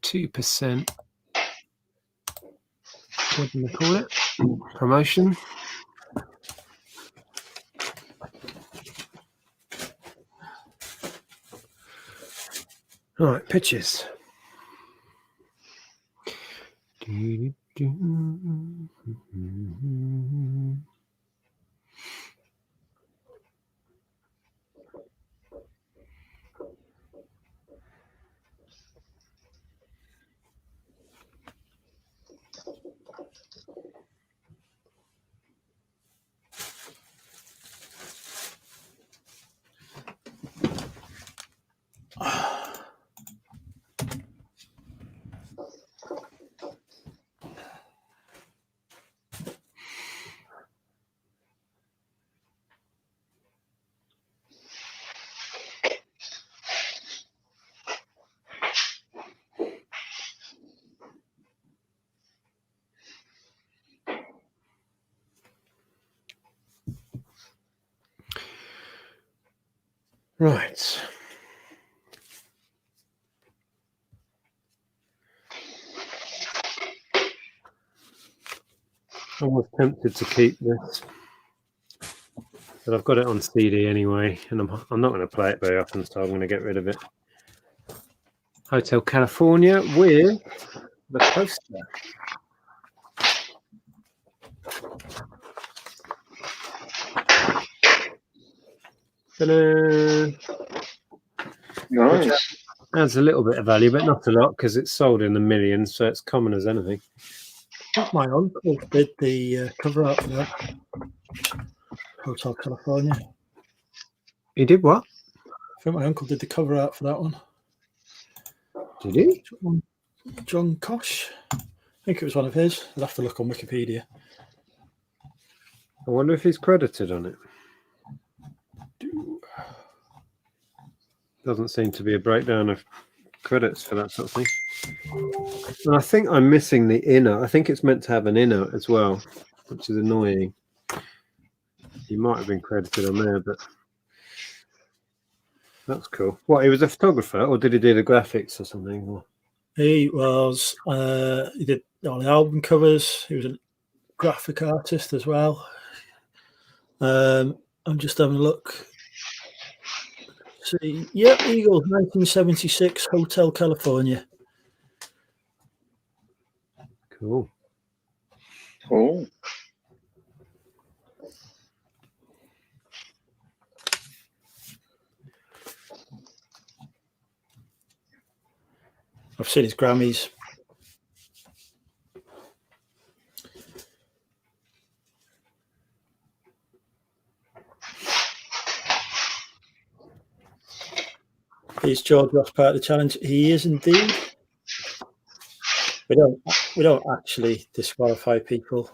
Speaker 1: 2%. What do you call it? Promotion. All right, pitches. Right. I was tempted to keep this, but I've got it on CD anyway, and I'm not going to play it very often, so I'm going to get rid of it. Hotel California with the poster. Ta-da!
Speaker 7: Nice.
Speaker 1: Adds a little bit of value, but not a lot because it's sold in the millions, so it's common as anything.
Speaker 6: I think my uncle did the cover art for that. Hotel California.
Speaker 1: He did what?
Speaker 6: I think my uncle did the cover art for that one.
Speaker 1: Did he?
Speaker 6: John Kosh. I think it was one of his. I'll have to look on Wikipedia.
Speaker 1: I wonder if he's credited on it. Doesn't seem to be a breakdown of credits for that sort of thing. And I think I'm missing the inner. I think it's meant to have an inner as well, which is annoying. He might have been credited on there, but that's cool. What, he was a photographer, or did he do the graphics or something? Or...
Speaker 6: He was. He did all the album covers. He was a graphic artist as well. I'm just having a look. See, yep, Eagles, 1976, Hotel California.
Speaker 1: Cool.
Speaker 7: Oh.
Speaker 6: I've seen his Grammys. Is George Ross part of the challenge? He is indeed. We don't actually disqualify people.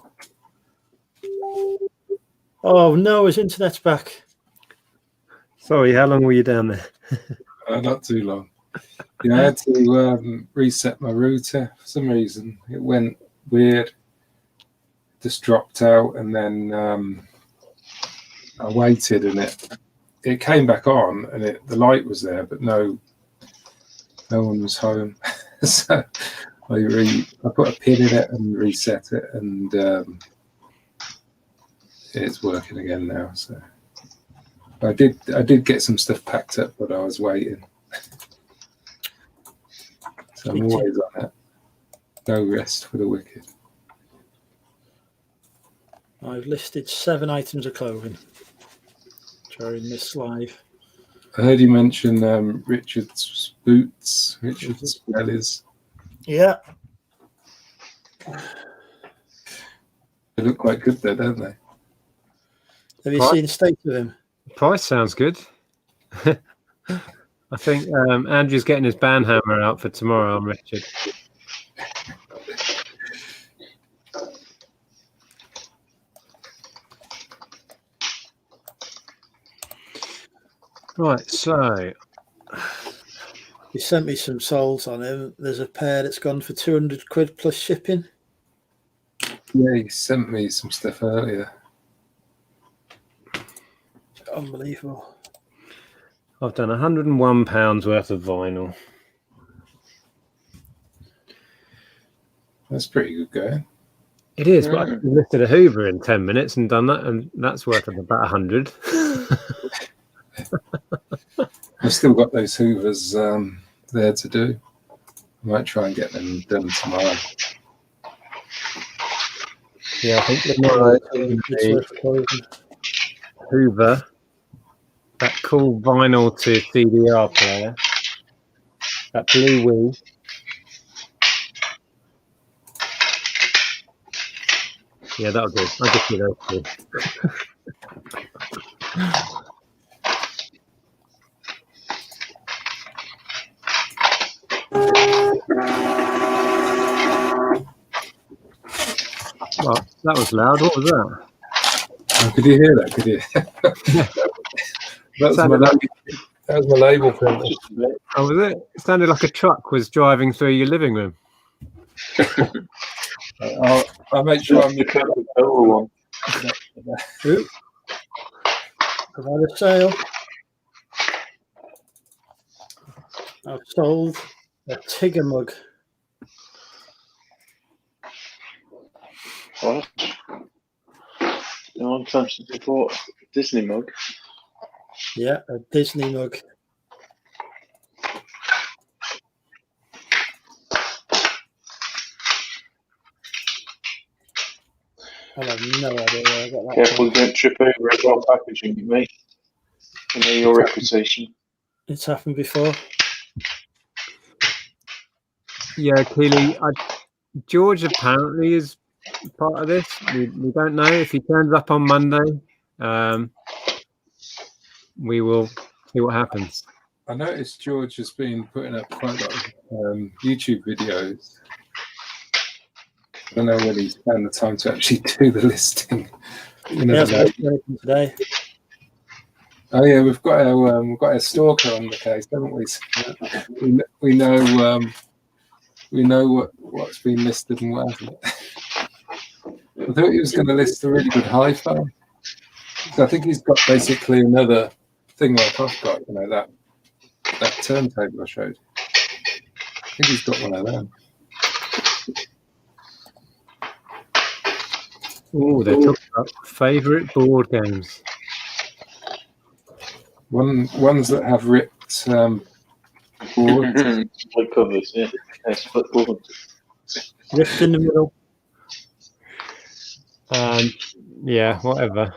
Speaker 6: Oh no, his internet's back.
Speaker 1: Sorry, how long were you down there?
Speaker 4: Not too long. Yeah, I had to reset my router for some reason. It went weird, just dropped out, and then I waited, and it came back on, and the light was there, but no one was home. So I put a pin in it and reset it, and it's working again now. So I did get some stuff packed up, but I was waiting. So I'm always on it. No rest for the wicked.
Speaker 6: I've listed 7 items of clothing during this live.
Speaker 4: I heard you mention Richard's boots, Richard's wellies.
Speaker 6: Yeah.
Speaker 4: They look quite good there, don't they?
Speaker 6: Have you seen the state of him?
Speaker 1: Price sounds good. I think Andrew's getting his band hammer out for tomorrow on Richard. Right, so
Speaker 6: He sent me some soles on him. There's a pair that's gone for 200 quid plus shipping.
Speaker 4: Yeah, he sent me some stuff earlier.
Speaker 6: Unbelievable.
Speaker 1: I've done £101 worth of vinyl.
Speaker 4: That's pretty good going.
Speaker 1: It is, but I lifted a Hoover in 10 minutes and done that, and that's worth about 100.
Speaker 4: I've still got those Hoovers there to do. I might try and get them done tomorrow.
Speaker 1: Yeah, I think tomorrow Hoover, that cool vinyl to CDR player, that blue Wii. Yeah, that'll do. I'll just do those two. Well, that was loud. What was that?
Speaker 4: Oh, could you hear that? Could you? That was my label printer.
Speaker 1: Oh, was it? It sounded like a truck was driving through your living room.
Speaker 4: I'll make sure I'm
Speaker 7: the total one.
Speaker 6: I've had a sale. I've sold a Tigger mug.
Speaker 7: What? a long time since I bought a Disney mug.
Speaker 6: Yeah, a Disney mug. I have no idea where I got that
Speaker 7: Careful
Speaker 6: from.
Speaker 7: you don't trip over it while packaging it, mate. I know your reputation.
Speaker 6: It's happened before.
Speaker 1: Yeah, Keely, George apparently is part of this. We don't know if he turns up on Monday. We will see what happens.
Speaker 4: I noticed George has been putting up quite a lot of YouTube videos. I don't know whether he's found the time to actually do the listing. You never know.
Speaker 6: Today.
Speaker 4: Oh yeah, we've got a stalker on the case, haven't we? We know what's been listed and what hasn't. I thought he was going to list a really good hi-fi. So I think he's got basically another thing like I've got, that turntable I showed. I think he's got one of them.
Speaker 1: Oh, they're talking about favourite board games.
Speaker 4: Ones that have ripped boards.
Speaker 7: Split covers, yeah. Split boards.
Speaker 6: Rift in the middle.
Speaker 1: Yeah, whatever.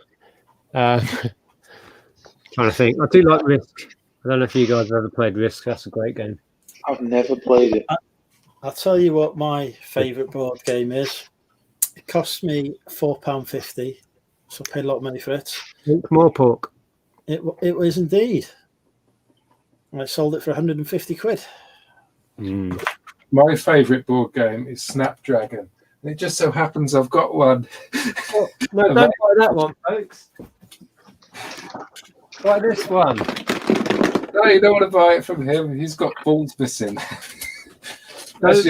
Speaker 1: Trying to think. I do like Risk. I don't know if you guys have ever played Risk. That's a great game.
Speaker 7: I've never played it.
Speaker 6: I'll tell you what my favourite board game is. It cost me £4.50, so I paid a lot of money for it.
Speaker 1: More pork.
Speaker 6: It was indeed. I sold it for 150 quid.
Speaker 4: My favourite board game is Snapdragon. And it just so happens I've got one.
Speaker 1: Oh, no, don't buy that one, folks. Buy this one.
Speaker 4: No, you don't want to buy it from him. He's got balls missing.
Speaker 1: Mine's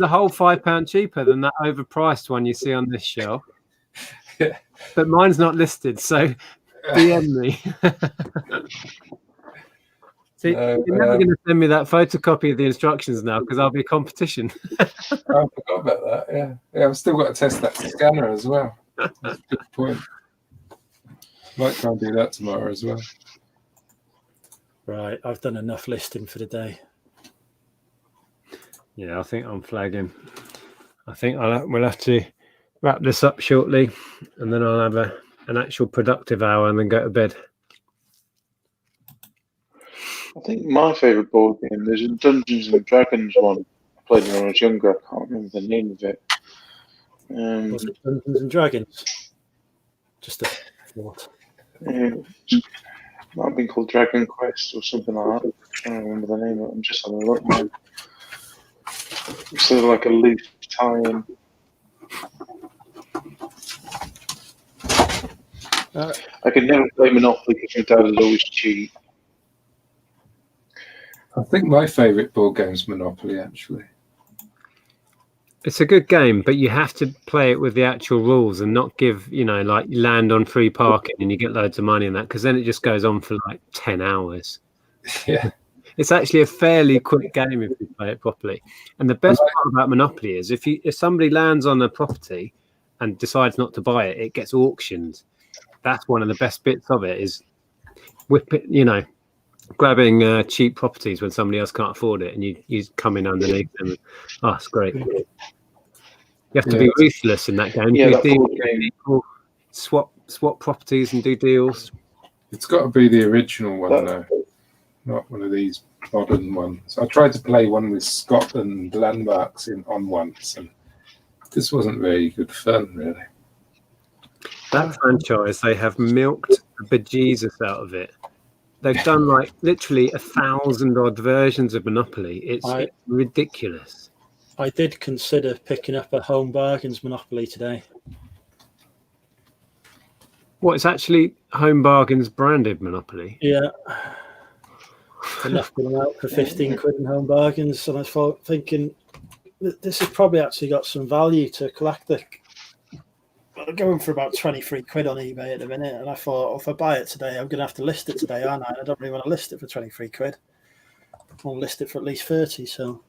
Speaker 1: a whole £5 cheaper than that overpriced one you see on this shelf.
Speaker 4: Yeah.
Speaker 1: But mine's not listed, so DM me. See, you're never going to send me that photocopy of the instructions now because I'll be competition.
Speaker 4: I forgot about that. Yeah, I've still got to test that scanner as well. That's a good point. Might try and do that tomorrow as well.
Speaker 6: Right, I've done enough listing for the day.
Speaker 1: Yeah, I think I'm flagging. I think we'll have to wrap this up shortly, and then I'll have an actual productive hour and then go to bed.
Speaker 7: I think my favourite board game, there's a Dungeons and Dragons one. I played when I was younger. I can't remember the name of it.
Speaker 6: Was it Dungeons and Dragons? Just a thought.
Speaker 7: Might have been called Dragon Quest or something like that. I can't remember the name of it. I'm just having a look now. It's sort of like a loose tie-in. I could never play Monopoly because my dad was always cheap.
Speaker 4: I think my favourite board game is Monopoly, actually.
Speaker 1: It's a good game, but you have to play it with the actual rules and not give, like land on free parking and you get loads of money in that, because then it just goes on for like 10 hours.
Speaker 4: Yeah.
Speaker 1: It's actually a fairly quick game if you play it properly. And the best part about Monopoly is if somebody lands on a property and decides not to buy it, it gets auctioned. That's one of the best bits of it, is grabbing cheap properties when somebody else can't afford it, and you come in underneath them. Oh, it's great. You have to be ruthless in that game.
Speaker 7: Yeah,
Speaker 1: Swap properties and do deals.
Speaker 4: It's got to be the original one, though, not one of these modern ones. I tried to play one with Scotland landmarks on once, and this wasn't very good fun, really.
Speaker 1: That franchise, they have milked the bejesus out of it. They've done like literally 1,000 odd versions of Monopoly. It's ridiculous.
Speaker 6: I did consider picking up a Home Bargains Monopoly today.
Speaker 1: What, it's actually Home Bargains branded Monopoly?
Speaker 6: Yeah. Enough them out for 15 quid in Home Bargains. And I was thinking, this has probably actually got some value to collect it. I'm going for about 23 quid on eBay at the minute. And I thought, if I buy it today, I'm going to have to list it today, aren't I? I don't really want to list it for 23 quid. I want to list it for at least 30. So,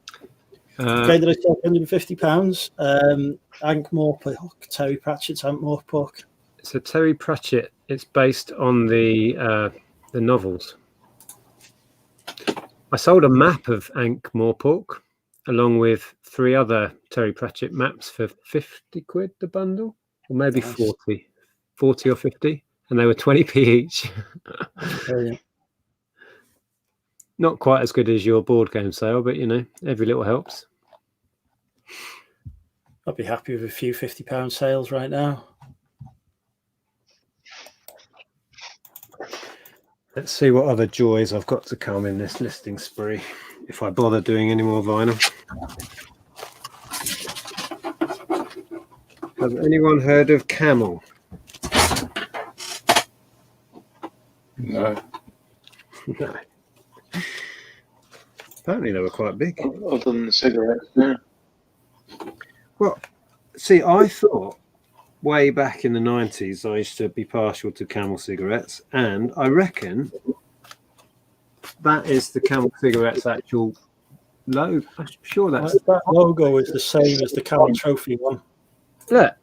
Speaker 6: okay, did I sell £150? Ankh-Morpork, Terry Pratchett's Ankh-Morpork.
Speaker 1: So Terry Pratchett. It's based on the novels. I sold a map of Ankh-Morpork along with 3 other Terry Pratchett maps for 50 quid the bundle, or maybe
Speaker 6: Nice.
Speaker 1: 40 or 50, and they were 20p each.
Speaker 6: Brilliant.
Speaker 1: Not quite as good as your board game sale, but every little helps.
Speaker 6: I'd be happy with a few £50 sales right now.
Speaker 1: Let's see what other joys I've got to come in this listing spree, if I bother doing any more vinyl. Has anyone heard of Camel?
Speaker 4: No.
Speaker 1: No. Apparently they were quite big.
Speaker 7: Other than the cigarettes, yeah.
Speaker 1: Well, see, I thought way back in the 90s I used to be partial to Camel cigarettes, and I reckon that is the Camel cigarettes actual logo. I'm sure that's...
Speaker 6: That logo is the same as the Camel Trophy one.
Speaker 1: Look,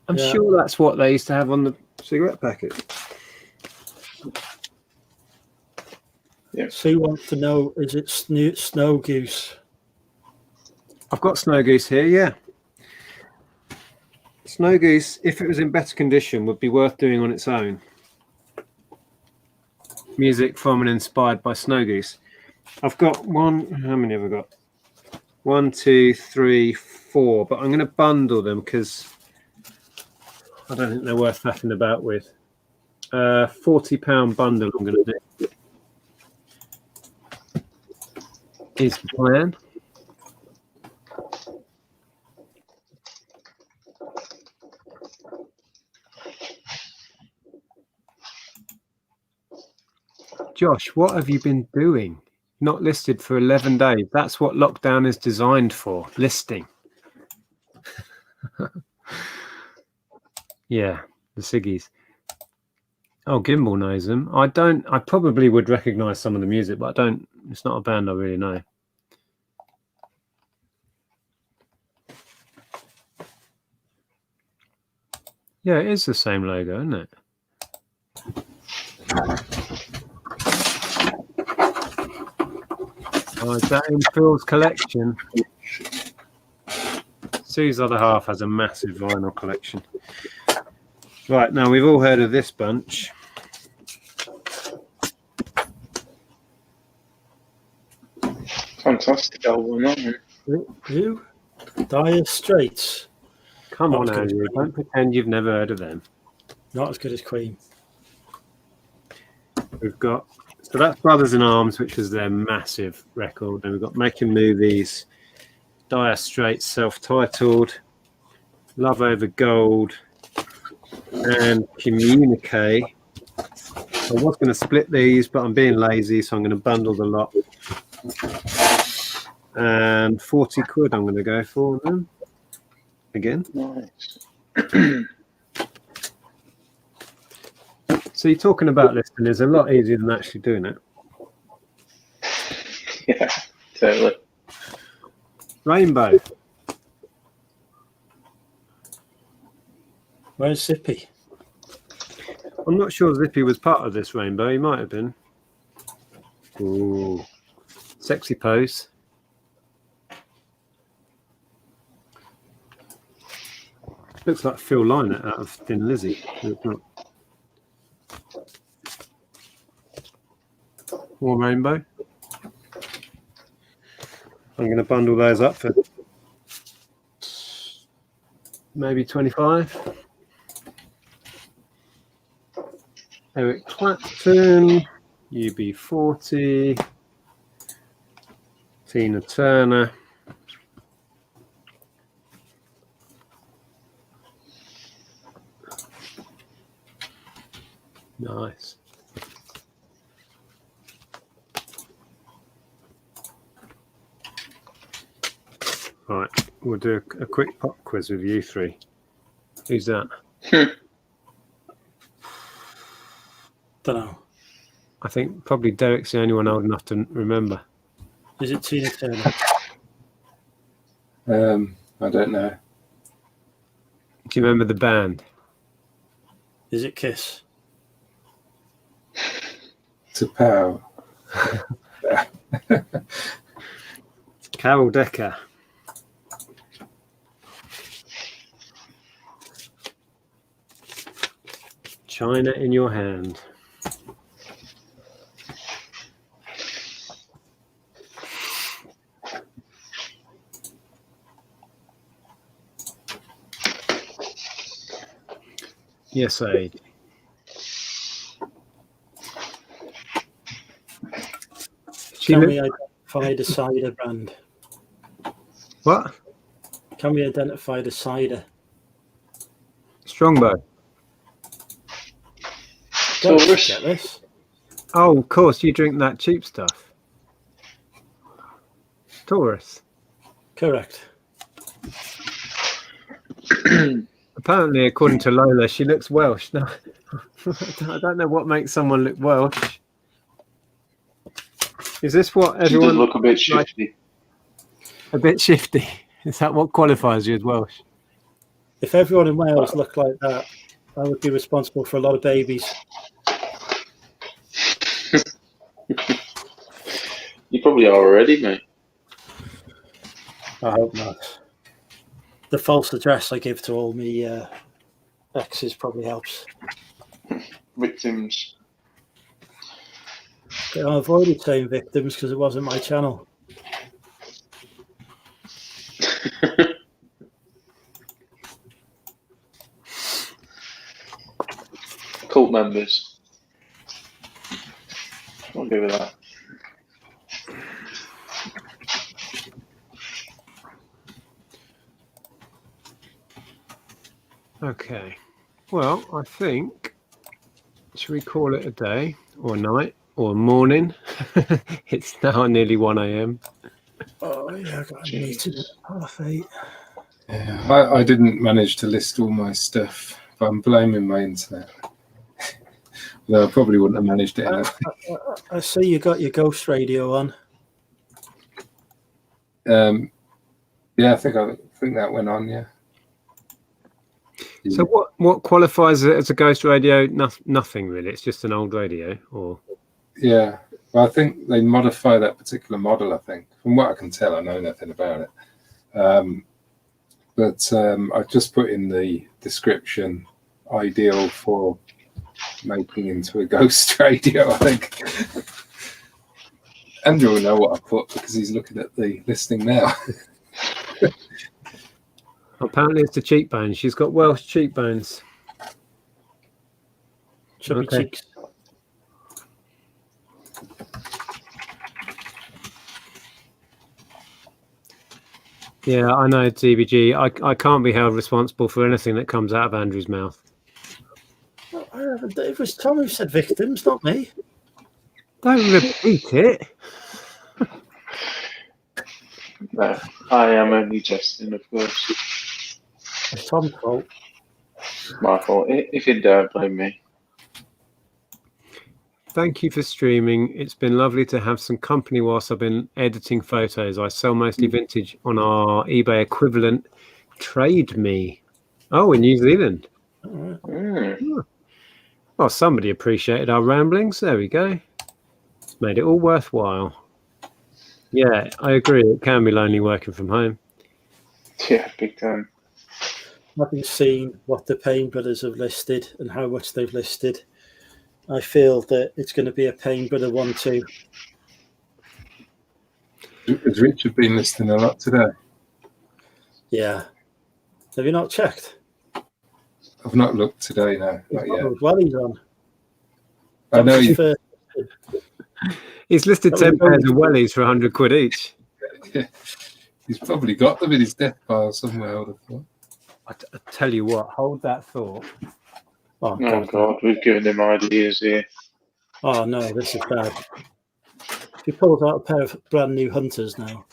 Speaker 1: I'm
Speaker 6: Yeah.
Speaker 1: sure that's what they used to have on the cigarette packet.
Speaker 6: Sue wants to know, is it Snow Goose?
Speaker 1: I've got Snow Goose here, yeah. Snow Goose, if it was in better condition, would be worth doing on its own. Music from and inspired by Snow Goose. I've got one. How many have I got? 1, 2, 3, 4. But I'm going to bundle them because I don't think they're worth faffing about with. £40 bundle I'm going to do. Is the plan. Josh, what have you been doing? Not listed for 11 days. That's what lockdown is designed for, listing. Yeah, the Siggies. Oh, Gimbal knows them. I probably would recognise some of the music, but I don't. It's not a band I really know. Yeah, it is the same logo, isn't it? Oh, is that in Phil's collection? Sue's other half has a massive vinyl collection. Right, now we've all heard of this bunch.
Speaker 7: Fantastic album, that one.
Speaker 6: Who? Dire Straits.
Speaker 1: Come
Speaker 6: Not
Speaker 1: on,
Speaker 6: as good as
Speaker 1: Andrew.
Speaker 6: Queen.
Speaker 1: Don't pretend you've never heard of them.
Speaker 6: Not as good as Queen.
Speaker 1: We've got, so that's Brothers in Arms, which is their massive record. And we've got Making Movies, Dire Straits, self-titled, Love Over Gold, and Communique. I was going to split these, but I'm being lazy, so I'm going to bundle the lot. And 40 quid I'm going to go for them. Again.
Speaker 7: Nice.
Speaker 1: So you're talking about listing is a lot easier than actually doing it.
Speaker 7: Yeah, totally.
Speaker 1: Rainbow.
Speaker 6: Where's Zippy?
Speaker 1: I'm not sure Zippy was part of this Rainbow. He might have been. Ooh. Sexy pose. Looks like Phil Lynott out of Thin Lizzy. It's not. More Rainbow. I'm going to bundle those up for maybe 25. Eric Clapton, UB40, Tina Turner. Nice. Right, we'll do a quick pop quiz with you three. Who's that?
Speaker 6: Don't know.
Speaker 1: I think probably Derek's the only one old enough to remember.
Speaker 6: Is it Tina Turner?
Speaker 4: I don't know.
Speaker 1: Do you remember the band?
Speaker 6: Is it Kiss?
Speaker 4: To power.
Speaker 1: Carol Decker. China in your hand. Yes, Aid.
Speaker 6: Can we identify the cider brand?
Speaker 1: What?
Speaker 6: Can we identify the cider?
Speaker 1: Strongbow.
Speaker 6: Don't
Speaker 7: Taurus.
Speaker 6: get this.
Speaker 1: Oh, of course, you drink that cheap stuff. Taurus.
Speaker 6: Correct.
Speaker 1: Apparently, according to Lola, she looks Welsh. Now, I don't know what makes someone look Welsh. Is this what
Speaker 7: She does
Speaker 1: everyone
Speaker 7: look a bit shifty.
Speaker 1: a bit shifty? Is that what qualifies you as Welsh?
Speaker 6: If everyone in Wales looked like that, I would be responsible for a lot of babies.
Speaker 7: You probably are already, mate.
Speaker 6: I hope not. The false address I give to all me exes probably helps.
Speaker 7: Victims.
Speaker 6: But I avoided saying victims because it wasn't my channel.
Speaker 7: Cult members. I'll go with that.
Speaker 1: Okay. Well, I think, should we call it a day or a night or a morning? It's now nearly 1 a.m.
Speaker 6: Oh, yeah, I got a meeting at 8:30.
Speaker 4: Yeah, I didn't manage to list all my stuff, but I'm blaming my internet. Though I probably wouldn't have managed it anyway.
Speaker 6: I see you got your ghost radio on.
Speaker 4: Yeah, I think that went on. Yeah.
Speaker 1: So what qualifies it as a ghost radio? Nothing really. It's just an old radio, or
Speaker 4: Yeah. Well, I think they modify that particular model. I think, from what I can tell, I know nothing about it. But I just put in the description, ideal for making into a ghost radio. I think Andrew will know what I put because he's looking at the listing now.
Speaker 1: apparently it's the cheekbones. She's got Welsh cheekbones.
Speaker 6: Chubby
Speaker 1: Okay.
Speaker 6: cheeks.
Speaker 1: Yeah, I know, TBG. I can't be held responsible for anything that comes out of Andrew's mouth.
Speaker 6: It was Tom who said victims, not me.
Speaker 1: Don't repeat it.
Speaker 7: No, I am only jesting, of course.
Speaker 6: It's Tom's fault.
Speaker 7: My fault. If you don't blame me.
Speaker 1: Thank you for streaming. It's been lovely to have some company whilst I've been editing photos. I sell mostly vintage on our eBay equivalent, Trade Me. Oh, in New Zealand. Well, somebody appreciated our ramblings. There we go. It's made it all worthwhile. Yeah, I agree. It can be lonely working from home.
Speaker 7: Yeah, big time.
Speaker 6: Having seen what the Payne brothers have listed and how much they've listed, I feel that it's going to be a Payne brother 1-2.
Speaker 4: Has Richard been listing a lot today?
Speaker 6: Yeah. Have you not checked?
Speaker 4: I've not looked today, no, not yet.
Speaker 6: Well, he's on.
Speaker 4: I know
Speaker 6: That was his
Speaker 4: you.
Speaker 6: first-
Speaker 1: He's listed
Speaker 6: That
Speaker 1: 10
Speaker 6: was
Speaker 1: pairs
Speaker 6: only-
Speaker 1: of wellies for 100 quid each.
Speaker 4: He's probably got them in his death pile somewhere. I would have thought.
Speaker 1: I tell you what, hold that thought.
Speaker 6: Oh,
Speaker 7: Oh God, we've given him ideas here.
Speaker 6: Oh, no, this is bad. He pulls out a pair of brand new Hunters now.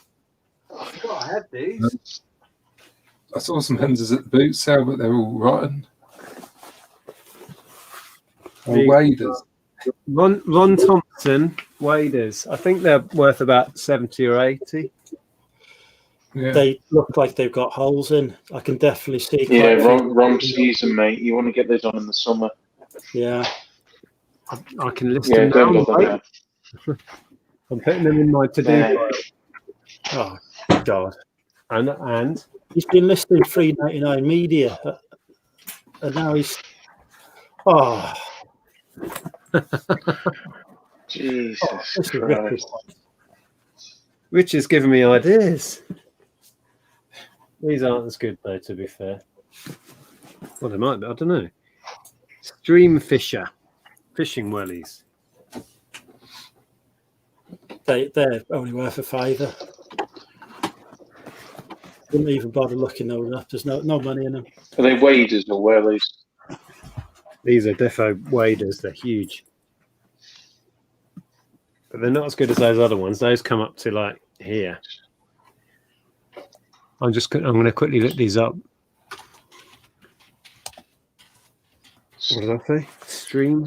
Speaker 1: I had these.
Speaker 4: I saw some Hunters at the boot sale, but they're all rotten. Or
Speaker 1: Big-
Speaker 4: waders.
Speaker 1: Ron Thompson waders. I think they're worth about 70 or 80.
Speaker 4: Yeah.
Speaker 6: They look like they've got holes in. I can definitely see.
Speaker 7: Yeah,
Speaker 6: quite a few-
Speaker 7: wrong season, mate. You want to get those on in the summer.
Speaker 6: Yeah,
Speaker 1: I can list
Speaker 7: Yeah,
Speaker 1: them
Speaker 7: don't
Speaker 1: down.
Speaker 7: bother
Speaker 1: Right?
Speaker 7: now.
Speaker 1: I'm putting them in my to-do
Speaker 7: Yeah.
Speaker 1: pile. Oh God! And
Speaker 6: he's been listing $3.99 media, and now he's. Oh,
Speaker 7: Jesus
Speaker 6: this is
Speaker 7: Christ.
Speaker 6: ridiculous.
Speaker 1: Rich has given me ideas. These aren't as good though, to be fair. Well, they might be. I don't know. Stream fisher, fishing wellies.
Speaker 6: They're only worth a fiver. Wouldn't even bother looking those up. There's no money in them.
Speaker 7: Are they waders or wellies?
Speaker 1: These are defo waders. They're huge, but they're not as good as those other ones. Those come up to like here. I'm going to quickly look these up. What did I say?
Speaker 7: Stream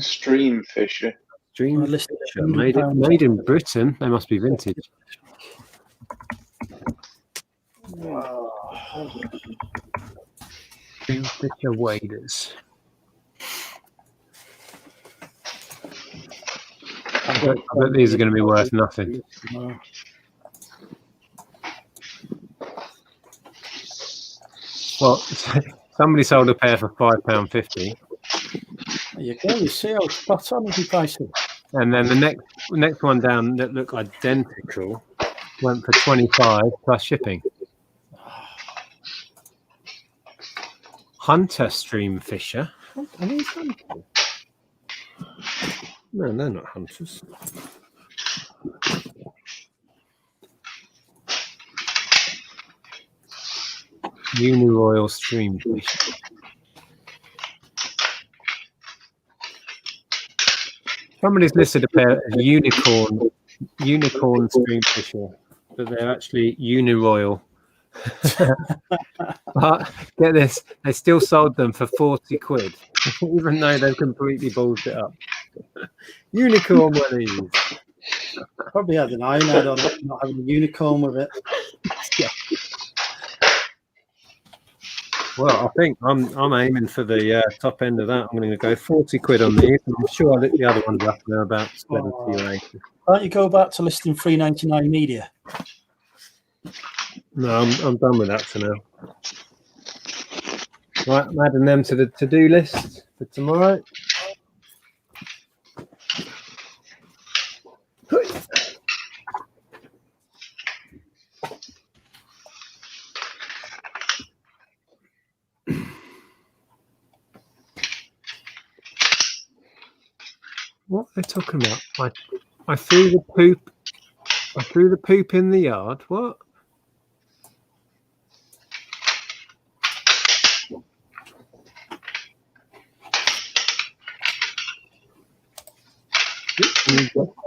Speaker 7: fisher.
Speaker 1: Stream
Speaker 6: I listed
Speaker 1: fisher. Made in Britain. They must be vintage. Stream fisher waders. I bet these are going to be worth nothing. Well, somebody sold a pair for £5.50,
Speaker 6: There you go. You see how spot on is the pricing.
Speaker 1: and then the next one down that looked identical went for 25 plus shipping. Hunter stream fisher. Are these hunters? No, they're not hunters. Uniroyal stream fisher. Somebody's listed a pair of unicorn stream fisher, but they're actually uniroyal. But get this, they still sold them for 40 quid, even though they've completely ballsed it up. Unicorn wellies.
Speaker 6: Probably had an iron head on it, not having a unicorn with it.
Speaker 1: Yeah. Well, I think I'm aiming for the top end of that. I'm going to go 40 quid on these. I'm sure I looked the other ones up and they're about 70 or 80.
Speaker 6: Why don't you go back to listing $3.99 media?
Speaker 1: No, I'm done with that for now. Right, I'm adding them to the to-do list for tomorrow. What are they talking about? I threw the poop. I threw the poop in the yard. What?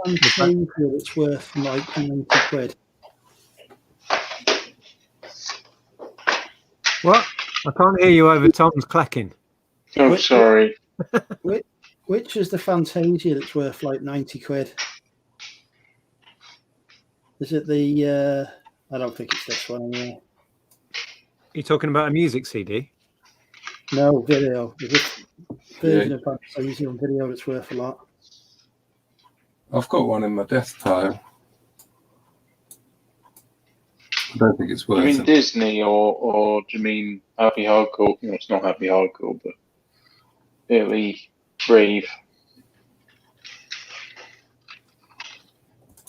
Speaker 6: It's worth like 90 quid.
Speaker 1: What? I can't hear you over Tom's clacking.
Speaker 7: Oh, sorry.
Speaker 6: Which is the Fantasia that's worth like 90 quid? Is it the... I don't think it's this one anymore.
Speaker 1: You talking about a music CD?
Speaker 6: No, video. There's a version of Fantasia on video that's worth a lot.
Speaker 4: I've got one in my death pile. I don't think it's
Speaker 7: Do
Speaker 4: worth
Speaker 7: you mean
Speaker 4: it.
Speaker 7: Disney or do you mean Happy Hardcore? No, it's not Happy Hardcore, but really Brave.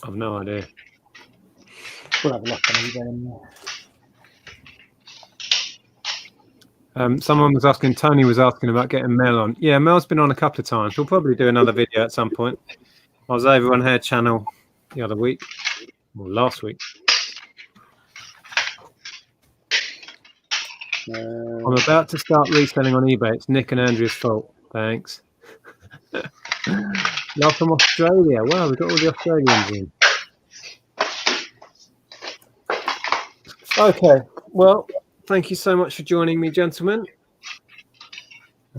Speaker 1: I've no idea.
Speaker 6: We'll have a look on eBay.
Speaker 1: Someone was asking, Tony was asking about getting Mel on. Yeah, Mel's been on a couple of times. We'll probably do another video at some point. I was over on her channel the other week, or last week. I'm about to start reselling on eBay. It's Nick and Andrea's fault. Thanks. Love from Australia. Wow, we've got all the Australians in. Okay, well, thank you so much for joining me, gentlemen.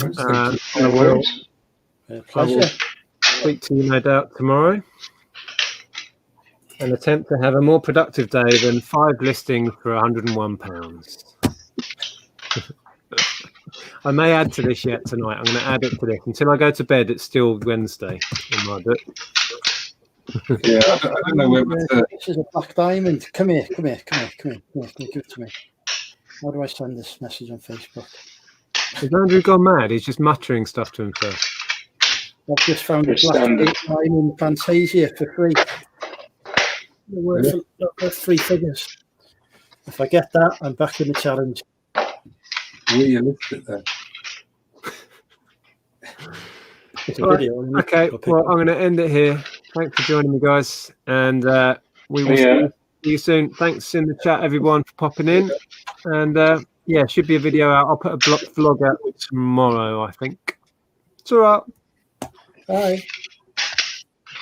Speaker 1: I will
Speaker 6: Pleasure.
Speaker 1: speak to you, no doubt, tomorrow. and attempt to have a more productive day than 5 listings for £101. I may add to this yet tonight. I'm going to add it to this. Until I go to bed, it's still Wednesday in my book.
Speaker 4: Yeah, I don't know whether to.
Speaker 5: This is a black diamond. Come here. Give it to me. How do I send this message on Facebook?
Speaker 1: Has Andrew gone mad? He's just muttering stuff to himself.
Speaker 5: I've just found a
Speaker 7: Just
Speaker 5: black
Speaker 7: standard.
Speaker 5: diamond Fantasia for free. They're worth worth 3 figures. If I get that, I'm back in the challenge.
Speaker 4: Will you list it then?
Speaker 6: It's a
Speaker 1: All right.
Speaker 6: video. isn't it?
Speaker 1: Okay,
Speaker 6: I'll pick
Speaker 1: well,
Speaker 6: it
Speaker 1: I'm going to end it here. Thanks for joining me, guys, and we will
Speaker 7: Yeah.
Speaker 1: see you soon. Thanks in the chat, everyone, for popping in, and yeah, should be a video out. I'll put a vlog out tomorrow, I think. It's all right.
Speaker 5: Bye.